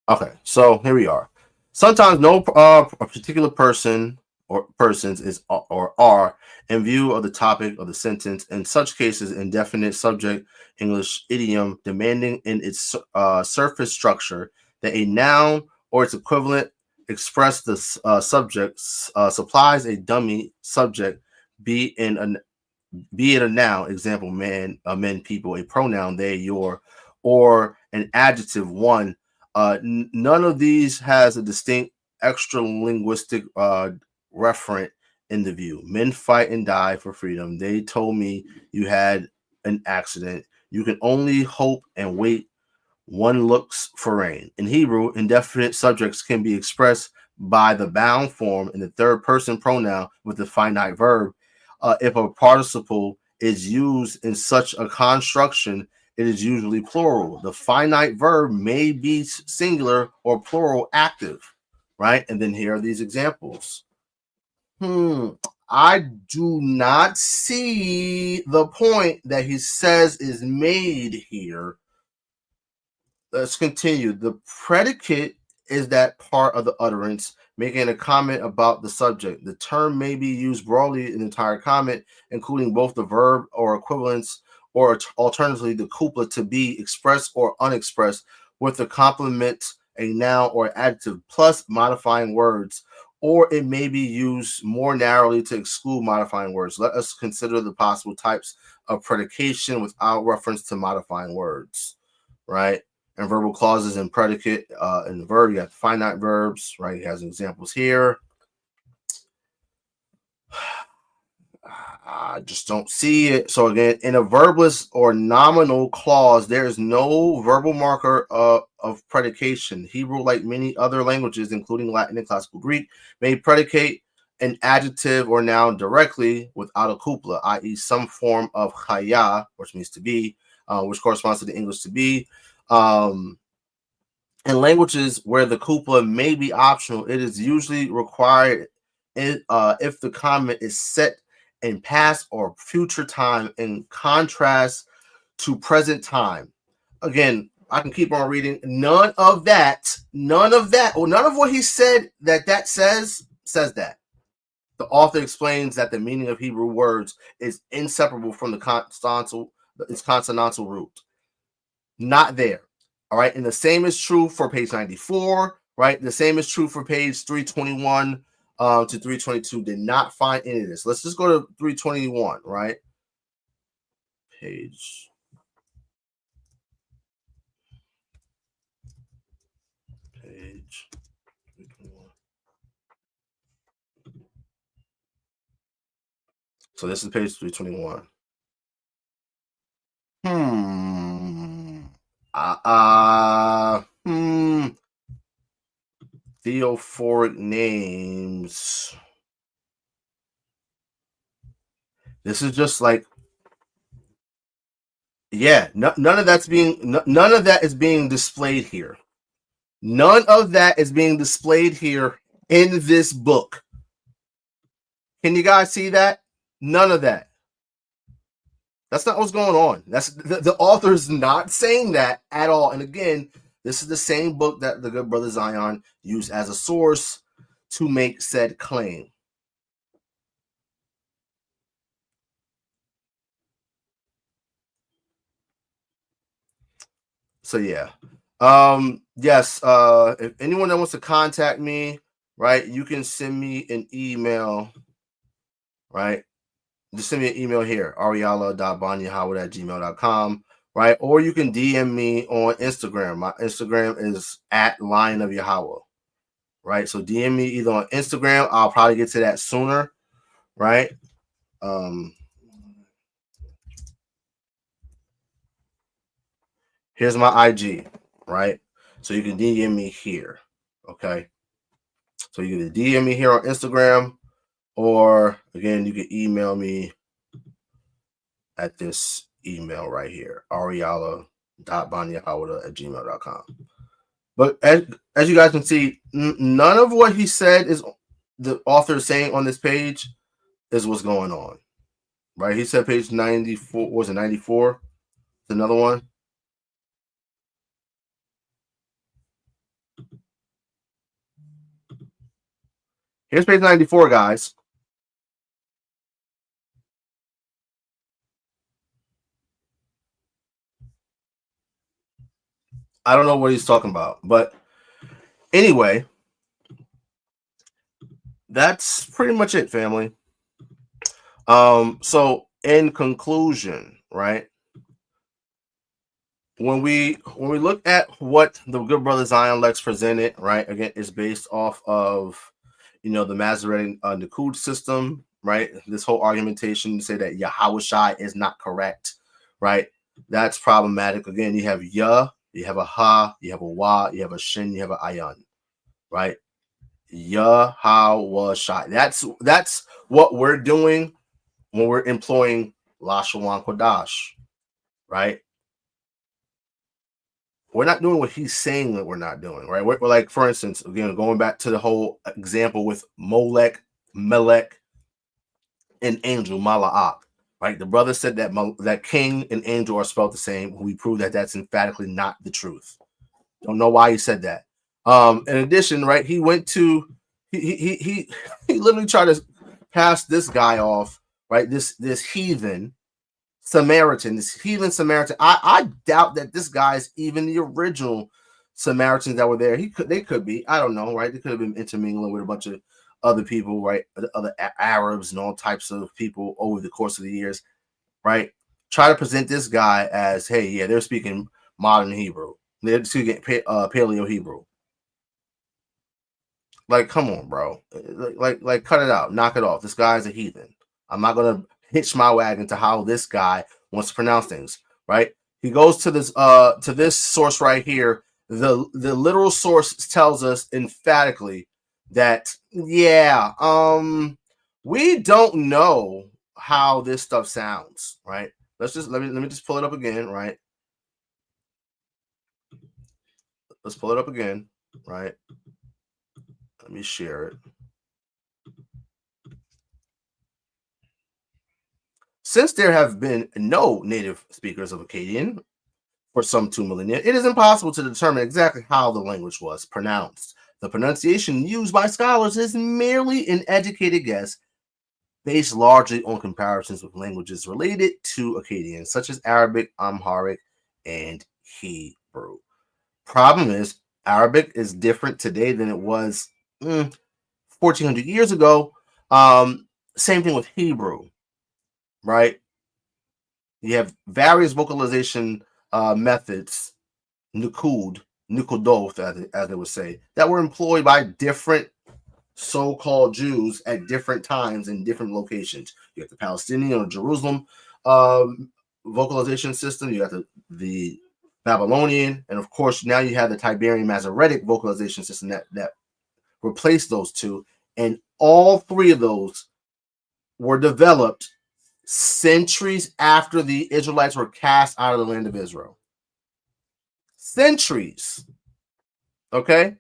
Okay, so here we are. Sometimes no a particular person or persons is or are in view of the topic of the sentence. In such cases, indefinite subject English idiom demanding in its surface structure that a noun or its equivalent express the subject supplies a dummy subject, be it a noun, example man, men, people, a pronoun they, your, or an adjective one. None of these has a distinct extra linguistic referent in the view. Men fight and die for freedom. They told me you had an accident. You can only hope and wait. One looks for rain. In Hebrew, indefinite subjects can be expressed by the bound form in the third person pronoun with the finite verb. If a participle is used in such a construction, it is usually plural. The finite verb may be singular or plural active, right? And then here are these examples. I do not see the point that he says is made here. Let's continue. The predicate is that part of the utterance making a comment about the subject. The term may be used broadly in the entire comment, including both the verb or equivalents, or alternatively the couplet to be expressed or unexpressed with the complement, a noun or adjective plus modifying words, or it may be used more narrowly to exclude modifying words. Let us consider the possible types of predication without reference to modifying words, right? And verbal clauses and predicate in the verb, you have finite verbs, right? He has examples here. I just don't see it. So again, in a verbless or nominal clause, there is no verbal marker of predication. Hebrew, like many other languages, including Latin and classical Greek, may predicate an adjective or noun directly without a couplet, i.e. some form of chaya, which means to be, which corresponds to the English to be. In languages where the couplet may be optional, it is usually required if the comment is set in past or future time in contrast to present time. Again, I can keep on reading. None of what he said that says that. The author explains that the meaning of Hebrew words is inseparable from its consonantal root. Not there. All right. And the same is true for page 94, right? The same is true for page 321 to 322. Did not find any of this. Let's just go to 321, right? Page 321. So this is page 321. Theophoric names. This is just like, yeah, none of that is being displayed here. None of that is being displayed here in this book. Can you guys see that? None of that. That's not what's going on. That's the author's not saying that at all. And again, this is the same book that the good brother Zion used as a source to make said claim. So yeah. Yes, if anyone that wants to contact me, right, you can send me an email, right? Just send me an email here, ariala.banyahawah@gmail.com, right? Or you can DM me on Instagram. My Instagram is at LionOfYahawah, right? So DM me either on Instagram. I'll probably get to that sooner, right? Here's my IG, right? So you can DM me here, okay? So you can DM me here on Instagram, or again, you can email me at this email right here, ariala.banyahawah@gmail.com. But as you guys can see, none of what he said is the author is saying on this page is what's going on, right? He said page 94, was it 94? Another one. Here's page 94, guys. I don't know what he's talking about, but anyway, that's pretty much it, family. So in conclusion, right? When we look at what the good brother Zion Lexx presented, right? Again, it's based off of, you know, the Masoretic Nakud system, right? This whole argumentation to say that Yahawashi is not correct, right? That's problematic. Again, you have Yah, you have a Ha, you have a Wah, you have a Shin, you have an Ayan, right? Yahawashi. That's what we're doing when we're employing Lashawan Qadash, right? We're not doing what he's saying that we're not doing, right? We're like, for instance, again, going back to the whole example with Molech, Melech, and angel, Mala'ach, right? The brother said that that king and angel are spelled the same. We prove that that's emphatically not the truth. Don't know why he said that. In addition, right, he went to, he literally tried to pass this guy off, right? This heathen Samaritan, this heathen Samaritan. I doubt that this guy is even the original Samaritans that were there. They could be. I don't know, right? They could have been intermingling with a bunch of other people, right? Other Arabs and all types of people over the course of the years, right? Try to present this guy as, hey, yeah, they're speaking modern Hebrew. They're speaking Paleo Hebrew. Like, come on, bro. Like, cut it out. Knock it off. This guy's a heathen. I'm not gonna hitch my wagon to how this guy wants to pronounce things, right? He goes to this source right here. The literal source tells us emphatically that, yeah, we don't know how this stuff sounds, right? Let me just pull it up again, right? Let's pull it up again, right? Let me share it. Since there have been no native speakers of Akkadian for some 2 millennia, it is impossible to determine exactly how the language was pronounced. The pronunciation used by scholars is merely an educated guess based largely on comparisons with languages related to Akkadian, such as Arabic, Amharic, and Hebrew. Problem is, Arabic is different today than it was 1,400 years ago. Same thing with Hebrew, right? You have various vocalization methods, nukudoth, as they would say, that were employed by different so-called Jews at different times in different locations. You have the Palestinian or Jerusalem vocalization system. You got the Babylonian, and of course now you have the Tiberian Masoretic vocalization system that replaced those two. And all three of those were developed centuries after the Israelites were cast out of the land of Israel. Centuries. Okay?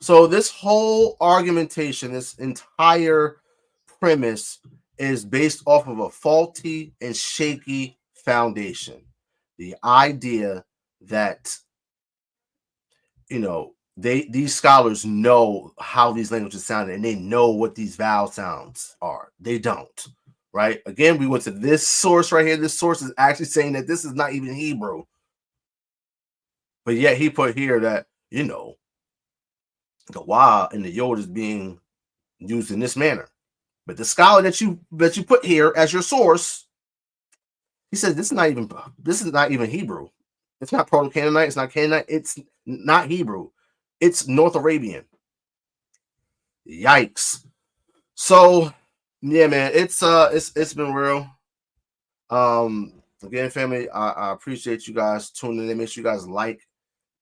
So this whole argumentation, this entire premise is based off of a faulty and shaky foundation. The idea that, you know, these scholars know how these languages sound and they know what these vowel sounds are. They don't, right? Again, we went to this source right here. This source is actually saying that this is not even Hebrew. But yet he put here that, you know, the Wah and the Yod is being used in this manner. But the scholar that you put here as your source, he says this is not even Hebrew. It's not Proto-Canaanite. It's not Canaanite. It's not Hebrew. It's North Arabian. Yikes. So yeah, man, it's been real. Again, family, I appreciate you guys tuning in. Make sure you guys like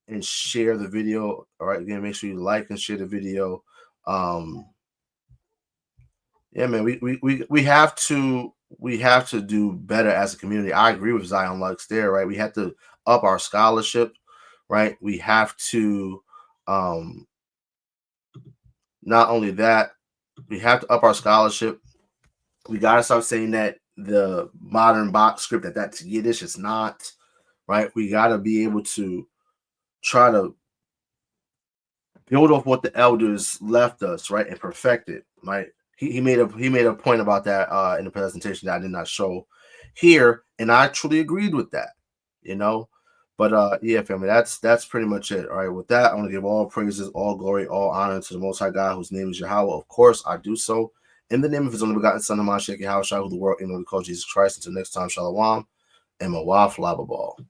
and share the video. All right, again, make sure you like and share the video. Yeah, man, we have to do better as a community. I agree with Zion Lux there, right? We have to up our scholarship, right? We have to not only that, we have to up our scholarship. We got to stop saying that the modern box script that's Yiddish. It's not, right? We got to be able to try to build off what the elders left us, right, and perfect it, right? He made a point about that in the presentation that I did not show here, and I truly agreed with that, you know. But yeah, family, that's pretty much it. All right, with that, I want to give all praises, all glory, all honor to the Most High God, whose name is Yahawah. Of course, I do so in the name of His only begotten Son, Yahawashi, who the world in order to call Jesus Christ. Until next time, Shalawam and Matawathya.